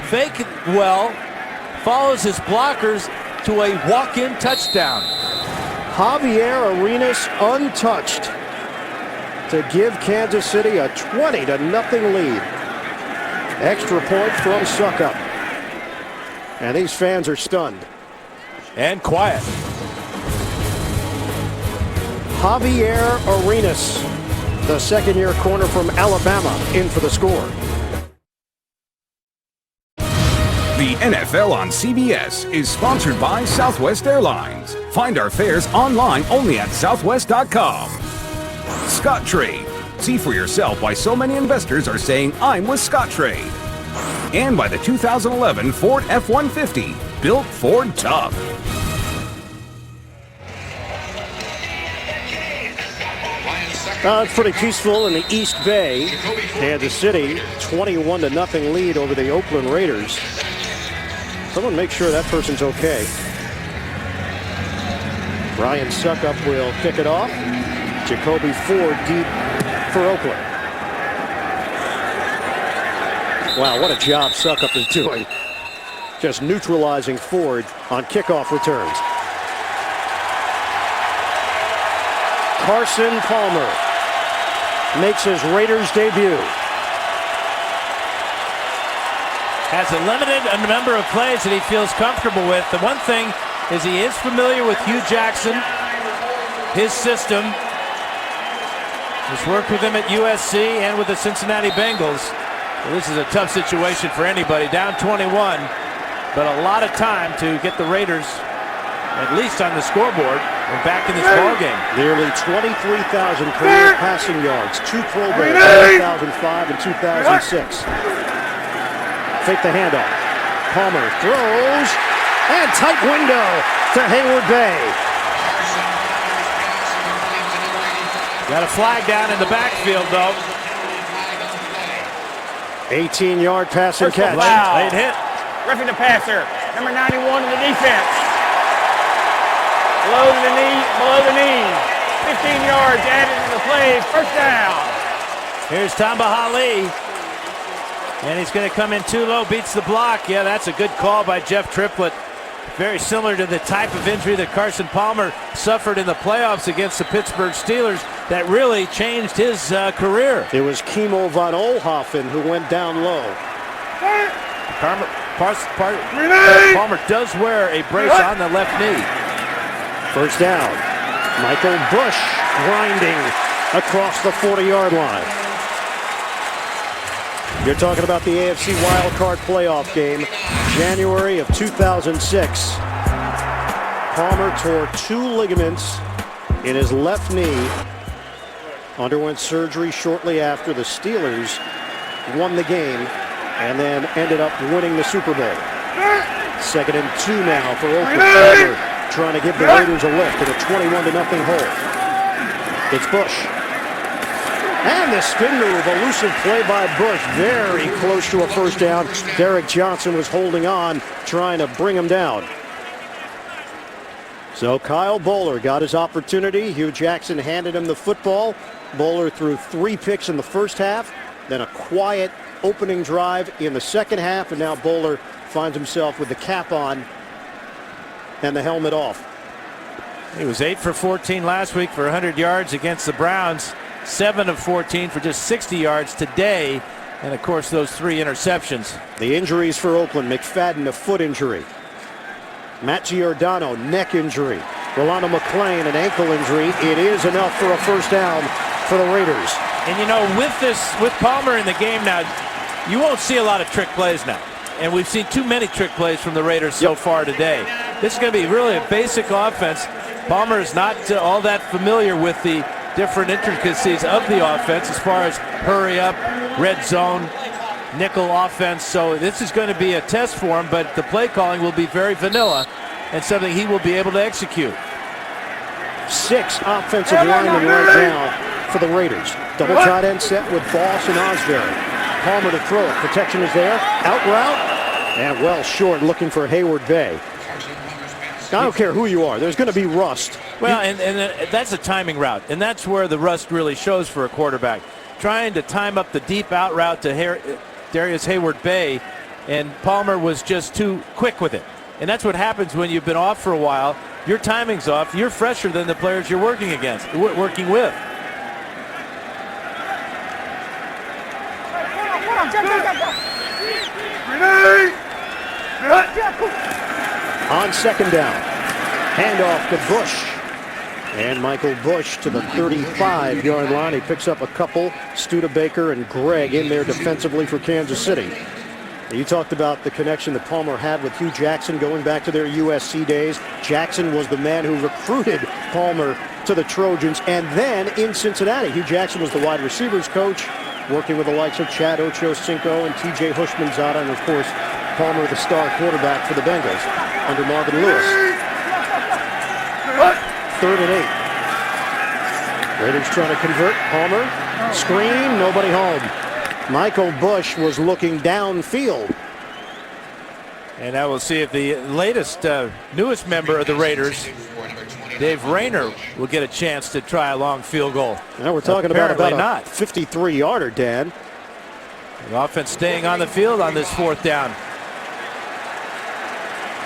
Fake it well, follows his blockers to a walk-in touchdown. Javier Arenas untouched to give Kansas City a 20-0 lead. Extra point from Suckup. And these fans are stunned. And quiet. Javier Arenas, the second-year corner from Alabama, in for the score. The NFL on CBS is sponsored by Southwest Airlines. Find our fares online only at southwest.com. Scottrade. See for yourself why so many investors are saying I'm with Scottrade. And by the 2011 Ford F-150, built Ford tough. It's pretty peaceful in the East Bay. Kansas City, 21-0 lead over the Oakland Raiders. Someone make sure that person's okay. Ryan Suckup will kick it off. Jacoby Ford deep for Oakland. Wow, what a job Suckup is doing. Just neutralizing Ford on kickoff returns. Carson Palmer makes his Raiders debut. Has a limited number of plays that he feels comfortable with. The one thing is he is familiar with Hugh Jackson, his system. He's worked with him at USC and with the Cincinnati Bengals. Well, this is a tough situation for anybody. Down 21, but a lot of time to get the Raiders at least on the scoreboard, and back in this ball game. Nearly 23,000 career passing yards, 2 Pro Bowls in 2005 and 2006. Fake the handoff. Palmer throws, and tight window to Hayward Bay. Got a flag down in the backfield, though. 18-yard passing catch. Wow. Late hit. Roughing the passer. Number 91 in the defense. Below the knee. 15 yards added to the play. First down. Here's Tamba Hali. And he's going to come in too low, beats the block. Yeah, that's a good call by Jeff Triplett. Very similar to the type of injury that Carson Palmer suffered in the playoffs against the Pittsburgh Steelers that really changed his career. It was Kimo von Oelhoffen who went down low. Palmer does wear a brace on the left knee. First down. Michael Bush grinding across the 40-yard line. You're talking about the AFC wildcard playoff game, January of 2006. Palmer tore 2 ligaments in his left knee, underwent surgery shortly after. The Steelers won the game and then ended up winning the Super Bowl. 2nd and 2 now for Oakland. Palmer trying to give the Raiders a lift at a 21-0 hole. It's Bush. And the spin move, elusive play by Bush, very close to a first down. Derek Johnson was holding on, trying to bring him down. So Kyle Boller got his opportunity. Hugh Jackson handed him the football. Boller threw 3 picks in the first half, then a quiet opening drive in the second half, and now Boller finds himself with the cap on and the helmet off. He was 8 for 14 last week for 100 yards against the Browns. 7 of 14 for just 60 yards today, and of course those 3 interceptions. The injuries for Oakland: McFadden, a foot injury; Matt Giordano, neck injury; Rolando McClain, an ankle injury. It is enough for a first down for the Raiders. And you know, with Palmer in the game now, you won't see a lot of trick plays now, and we've seen too many trick plays from the Raiders so far today. This is going to be really a basic offense. Palmer is not all that familiar with the different intricacies of the offense as far as hurry up, red zone, nickel offense. So this is going to be a test for him, but the play calling will be very vanilla and something he will be able to execute. 6 offensive linemen right now for the Raiders. Double tight end set with Boss and Osbury. Palmer to throw it. Protection is there. Out route. And well short, looking for Hayward Bay. I don't care who you are. There's going to be rust. Well, and that's a timing route, and that's where the rust really shows for a quarterback. Trying to time up the deep out route to Darius Hayward Bay, and Palmer was just too quick with it. And that's what happens when you've been off for a while. Your timing's off. You're fresher than the players you're working with. On second down, handoff to Bush. And Michael Bush to the 35-yard line. He picks up a couple. Studebaker and Gregg in there defensively for Kansas City. You talked about the connection that Palmer had with Hugh Jackson going back to their USC days. Jackson was the man who recruited Palmer to the Trojans. And then in Cincinnati, Hugh Jackson was the wide receivers coach, working with the likes of Chad Ochocinco and TJ Hushmanzada, and of course, Palmer, the star quarterback for the Bengals under Marvin Lewis. 3rd and 8. Raiders trying to convert. Palmer, screen, nobody home. Michael Bush was looking downfield. And I will see if the latest, newest member of the Raiders, Dave Rayner, will get a chance to try a long field goal. Now we're talking Apparently about a 53-yarder, Dan. The offense staying on the field on this 4th down.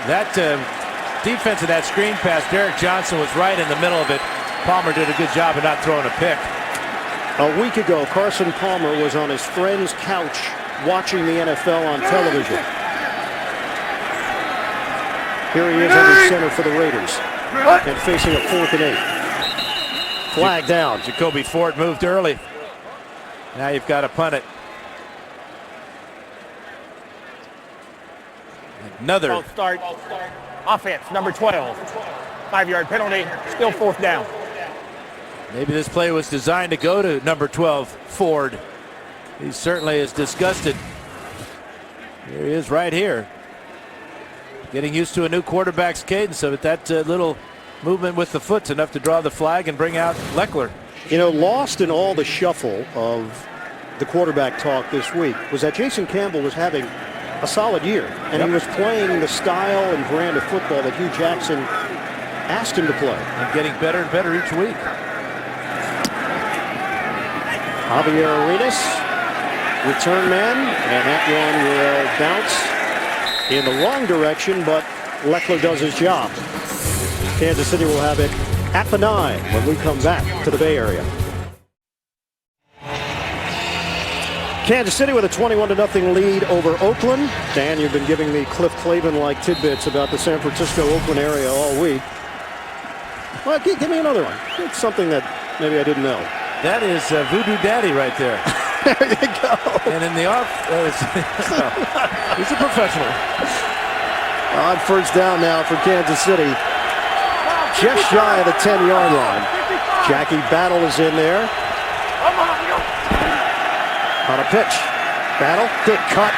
That defense of that screen pass, Derek Johnson was right in the middle of it. Palmer did a good job of not throwing a pick. A week ago, Carson Palmer was on his friend's couch watching the NFL on television. Here he is under center for the Raiders and facing a 4th and 8. Flag down. Jacoby Ford moved early. Now you've got to punt it. Another Start offense, number 12. 5-yard penalty, still 4th down. Maybe this play was designed to go to number 12, Ford. He certainly is disgusted. Here he is right here. Getting used to a new quarterback's cadence, so that little movement with the foot's enough to draw the flag and bring out Leckler. You know, lost in all the shuffle of the quarterback talk this week was that Jason Campbell was having a solid year, and he was playing the style and brand of football that Hugh Jackson asked him to play. And getting better and better each week. Javier Arenas, return man, and that one will bounce in the wrong direction, but Leckler does his job. Kansas City will have it at the 9 when we come back to the Bay Area. Kansas City with a 21-0 lead over Oakland. Dan, you've been giving me Cliff Clavin-like tidbits about the San Francisco-Oakland area all week. Well, give me another one. It's something that maybe I didn't know. That is Voodoo Daddy right there. There you go. And in the off, he's a professional. On first down now for Kansas City. Just shy of the 10-yard line. Jackie Battle is in there. On a pitch. Battle, good cut.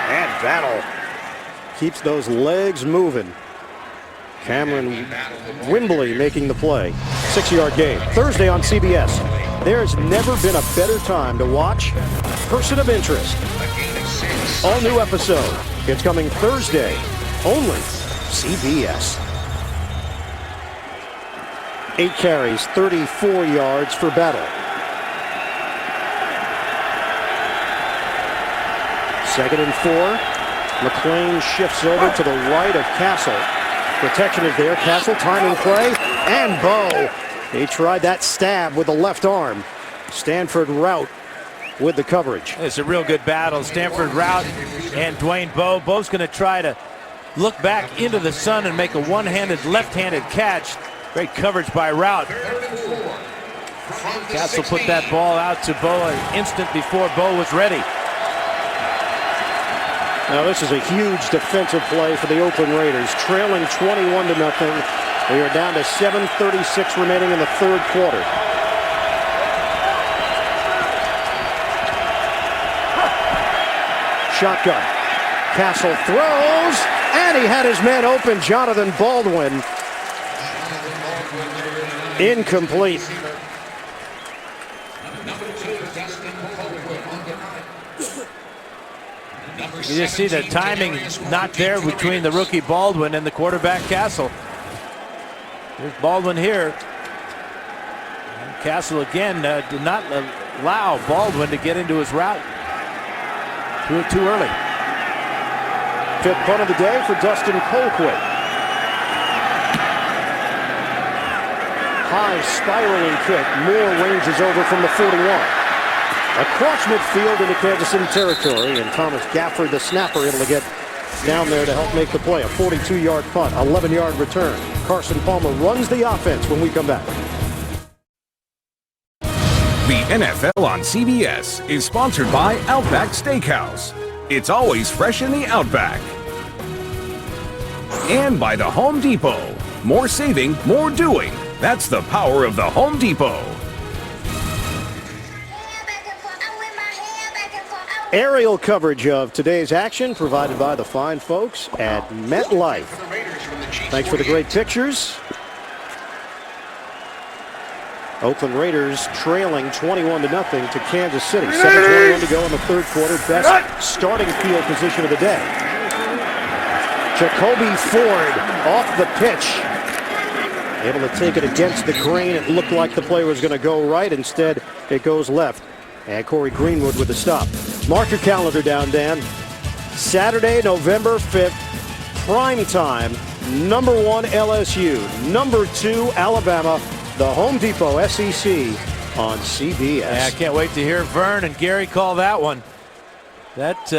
And Battle keeps those legs moving. Cameron Wimbley making the play. 6-yard gain. Thursday on CBS. There's never been a better time to watch Person of Interest. All new episode. It's coming Thursday. Only CBS. 8 carries, 34 yards for Battle. 2nd and 4. McLean shifts over to the right of Castle. Protection is there. Castle timing play. And Bowe. He tried that stab with the left arm. Stanford Rout with the coverage. It's a real good battle. Stanford Rout and Dwayne Bowe. Bowe's going to try to look back into the sun and make a one-handed, left-handed catch. Great coverage by Rout. Castle put that ball out to Bowe an instant before Bowe was ready. Now this is a huge defensive play for the Oakland Raiders. Trailing 21-0. We are down to 7:36 remaining in the 3rd quarter. Shotgun. Castle throws, and he had his man open. Jonathan Baldwin. Incomplete. You just see the timing not there between the rookie Baldwin and the quarterback Castle. There's Baldwin here. And Castle again did not allow Baldwin to get into his route. Threw it too early. 5th punt of the day for Dustin Colquitt. High spiraling kick. Moore ranges over from the 41. Across midfield into Kansas City territory, and Thomas Gafford, the snapper, able to get down there to help make the play. A 42-yard punt, 11-yard return. Carson Palmer runs the offense when we come back. The NFL on CBS is sponsored by Outback Steakhouse. It's always fresh in the Outback. And by the Home Depot. More saving, more doing. That's the power of the Home Depot. Aerial coverage of today's action provided by the fine folks at MetLife. Thanks for the great pictures. Oakland Raiders trailing 21-0 to Kansas City. 7:21 to go in the 3rd quarter. Best starting field position of the day. Jacoby Ford off the pitch. Able to take it against the grain. It looked like the play was going to go right. Instead, it goes left. And Corey Greenwood with the stop. Mark your calendar down, Dan. Saturday, November 5th, prime time. Number 1 LSU, number 2 Alabama, the Home Depot SEC on CBS. Yeah, I can't wait to hear Vern and Gary call that one. That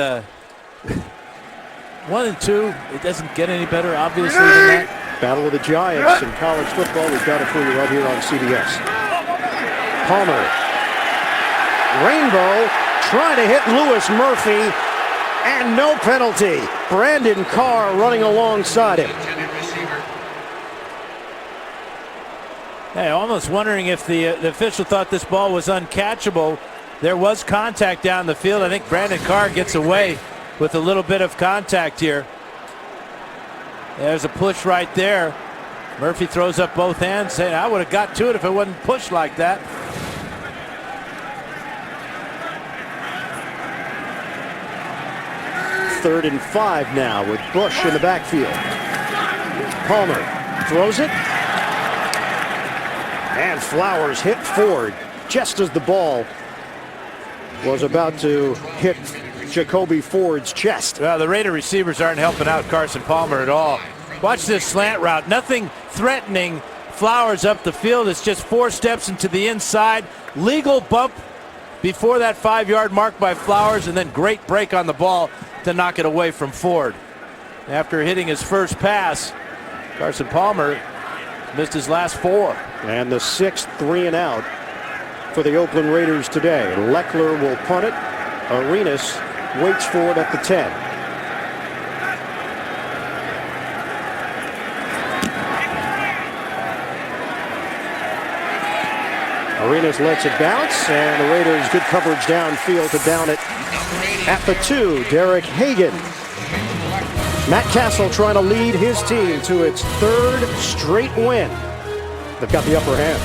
1 and 2, it doesn't get any better, obviously, than that. Battle of the Giants in college football. We've got it for you right here on CBS. Palmer. Rainbow trying to hit Lewis Murphy, and no penalty. Brandon Carr running alongside him. Hey, almost wondering if the official thought this ball was uncatchable. There was contact down the field. I think Brandon Carr gets away with a little bit of contact here. There's a push right there. Murphy throws up both hands saying, I would have got to it if it wasn't pushed like that. Third and 5 now with Bush in the backfield. Palmer throws it. And Flowers hit Ford just as the ball was about to hit Jacoby Ford's chest. Well, the Raider receivers aren't helping out Carson Palmer at all. Watch this slant route. Nothing threatening Flowers up the field. It's just 4 steps into the inside. Legal bump before that 5-yard mark by Flowers, and then great break on the ball to knock it away from Ford. After hitting his first pass, Carson Palmer missed his last 4. And the 6th 3 and out for the Oakland Raiders today. Leckler will punt it. Arenas waits for it at the 10. Arenas lets it bounce, and the Raiders good coverage downfield to down it at the 2. Derek Hagan. Matt Castle trying to lead his team to its 3rd straight win. They've got the upper hand.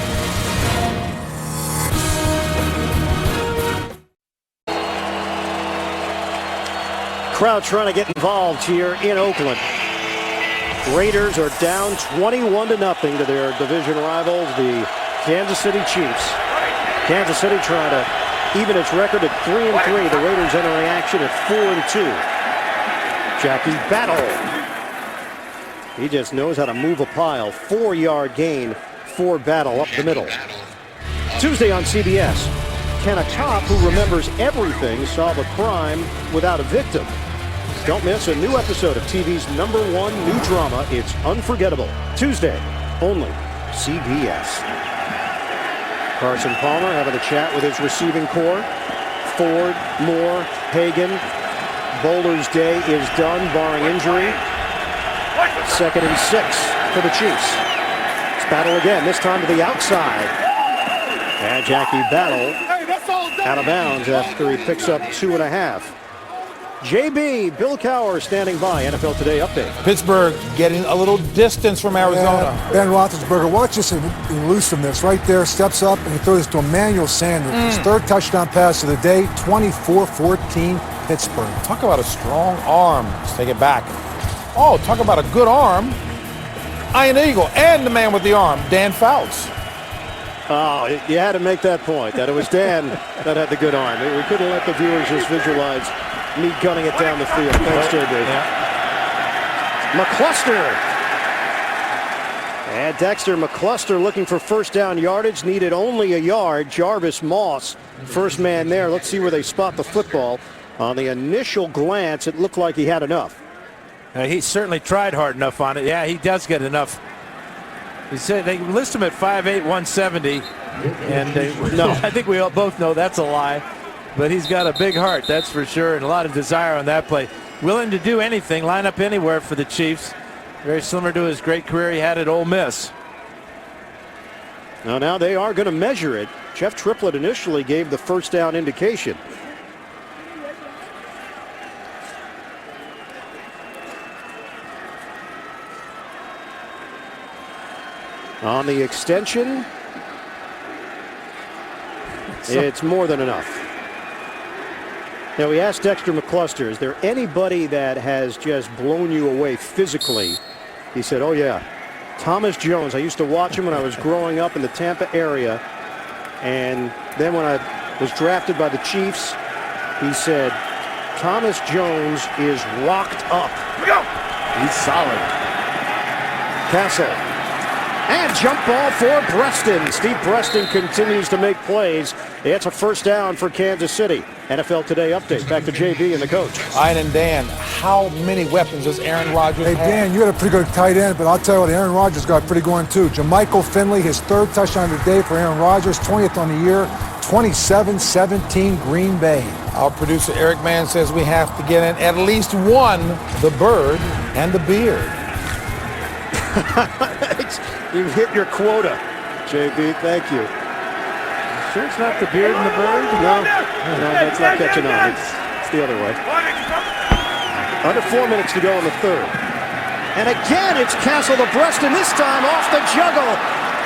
Crowd trying to get involved here in Oakland. Raiders are down 21-0 to their division rivals, the Kansas City Chiefs. Kansas City trying to even its record at 3-3. The Raiders entering action at 4-2. Jackie Battle. He just knows how to move a pile. 4-yard gain for Battle up the middle. Tuesday on CBS. Can a cop who remembers everything solve a crime without a victim? Don't miss a new episode of TV's #1 new drama. It's Unforgettable. Tuesday, only CBS. Carson Palmer having a chat with his receiving corps. Ford, Moore, Hagan. Bowler's day is done, barring injury. 2nd and 6 for the Chiefs. It's Battle again, this time to the outside. And Jackie Battle out of bounds after he picks up 2.5. JB, Bill Cowher standing by. NFL Today update. Pittsburgh getting a little distance from Arizona. Ben Roethlisberger, watch this elusiveness right there. Steps up and he throws this to Emmanuel Sanders. His 3rd touchdown pass of the day. 24-14 Pittsburgh. Talk about a strong arm. Let's take it back. Oh, talk about a good arm. Iron Eagle and the man with the arm, Dan Fouts. Oh, you had to make that point, that it was Dan that had the good arm. We couldn't let the viewers just visualize me gunning it down the field. Thanks, JB. Yeah. McCluster. And Dexter McCluster looking for first down yardage. Needed only a yard. Jarvis Moss, first man there. Let's see where they spot the football. On the initial glance, it looked like he had enough. He certainly tried hard enough on it. Yeah, he does get enough. He said they list him at 5'8", 170. And no, I think we all both know that's a lie. But he's got a big heart, that's for sure, and a lot of desire on that play. Willing to do anything, line up anywhere for the Chiefs. Very similar to his great career he had at Ole Miss. Now they are going to measure it. Jeff Triplett initially gave the first down indication. On the extension, it's more than enough. Now, we asked Dexter McCluster, is there anybody that has just blown you away physically? He said, oh, yeah. Thomas Jones. I used to watch him when I was growing up in the Tampa area. And then when I was drafted by the Chiefs, he said, Thomas Jones is rocked up. He's solid. Castle. And jump ball for Preston. Steve Preston continues to make plays. It's a first down for Kansas City. NFL Today update. Back to JB and the coach. Ian and Dan, how many weapons does Aaron Rodgers Hey, have? Dan, you had a pretty good tight end, but I'll tell you what, Aaron Rodgers got pretty going too. Jermichael Finley, his 3rd touchdown of the day for Aaron Rodgers, 20th on the year, 27-17 Green Bay. Our producer Eric Mann says we have to get in at least one, the bird and the beard. You've hit your quota. JB, thank you. Sure it's not the beard and the bird? No, that's not catching on. It's the other way. Under 4 minutes to go in the third. And again, it's Castle to Breaston, this time off the juggle.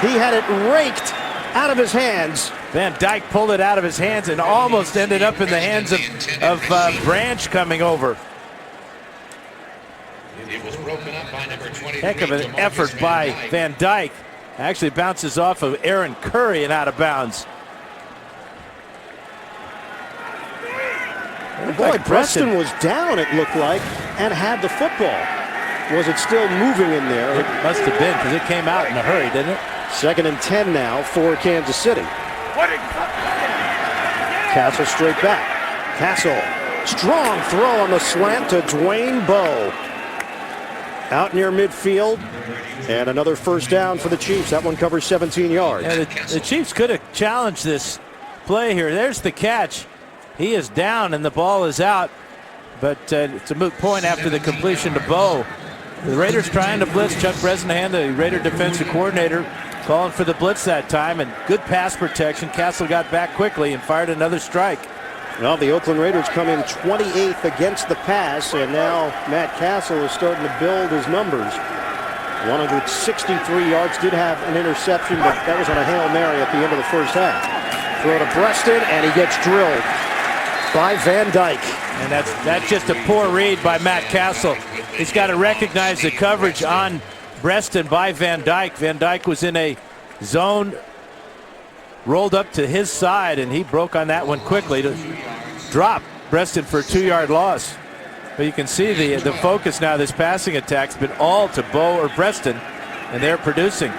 He had it raked out of his hands. Van Dyke pulled it out of his hands and almost ended up in the hands of Branch coming over. It was broken up by number 23. Heck of an effort by Van Dyke. Actually bounces off of Aaron Curry and out of bounds. Boy, Breaston was down, it looked like, and had the football. Was it still moving in there? It must have been, because it came out in a hurry, didn't it? 2nd and 10 now for Kansas City. Castle straight back. Castle, strong throw on the slant to Dwayne Bowe. Out near midfield, and another first down for the Chiefs. That one covers 17 yards. Yeah, the Chiefs could have challenged this play here. There's the catch. He is down and the ball is out, but it's a moot point after the completion to Bowe. The Raiders trying to blitz. Chuck Bresnahan, the Raider defensive coordinator, calling for the blitz that time, and good pass protection. Castle got back quickly and fired another strike. Well, the Oakland Raiders come in 28th against the pass, and now Matt Castle is starting to build his numbers. 163 yards, did have an interception, but that was on a Hail Mary at the end of the first half. Throw to Breaston, and he gets drilled by Van Dyke. And that's just a poor read by Matt Castle. He's got to recognize the coverage on Breaston by Van Dyke. Van Dyke was in a zone, rolled up to his side, and he broke on that one quickly to drop Breaston for a 2-yard loss. But you can see the focus now, this passing attack's been all to Bowe or Breaston, and they're producing.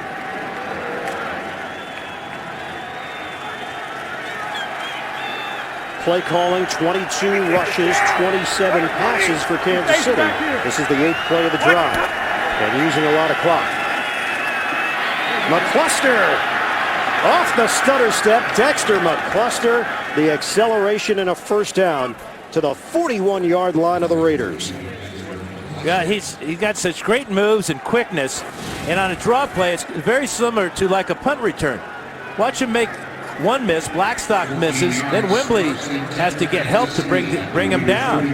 Play calling, 22 rushes, 27 passes for Kansas City. This is the 8th play of the drive, and using a lot of clock. McCluster off the stutter step. Dexter McCluster, the acceleration and a first down to the 41-yard line of the Raiders. Yeah, he's got such great moves and quickness, and on a draw play, it's very similar to like a punt return. Watch him make one miss, Blackstock misses, then Wembley has to get help to bring him down.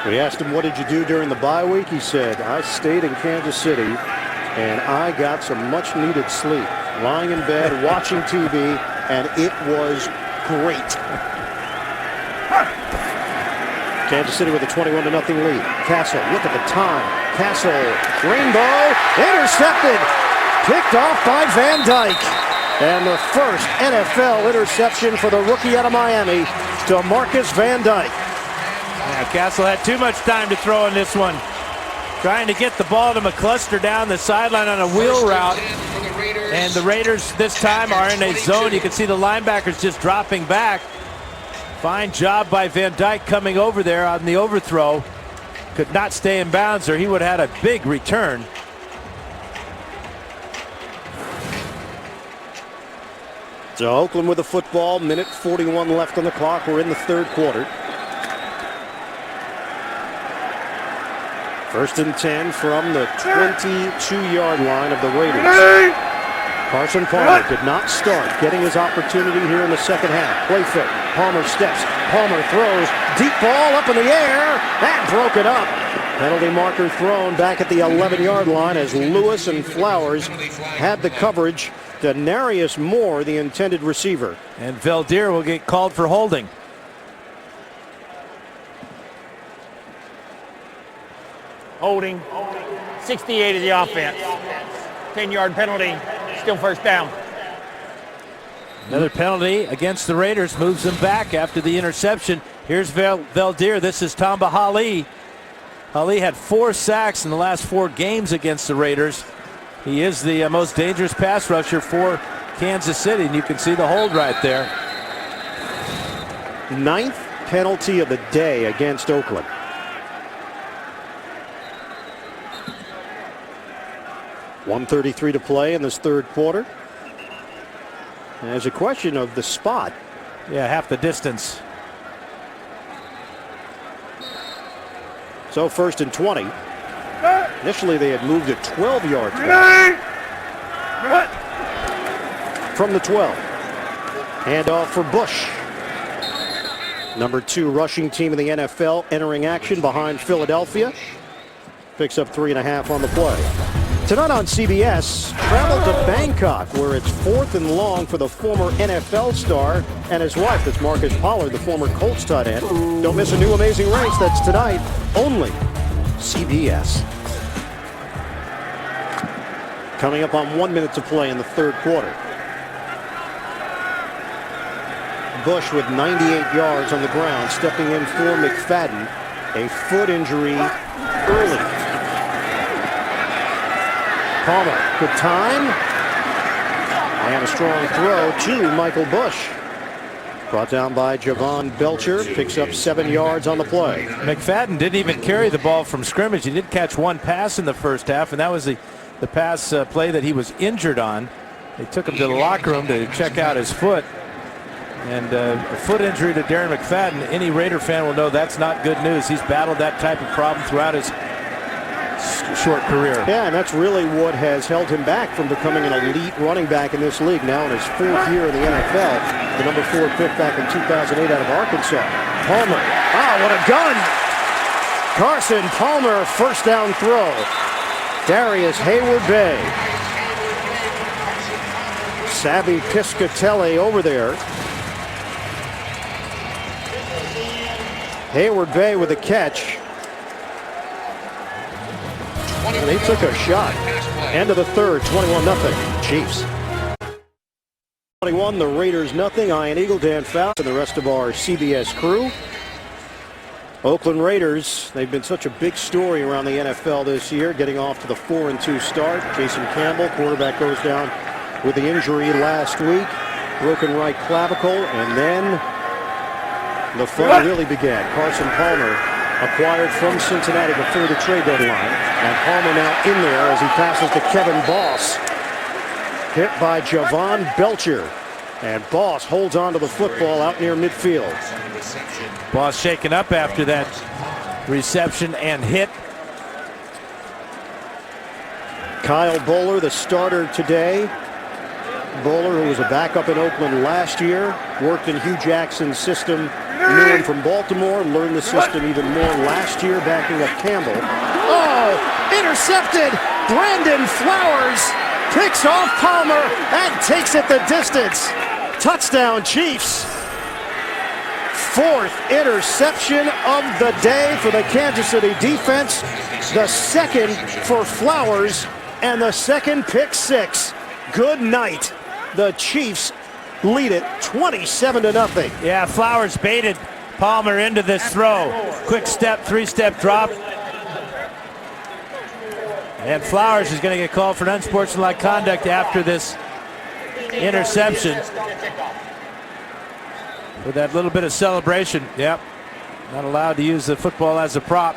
We asked him, what did you do during the bye week? He said, I stayed in Kansas City, and I got some much-needed sleep. Lying in bed, watching TV, and it was great. Kansas City with a 21-0 lead. Castle, look at the time. Castle, Rainbow, intercepted. Picked off by Van Dyke. And the first NFL interception for the rookie out of Miami, DeMarcus Van Dyke. Yeah, Castle had too much time to throw in this one. Trying to get the ball to McCluster down the sideline on a wheel route. And the Raiders this time are in a zone. You can see the linebackers just dropping back. Fine job by Van Dyke coming over there on the overthrow. Could not stay in bounds or he would have had a big return. So Oakland with the football, minute 41 left on the clock. We're in the third quarter. 1st and 10 from the 22-yard line of the Raiders. Carson Palmer did not start getting his opportunity here in the second half. Play fit. Palmer steps. Palmer throws. Deep ball up in the air. That broke it up. Penalty marker thrown back at the 11-yard line as Lewis and Flowers had the coverage. Denarius Moore, the intended receiver. And Veldier will get called for holding. Holding. 68 of the offense. 10-yard penalty. Still first down. Another penalty against the Raiders moves them back after the interception. Here's Veldier. This is Tamba Hali. Hali had 4 sacks in the last 4 games against the Raiders. He is the most dangerous pass rusher for Kansas City, and you can see the hold right there. 9th penalty of the day against Oakland. .133 to play in this third quarter. And there's a question of the spot. Yeah, half the distance. So 1st and 20. Initially, they had moved it 12 yards from the 12. Handoff for Bush. Number 2 rushing team in the NFL entering action behind Philadelphia. Picks up 3.5 on the play. Tonight on CBS, travel to Bangkok, where it's 4th and long for the former NFL star and his wife. That's Marcus Pollard, the former Colts tight end. Don't miss a new amazing race. That's tonight, only CBS. Coming up on 1 minute to play in the third quarter. Bush with 98 yards on the ground, stepping in for McFadden. A foot injury early. Palmer, good time. And a strong throw to Michael Bush. Brought down by Javon Belcher. Picks up 7 yards on the play. McFadden didn't even carry the ball from scrimmage. He did catch one pass in the first half, and that was the pass play that he was injured on. They took him to the locker room to check out his foot. And a foot injury to Darren McFadden, any Raider fan will know that's not good news. He's battled that type of problem throughout his short career. Yeah, and that's really what has held him back from becoming an elite running back in this league now in his 4th year in the NFL. The number 4 pick back in 2008 out of Arkansas. Palmer. Ah, what a gun! Carson Palmer, first down throw. Darius Hayward-Bay. Savvy Piscatelli over there. Hayward-Bay with a catch. And they took a shot. End of the third, 21-0. Chiefs. 21, the Raiders nothing. Ian Eagle, Dan Fouts, and the rest of our CBS crew. Oakland Raiders, they've been such a big story around the NFL this year, getting off to the 4-2 start. Jason Campbell, quarterback, goes down with the injury last week. Broken right clavicle, and then the fun really began. Carson Palmer, acquired from Cincinnati before the trade deadline. And Palmer now in there as he passes to Kevin Boss. Hit by Javon Belcher. And Boss holds on to the football out near midfield. Boss shaken up after that reception and hit. Kyle Bowler, the starter today. Bowler, who was a backup in Oakland last year, worked in Hugh Jackson's system, knew him from Baltimore, learned the system even more last year, backing up Campbell. Oh, intercepted! Brandon Flowers picks off Palmer and takes it the distance. Touchdown, Chiefs. 4th interception of the day for the Kansas City defense. The 2nd for Flowers, and the 2nd pick six. Good night. The Chiefs lead it 27-0. Yeah, Flowers baited Palmer into this throw. Quick step, 3-step drop. And Flowers is going to get called for unsportsmanlike conduct after this interception. With that little bit of celebration. Yep. Not allowed to use the football as a prop.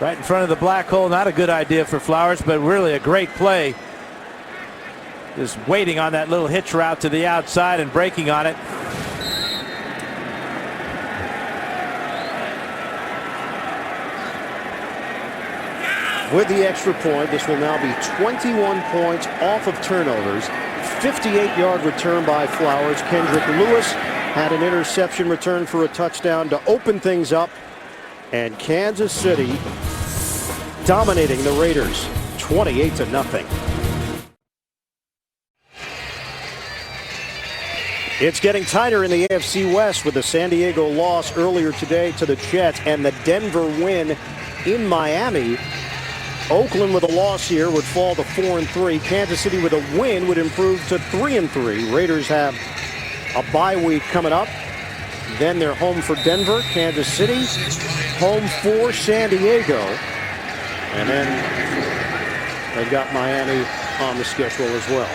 Right in front of the black hole. Not a good idea for Flowers, but really a great play. Just waiting on that little hitch route to the outside and breaking on it. With the extra point, this will now be 21 points off of turnovers. 58-yard return by Flowers. Kendrick Lewis had an interception return for a touchdown to open things up. And Kansas City dominating the Raiders 28-0. It's getting tighter in the AFC West with the San Diego loss earlier today to the Jets and the Denver win in Miami. Oakland with a loss here would fall to 4-3. Kansas City with a win would improve to 3-3. Raiders have a bye week coming up. Then they're home for Denver, Kansas City, home for San Diego. And then they've got Miami on the schedule as well.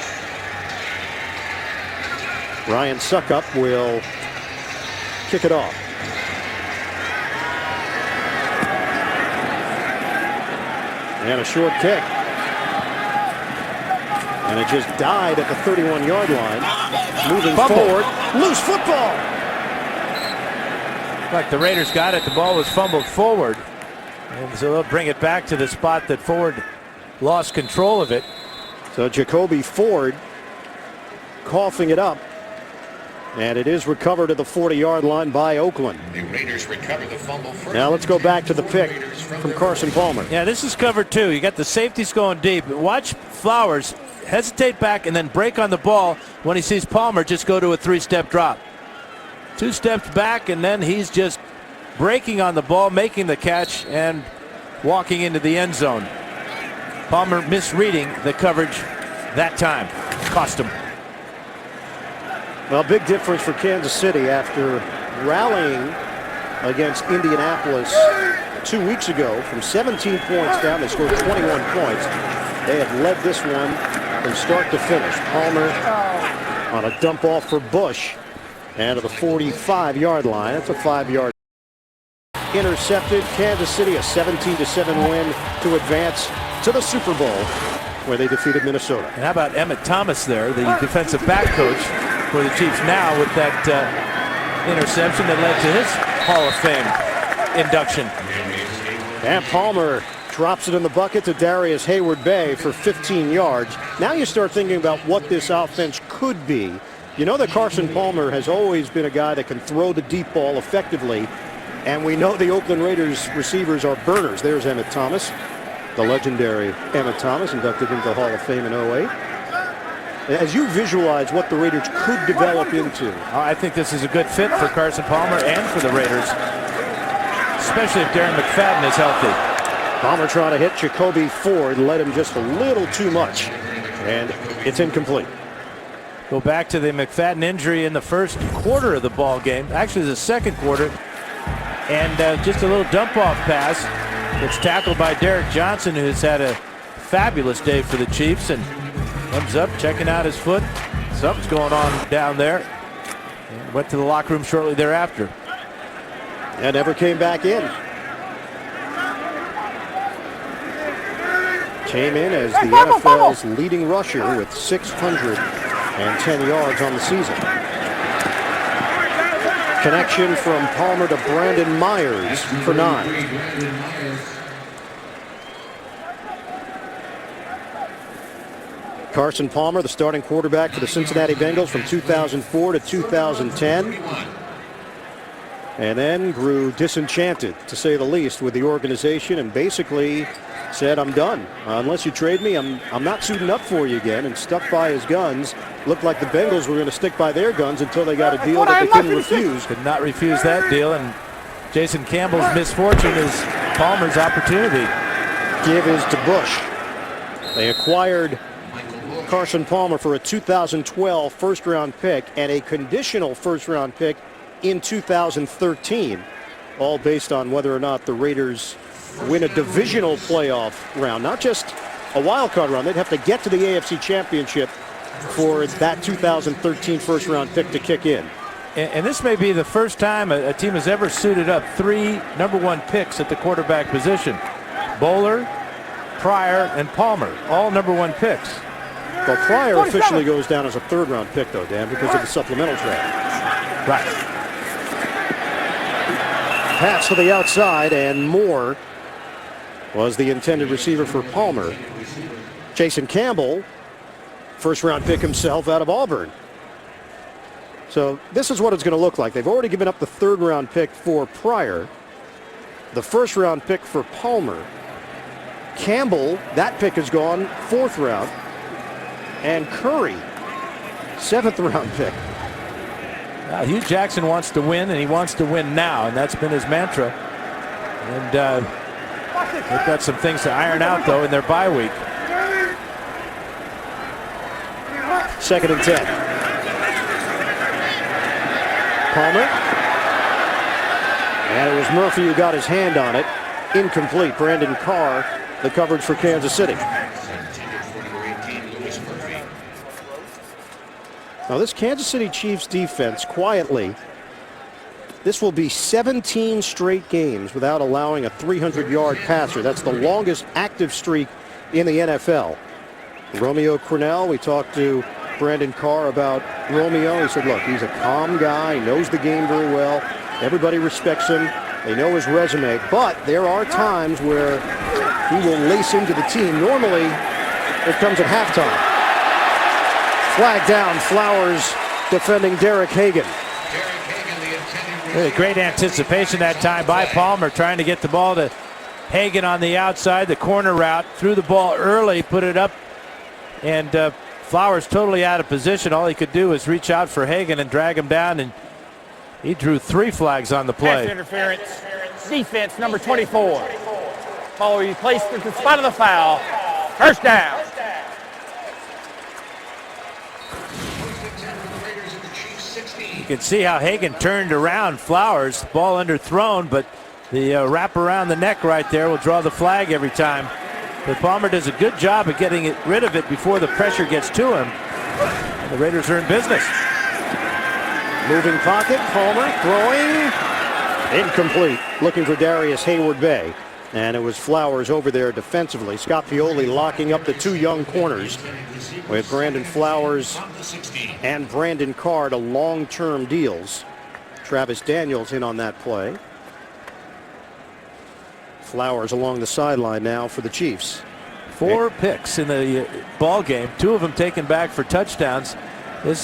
Ryan Suckup will kick it off. And a short kick. And it just died at the 31-yard line. Moving forward. Loose football. Like the Raiders got it. The ball was fumbled forward. And so they'll bring it back to the spot that Ford lost control of it. So Jacoby Ford coughing it up. And it is recovered at the 40-yard line by Oakland. The Raiders recover the fumble first. Now let's go back to the pick from Carson Palmer. Yeah, this is cover 2. You got the safeties going deep. Watch Flowers hesitate back and then break on the ball when he sees Palmer just go to a 3-step drop. 2 steps back, and then he's just breaking on the ball, making the catch, and walking into the end zone. Palmer misreading the coverage that time. Cost him. Well, big difference for Kansas City after rallying against Indianapolis 2 weeks ago. From 17 points down, they scored 21 points. They have led this one from start to finish. Palmer on a dump off for Bush. And to the 45-yard line. That's a 5-yard. Intercepted. Kansas City a 17-7 win to advance to the Super Bowl, where they defeated Minnesota. And how about Emmett Thomas there, the defensive back coach for the Chiefs now, with that interception that led to his Hall of Fame induction. And Palmer drops it in the bucket to Darius Hayward-Bay for 15 yards. Now you start thinking about what this offense could be. You know that Carson Palmer has always been a guy that can throw the deep ball effectively, and we know the Oakland Raiders receivers are burners. There's Emmett Thomas, the legendary Emmett Thomas, inducted into the Hall of Fame in 08. As you visualize what the Raiders could develop into. I think this is a good fit for Carson Palmer and for the Raiders, especially if Darren McFadden is healthy. Palmer trying to hit Jacoby Ford, led him just a little too much, and it's incomplete. Go back to the McFadden injury in the first quarter of the ball game, actually the second quarter, and just a little dump-off pass that's tackled by Derek Johnson, who's had a fabulous day for the Chiefs, and comes up checking out his foot. Something's going on down there. And went to the locker room shortly thereafter. And never came back in. Came in as the NFL's leading rusher with 610 yards on the season. Connection from Palmer to Brandon Myers for 9. Carson Palmer, the starting quarterback for the Cincinnati Bengals from 2004 to 2010. And then grew disenchanted, to say the least, with the organization and basically said, I'm done. Unless you trade me, I'm not suiting up for you again, and stuck by his guns. Looked like the Bengals were going to stick by their guns until they got a deal that they couldn't refuse. Could not refuse that deal, and Jason Campbell's misfortune is Palmer's opportunity. Give is to Bush. They acquired Carson Palmer for a 2012 first-round pick and a conditional first-round pick in 2013, all based on whether or not the Raiders win a divisional playoff round, not just a wild card round. They'd have to get to the AFC Championship for that 2013 first-round pick to kick in. And this may be the first time a team has ever suited up 3 number-1 picks at the quarterback position. Bowler, Pryor, and Palmer, all number-1 picks. Well, Pryor officially goes down as a third-round pick, though, Dan, because of the supplemental draft. Right. Pass to the outside, and Moore was the intended receiver for Palmer. Jason Campbell, first-round pick himself out of Auburn. So this is what it's going to look like. They've already given up the third-round pick for Pryor, the first-round pick for Palmer. Campbell, that pick is gone, 4th round. And Curry, 7th-round pick. Hugh Jackson wants to win, and he wants to win now, and that's been his mantra. And they've got some things to iron out, though, in their bye week. 2nd and 10. Palmer. And it was Murphy who got his hand on it. Incomplete. Brandon Carr, the coverage for Kansas City. Now this Kansas City Chiefs defense, quietly, this will be 17 straight games without allowing a 300-yard passer. That's the longest active streak in the NFL. Romeo Crennel, we talked to Brandon Carr about Romeo. He said, look, he's a calm guy, he knows the game very well. Everybody respects him. They know his resume, but there are times where he will lace into the team. Normally, it comes at halftime. Flag down, Flowers defending Derek Hagan. Great anticipation that time by Palmer, trying to get the ball to Hagan on the outside, the corner route, threw the ball early, put it up, and Flowers totally out of position. All he could do was reach out for Hagan and drag him down, and he drew 3 flags on the play. Pass interference, defense number 24. Ball will be placed at the spot of the foul. First down. You can see how Hagan turned around Flowers, ball underthrown, but the wrap around the neck right there will draw the flag every time. But Palmer does a good job of getting rid of it before the pressure gets to him. And the Raiders are in business. Moving pocket, Palmer throwing, incomplete. Looking for Darius Hayward-Bay. And it was Flowers over there defensively. Scott Pioli locking up the 2 young corners with Brandon Flowers and Brandon Carr to long-term deals. Travis Daniels in on that play. Flowers along the sideline now for the Chiefs. 4 picks in the ball game, 2 of them taken back for touchdowns. This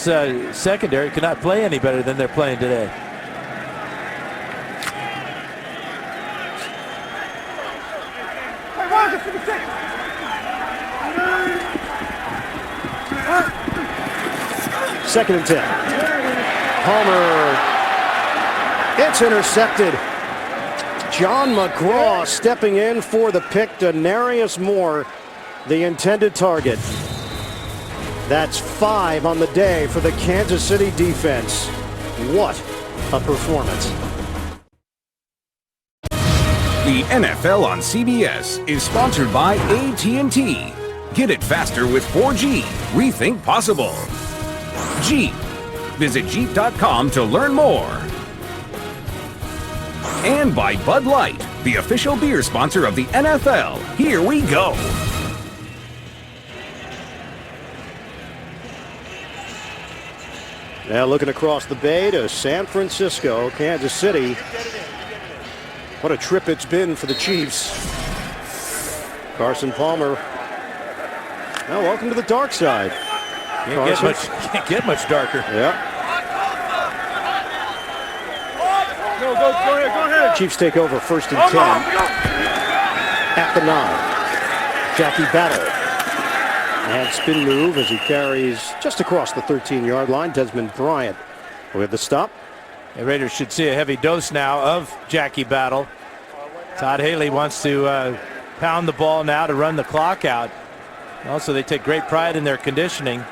secondary cannot play any better than they're playing today. Second and 10. Palmer. It's intercepted. John McGraw stepping in for the pick. Denarius Moore, the intended target. That's 5 on the day for the Kansas City defense. What a performance. The NFL on CBS is sponsored by AT&T. Get it faster with 4G. Rethink possible. Jeep. Visit Jeep.com to learn more. And by Bud Light, the official beer sponsor of the NFL. Here we go. Now looking across the bay to San Francisco, Kansas City. What a trip it's been for the Chiefs. Carson Palmer. Now welcome to the dark side. Can't get much darker. Yeah. Go ahead. Chiefs take over first and 10 at the 9. Jackie Battle. And spin move as he carries just across the 13-yard line. Desmond Bryant with the stop. The Raiders should see a heavy dose now of Jackie Battle. Todd Haley wants to pound the ball now to run the clock out. Also, they take great pride in their conditioning.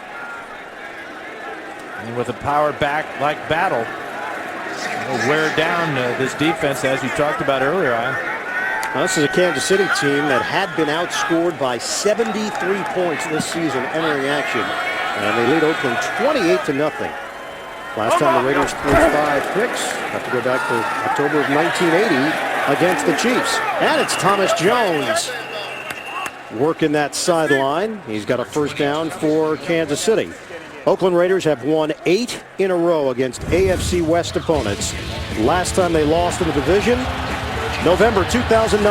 And with a power back like Battle, will wear down this defense, as you talked about earlier. Now, this is a Kansas City team that had been outscored by 73 points this season entering action. And they lead Oakland 28-0. Last time the Raiders threw 5 picks. Have to go back to October of 1980 against the Chiefs. And it's Thomas Jones working that sideline. He's got a first down for Kansas City. Oakland Raiders have won 8 in a row against AFC West opponents. Last time they lost in the division, November 2009.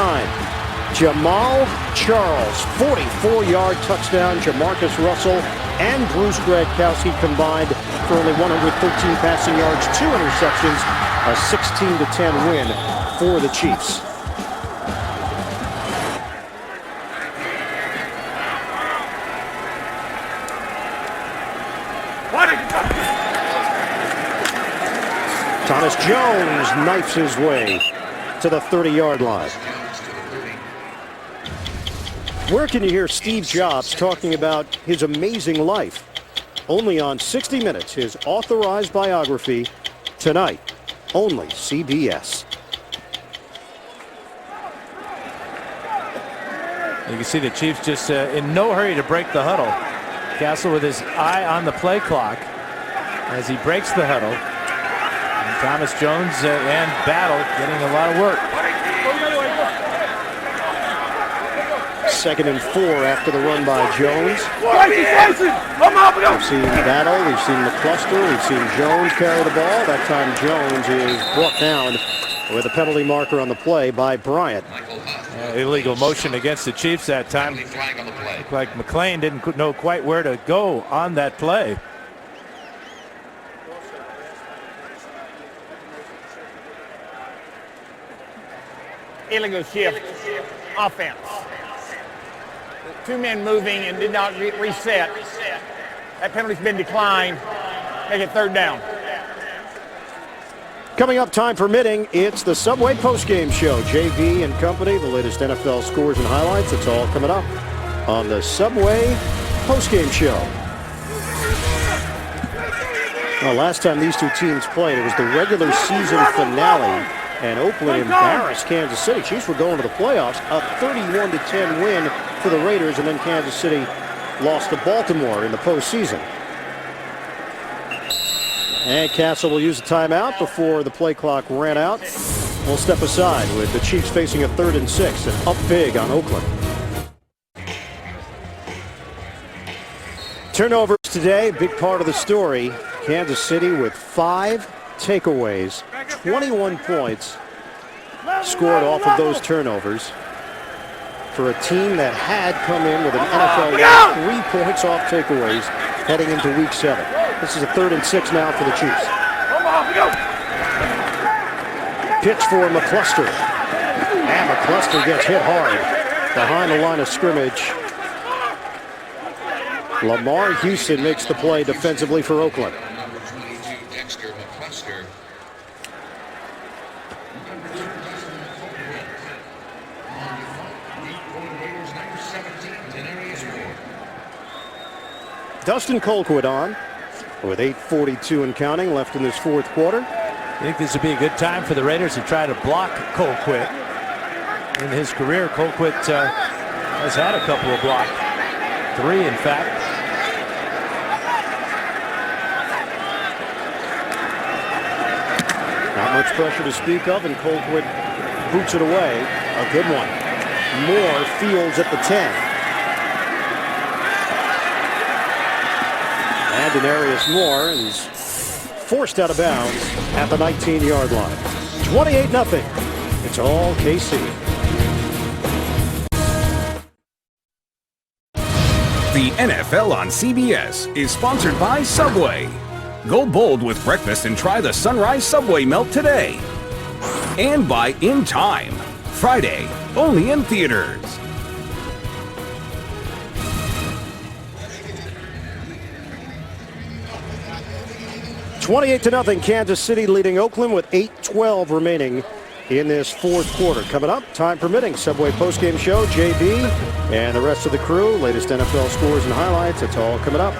Jamal Charles, 44-yard touchdown. Jamarcus Russell and Bruce Gradkowski combined for only 113 passing yards, 2 interceptions, a 16-10 win for the Chiefs. Thomas Jones knifes his way to the 30-yard line. Where can you hear Steve Jobs talking about his amazing life? Only on 60 Minutes, his authorized biography, tonight, only CBS. You can see the Chiefs just in no hurry to break the huddle. Castle with his eye on the play clock as he breaks the huddle. And Thomas Jones and Battle getting a lot of work. 2nd and 4 after the run by Jones. We've seen Battle, we've seen McCluster, we've seen Jones carry the ball. That time Jones is brought down with a penalty marker on the play by Bryant. Michael Huff. Illegal motion against the Chiefs that time. Penalty flag on the play. Looked like McLean didn't know quite where to go on that play. Illegal shift offense. Two men moving and did not reset. That penalty's been declined. Make it third down. Coming up, time permitting, it's the Subway postgame show. JV and company, the latest NFL scores and highlights. It's all coming up on the Subway postgame show. Well, last time these two teams played, it was the regular season finale, and Oakland embarrassed Kansas City. Chiefs were going to the playoffs, a 31-10 win for the Raiders, and then Kansas City lost to Baltimore in the postseason. And Castle will use a timeout before the play clock ran out. We'll step aside with the Chiefs facing a 3rd and 6 and up big on Oakland. Turnovers today, big part of the story. Kansas City with 5 takeaways, 21 points scored off of those turnovers for a team that had come in with an NFL record, 3 points off takeaways heading into week 7. This is a 3rd and 6 now for the Chiefs. Pitch for McCluster. And McCluster gets hit hard behind the line of scrimmage. Lamar Houston makes the play defensively for Oakland. Number 22, Dexter McCluster. Dustin Colquitt on with 8:42 and counting left in this 4th quarter. I think this would be a good time for the Raiders to try to block Colquitt. In his career, Colquitt has had a couple of blocks. 3, in fact. Not much pressure to speak of, and Colquitt boots it away. A good one. Moore fields at the 10. And Denarius Moore is forced out of bounds at the 19-yard line. 28-0. It's all KC. The NFL on CBS is sponsored by Subway. Go bold with breakfast and try the Sunrise Subway Melt today. And by In Time. Friday, only in theaters. 28-0. Kansas City leading Oakland with 8:12 remaining in this 4th quarter. Coming up, time permitting, Subway postgame show. JB and the rest of the crew, latest NFL scores and highlights. It's all coming up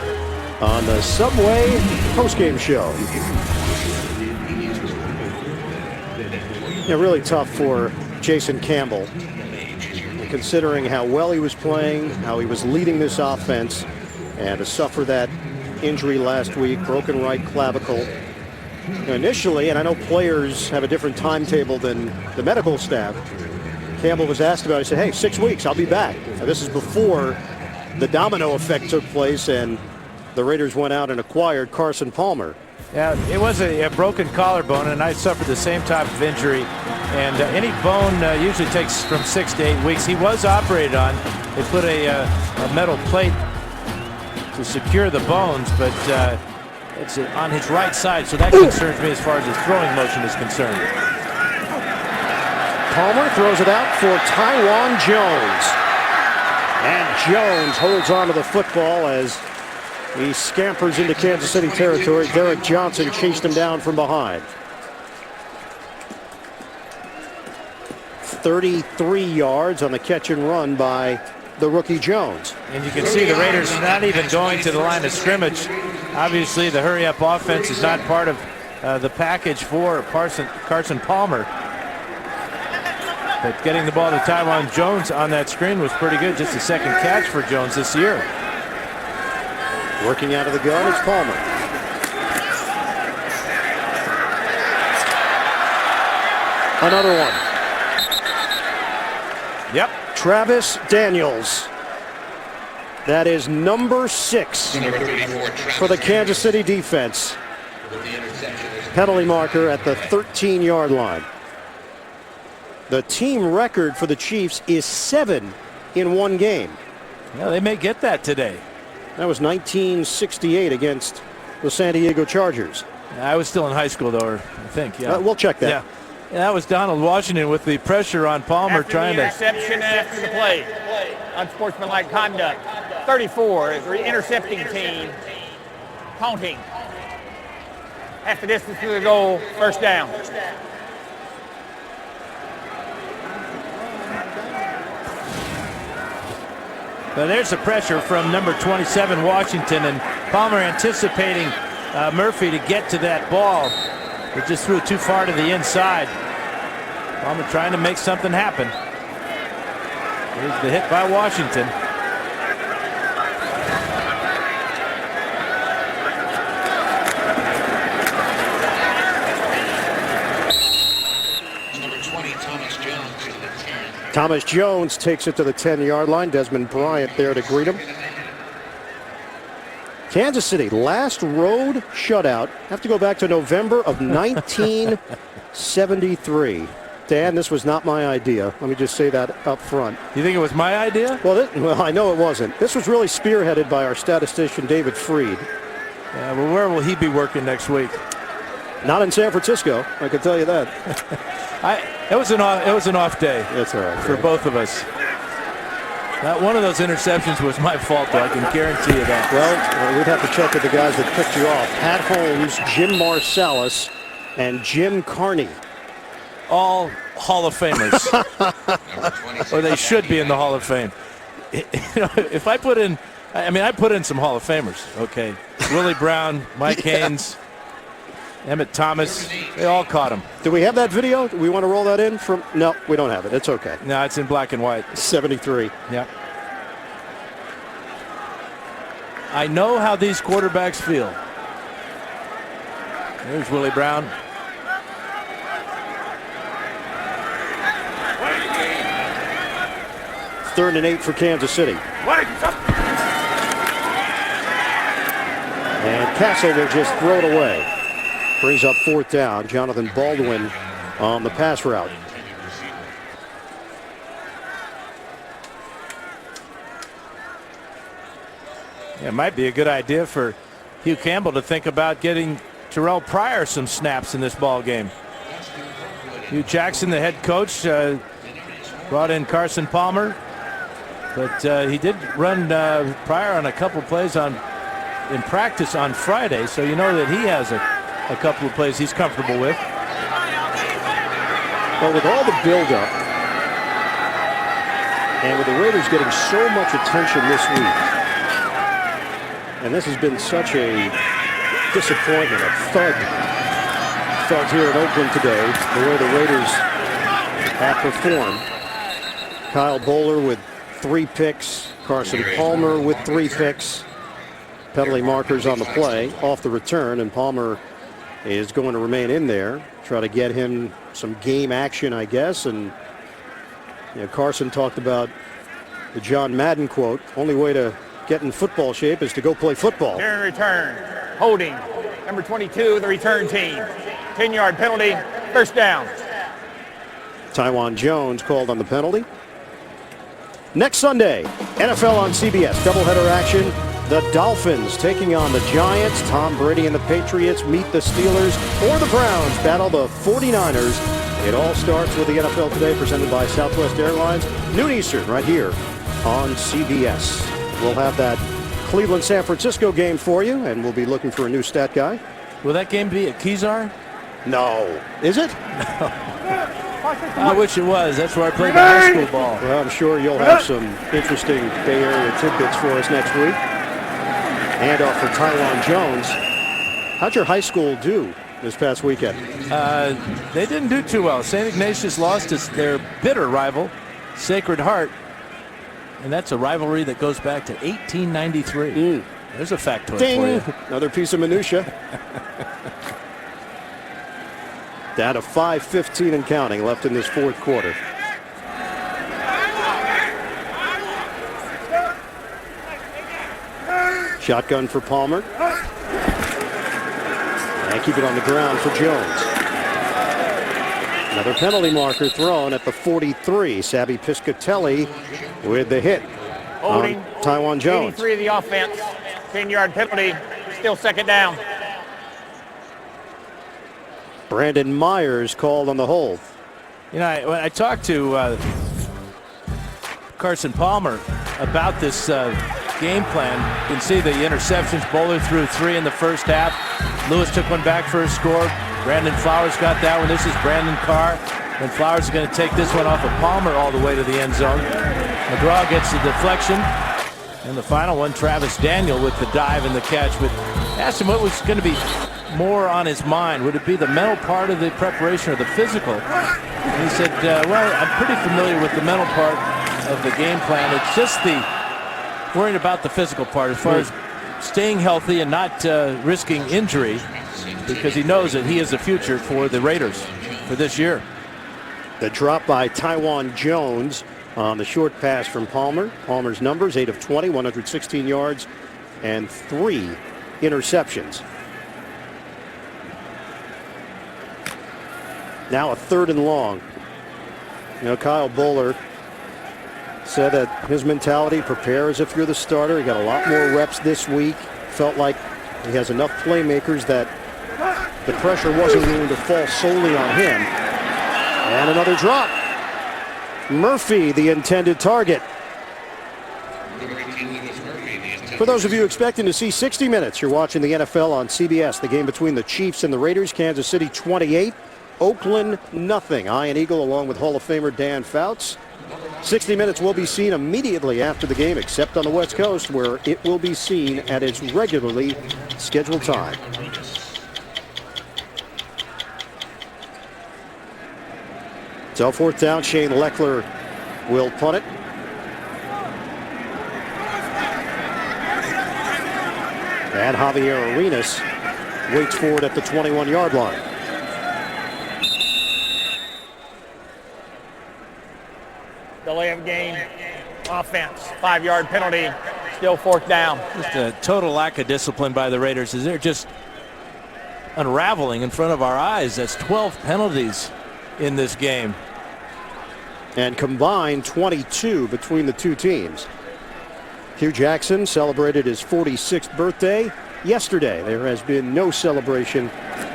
on the Subway postgame show. Yeah, really tough for Jason Campbell, considering how well he was playing, how he was leading this offense, and to suffer that injury last week, broken right clavicle. Initially, and I know players have a different timetable than the medical staff, Campbell was asked about it. He said, hey, 6 weeks, I'll be back. Now, this is before the domino effect took place and the Raiders went out and acquired Carson Palmer. Yeah, it was a broken collarbone, and I suffered the same type of injury. And any bone usually takes from 6 to 8 weeks. He was operated on. They put a metal plate to secure the bones, but it's on his right side, so that concerns me as far as his throwing motion is concerned. Palmer throws it out for Taiwan Jones. And Jones holds on to the football as he scampers into Kansas City territory. Derek Johnson chased him down from behind. 33 yards on the catch and run by the rookie Jones. And you can see the Raiders are not even going to the line of scrimmage. Obviously, the hurry-up offense is not part of the package for Carson Palmer. But getting the ball to Taiwan Jones on that screen was pretty good. Just a second catch for Jones this year. Working out of the gun is Palmer. Another one. Yep. Travis Daniels. That is number 6 Number 34, for the Kansas City defense. with the interception. Penalty marker at the 13-yard line. The team record for the Chiefs is 7 in one game. Yeah, they may get that today. That was 1968 against the San Diego Chargers. I was still in high school, though, I think. Yeah, We'll check that. Yeah. Yeah, that was Donald Washington with the pressure on Palmer After trying the to. interception after the play. Unsportsmanlike conduct. 34 is the intercepting team. Taunting. Half the distance to the goal. First down. But there's the pressure from number 27, Washington, and Palmer anticipating Murphy to get to that ball. It just threw it too far to the inside. Palmer trying to make something happen. Here's the hit by Washington. Number 20, Thomas Jones to the 10. Thomas Jones takes it to the 10-yard line. Desmond Bryant there to greet him. Kansas City, last road shutout. Have to go back to November of 1973. Dan, this was not my idea. Let me just say that up front. You think it was my idea? Well, I know it wasn't. This was really spearheaded by our statistician, David Freed. Well, where will he be working next week? Not in San Francisco, I can tell you that. It was an off day. That's all right. For both of us. That one of those interceptions was my fault, though. I can guarantee you that. Well, we'd have to check with the guys that picked you off. Pat Holmes, Jim Marsalis, and Jim Carney. All Hall of Famers. Or they should be in the Hall of Fame. If I put in, I put in some Hall of Famers, okay. Willie Brown, Mike Haynes, Emmett Thomas, they all caught him. Do we have that video? Do we want to roll that in? No, we don't have it. It's okay. No, it's in black and white. 73. Yeah. I know how these quarterbacks feel. There's Willie Brown. Third and 8 for Kansas City. And Castle will just throw it away. Brings up fourth down. Jonathan Baldwin on the pass route. Yeah, it might be a good idea for Hugh Campbell to think about getting Terrell Pryor some snaps in this ball game. Hugh Jackson, the head coach, brought in Carson Palmer, but he did run Pryor on a couple plays in practice on Friday, so you know that he has a couple of plays he's comfortable with. Well, with all the buildup, and with the Raiders getting so much attention this week, and this has been such a disappointment, a thud here in Oakland today, the way the Raiders have performed. Kyle Bowler with 3 picks, Carson Palmer with 3 picks, penalty markers on the play, off the return, and Palmer is going to remain in there, try to get him some game action, I guess. And Carson talked about the John Madden quote, only way to get in football shape is to go play football. Here in return, holding, number 22, the return team. 10-yard penalty, first down. Taiwan Jones called on the penalty. Next Sunday, NFL on CBS, doubleheader action. The Dolphins taking on the Giants. Tom Brady and the Patriots meet the Steelers, or the Browns battle the 49ers. It all starts with the NFL Today, presented by Southwest Airlines, noon Eastern, right here on CBS. We'll have that Cleveland-San Francisco game for you, and we'll be looking for a new stat guy. Will that game be at Kezar? No. Is it? I wish it was. That's where I played the high school ball. Well, I'm sure you'll have some interesting Bay Area tidbits for us next week. Handoff for Taiwan Jones. How'd your high school do this past weekend? They didn't do too well. St. Ignatius lost to their bitter rival, Sacred Heart. And that's a rivalry that goes back to 1893. There's a factoid for you. Another piece of minutia. Down to 5:15 and counting left in this fourth quarter. Shotgun for Palmer. And keep it on the ground for Jones. Another penalty marker thrown at the 43. Sabby Piscatelli with the hit Holding. on Taiwan Jones. 83 of the offense. 10-yard penalty. Still second down. Brandon Myers called on the hold. You know, when I talked to Carson Palmer about this game plan, you can see the interceptions. Bowler threw 3 in the first half. Lewis took one back for a score. Brandon Flowers got that one. This is Brandon Carr. And Flowers is going to take this one off of Palmer all the way to the end zone. McGraw gets the deflection. And the final one, Travis Daniel with the dive and the catch. But asked him what was going to be more on his mind. Would it be the mental part of the preparation or the physical? And he said, well, I'm pretty familiar with the mental part of the game plan. It's just the worrying about the physical part as far as staying healthy and not risking injury, because he knows that he is the future for the Raiders for this year. The drop by Taiwan Jones on the short pass from Palmer. Palmer's numbers, 8 of 20, 116 yards, and 3 interceptions. Now a 3rd and long. You know, Kyle Bowler said that his mentality, prepare as if you're the starter. He got a lot more reps this week. Felt like he has enough playmakers that the pressure wasn't going to fall solely on him. And another drop. Murphy, the intended target. For those of you expecting to see 60 minutes, you're watching the NFL on CBS. The game between the Chiefs and the Raiders. Kansas City 28, Oakland nothing. Ian Eagle along with Hall of Famer Dan Fouts. 60 Minutes will be seen immediately after the game, except on the West Coast, where it will be seen at its regularly scheduled time. So 4th down, Shane Leckler will punt it. And Javier Arenas waits for it at the 21-yard line. Delay of game. Offense. 5-yard penalty. Still 4th down. Just a total lack of discipline by the Raiders as they're just unraveling in front of our eyes. That's 12 penalties in this game. And combined 22 between the two teams. Hugh Jackson celebrated his 46th birthday yesterday. There has been no celebration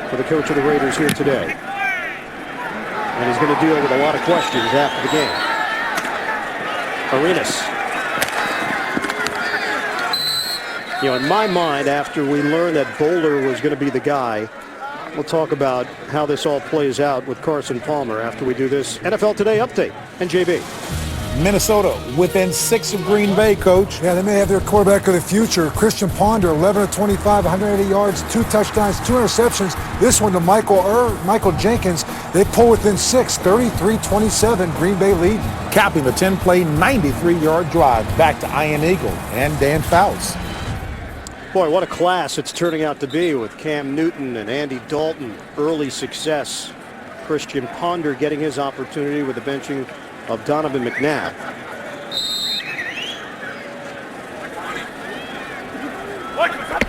for the coach of the Raiders here today. And he's going to deal with a lot of questions after the game. Arenas. You know, in my mind, after we learned that Bowler was going to be the guy, we'll talk about how this all plays out with Carson Palmer after we do this NFL Today update. And JB. Minnesota within 6 of Green Bay, Coach. Yeah, they may have their quarterback of the future. Christian Ponder, 11 of 25, 180 yards, 2 touchdowns, 2 interceptions. This one to Michael Jenkins. They pull within 6, 33-27, Green Bay lead. Capping the 10-play, 93-yard drive back to Ian Eagle and Dan Fouts. Boy, what a class it's turning out to be with Cam Newton and Andy Dalton. Early success. Christian Ponder getting his opportunity with the benching of Donovan McNabb.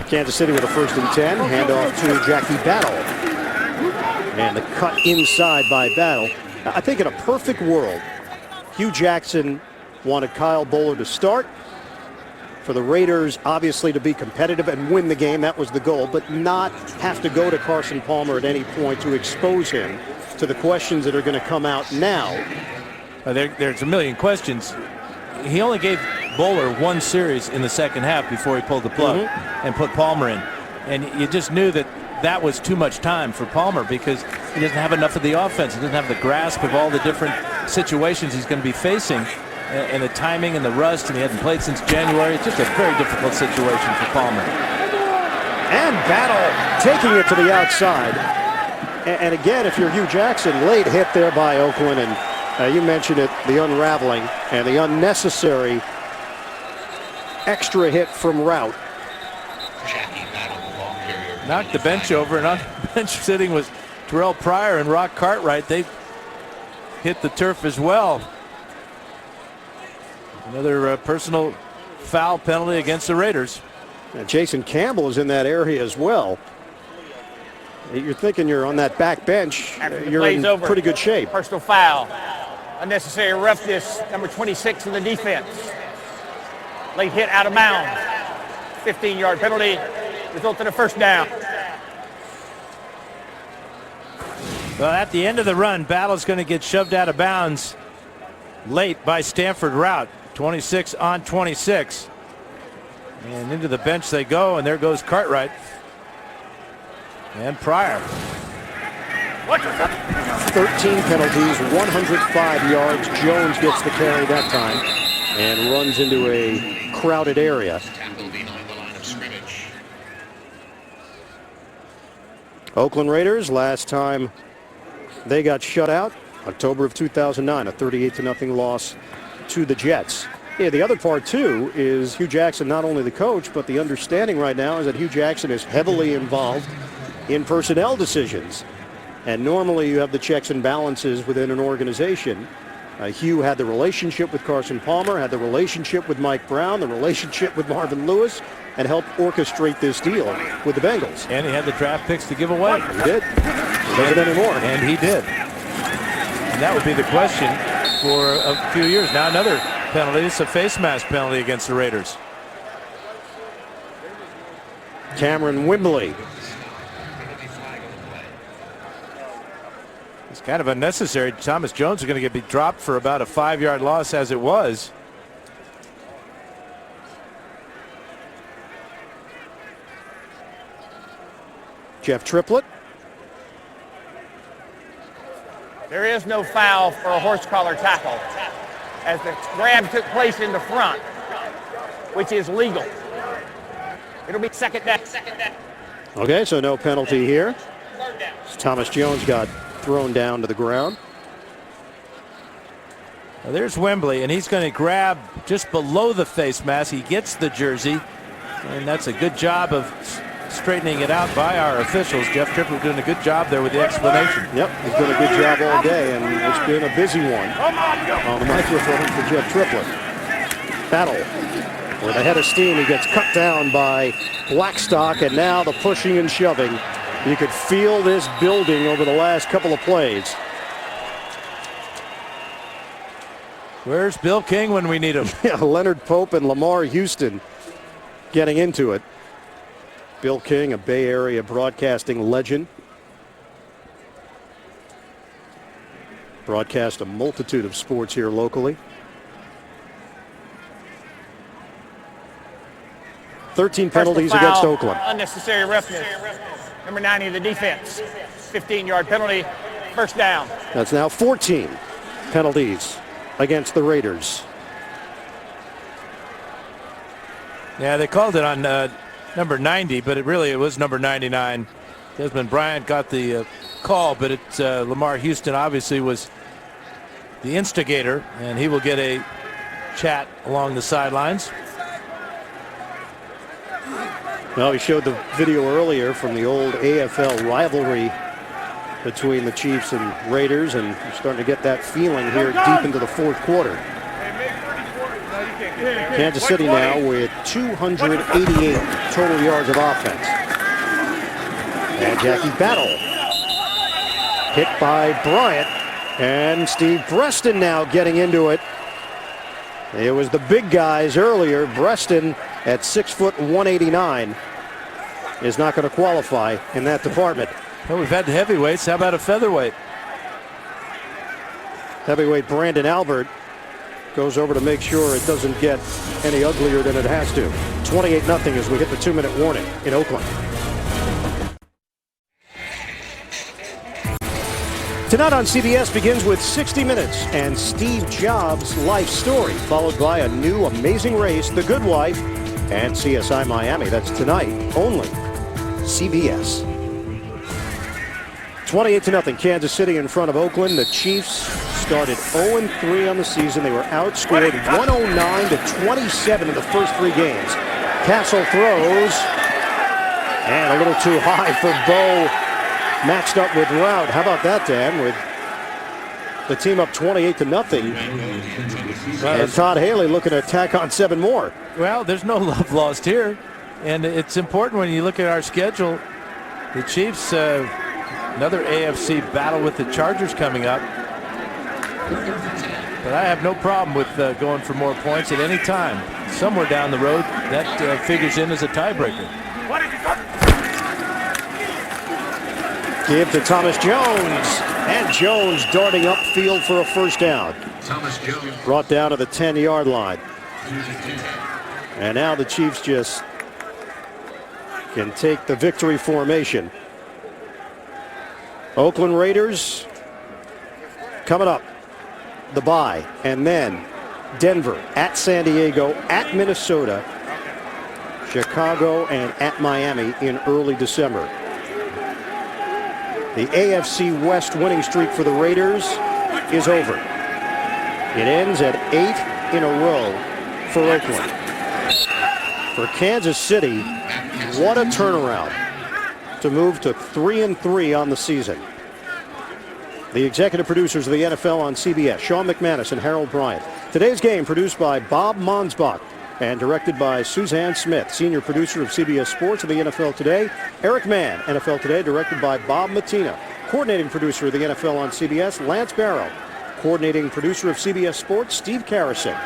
Kansas City with a 1st and 10. Handoff to Jackie Battle. And the cut inside by Battle. I think in a perfect world, Hugh Jackson wanted Kyle Bowler to start. For the Raiders, obviously, to be competitive and win the game. That was the goal, but not have to go to Carson Palmer at any point to expose him to the questions that are going to come out now. There's a million questions. He only gave Bowler 1 series in the second half before he pulled the plug and put Palmer in. And you just knew that that was too much time for Palmer because he doesn't have enough of the offense. He doesn't have the grasp of all the different situations he's going to be facing. And the timing and the rust, and he hadn't played since January. It's just a very difficult situation for Palmer. And Battle taking it to the outside. And again, if you're Hugh Jackson, late hit there by Oakland, and you mentioned it, the unraveling and the unnecessary extra hit from Route. Knocked the bench over, and on the bench sitting was Terrell Pryor and Rock Cartwright. They hit the turf as well. Another personal foul penalty against the Raiders. And Jason Campbell is in that area as well. You're thinking you're on that back bench. After the You're play's in over. pretty good shape. Personal foul. Unnecessary roughness, number 26 in the defense. Late hit out of bounds. 15-yard penalty, results in a first down. Well, at the end of the run, Battle's going to get shoved out of bounds late by Stanford route. 26 on 26. And into the bench they go, and there goes Cartwright. And Pryor. 13 penalties, 105 yards. Jones gets the carry that time and runs into a crowded area. Tackle behind the line of scrimmage. Oakland Raiders, last time they got shut out, October of 2009, a 38-0 loss to the Jets. Yeah, the other part, too, is Hugh Jackson, not only the coach, but the understanding right now is that Hugh Jackson is heavily involved in personnel decisions. And normally you have the checks and balances within an organization. Hugh had the relationship with Carson Palmer, had the relationship with Mike Brown, the relationship with Marvin Lewis, and helped orchestrate this deal with the Bengals. And he had the draft picks to give away. He did. He doesn't anymore. And he did. And that would be the question for a few years. Now another penalty. It's a face mask penalty against the Raiders. Cameron Wimbley. It's kind of unnecessary. Thomas Jones is going to get dropped for about a 5-yard loss as it was. Jeff Triplett. There is no foul for a horse collar tackle as the grab took place in the front, which is legal. It'll be second down. Okay, so no penalty here. Thomas Jones got thrown down to the ground. Now there's Wembley, and he's going to grab just below the face mask. He gets the jersey, and that's a good job of straightening it out by our officials. Jeff Triplett doing a good job there with the explanation. Yep, he's done a good job all day, and it's been a busy one on the microphone for Jeff Triplett. Battle with a head of steam. He gets cut down by Blackstock, and now the pushing and shoving. You could feel this building over the last couple of plays. Where's Bill King when we need him? Yeah, Leonard Pope and Lamar Houston getting into it. Bill King, a Bay Area broadcasting legend. Broadcast a multitude of sports here locally. 13 penalties against Oakland. Unnecessary roughness. Number 90 of the defense. 15-yard penalty. First down. That's now 14 penalties against the Raiders. Yeah, they called it on number 90, but it was number 99. Desmond Bryant got the call, but Lamar Houston obviously was the instigator, and he will get a chat along the sidelines. Well, we showed the video earlier from the old AFL rivalry between the Chiefs and Raiders, and you're starting to get that feeling here deep into the fourth quarter. Kansas City now with 288 total yards of offense. And Jackie Battle hit by Bryant, and Steve Breston now getting into it. It was the big guys earlier. Breston at 6'189" is not going to qualify in that department. Well, we've had the heavyweights. How about a featherweight? Heavyweight Brandon Albert goes over to make sure it doesn't get any uglier than it has to. 28-0 as we hit the 2-minute warning in Oakland. Tonight on CBS begins with 60 Minutes and Steve Jobs' life story, followed by a new amazing race, The Good Wife, and CSI Miami. That's tonight only. CBS. 28-0 Kansas City in front of Oakland. The Chiefs started 0-3 on the season. They were outscored 109-27 in the first 3 games. Castle throws, and a little too high for Bo. Matched up with Rout. How about that, Dan? With the team up 28-0. And Todd Haley looking to tack on 7 more. Well, there's no love lost here. And it's important when you look at our schedule. The Chiefs, another AFC battle with the Chargers coming up. But I have no problem with going for more points at any time. Somewhere down the road, that figures in as a tiebreaker. Give to Thomas Jones. And Jones darting upfield for a first down. Thomas Jones. Brought down to the 10-yard line. And now the Chiefs just can take the victory formation. Oakland Raiders coming up. The bye. And then Denver at San Diego, at Minnesota, Chicago, and at Miami in early December. The AFC West winning streak for the Raiders is over. It ends at 8 in a row for Oakland. For Kansas City, what a turnaround to move to 3-3 on the season. The executive producers of the NFL on CBS, Sean McManus and Harold Bryant. Today's game produced by Bob Monsbach and directed by Suzanne Smith, senior producer of CBS Sports of the NFL Today. Eric Mann, NFL Today, directed by Bob Matina. Coordinating producer of the NFL on CBS, Lance Barrow. Coordinating producer of CBS Sports, Steve Karasik.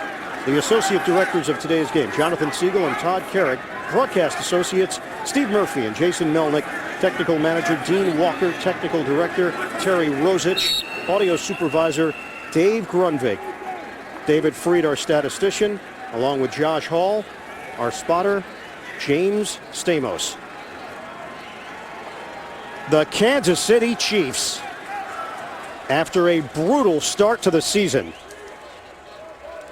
The associate directors of today's game, Jonathan Siegel and Todd Carrick. Broadcast associates, Steve Murphy and Jason Melnick. Technical manager, Dean Walker. Technical director, Terry Rosich. Audio supervisor, Dave Grunvig. David Freed, our statistician, along with Josh Hall, our spotter, James Stamos. The Kansas City Chiefs, after a brutal start to the season,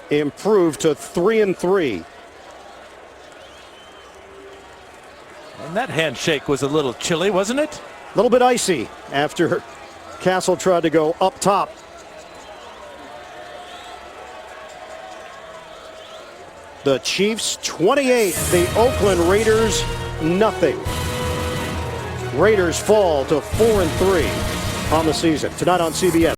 improved to 3-3. And that handshake was a little chilly, wasn't it? A little bit icy after Castle tried to go up top. The Chiefs 28, the Oakland Raiders nothing. Raiders fall to 4-3 on the season. Tonight on CBS.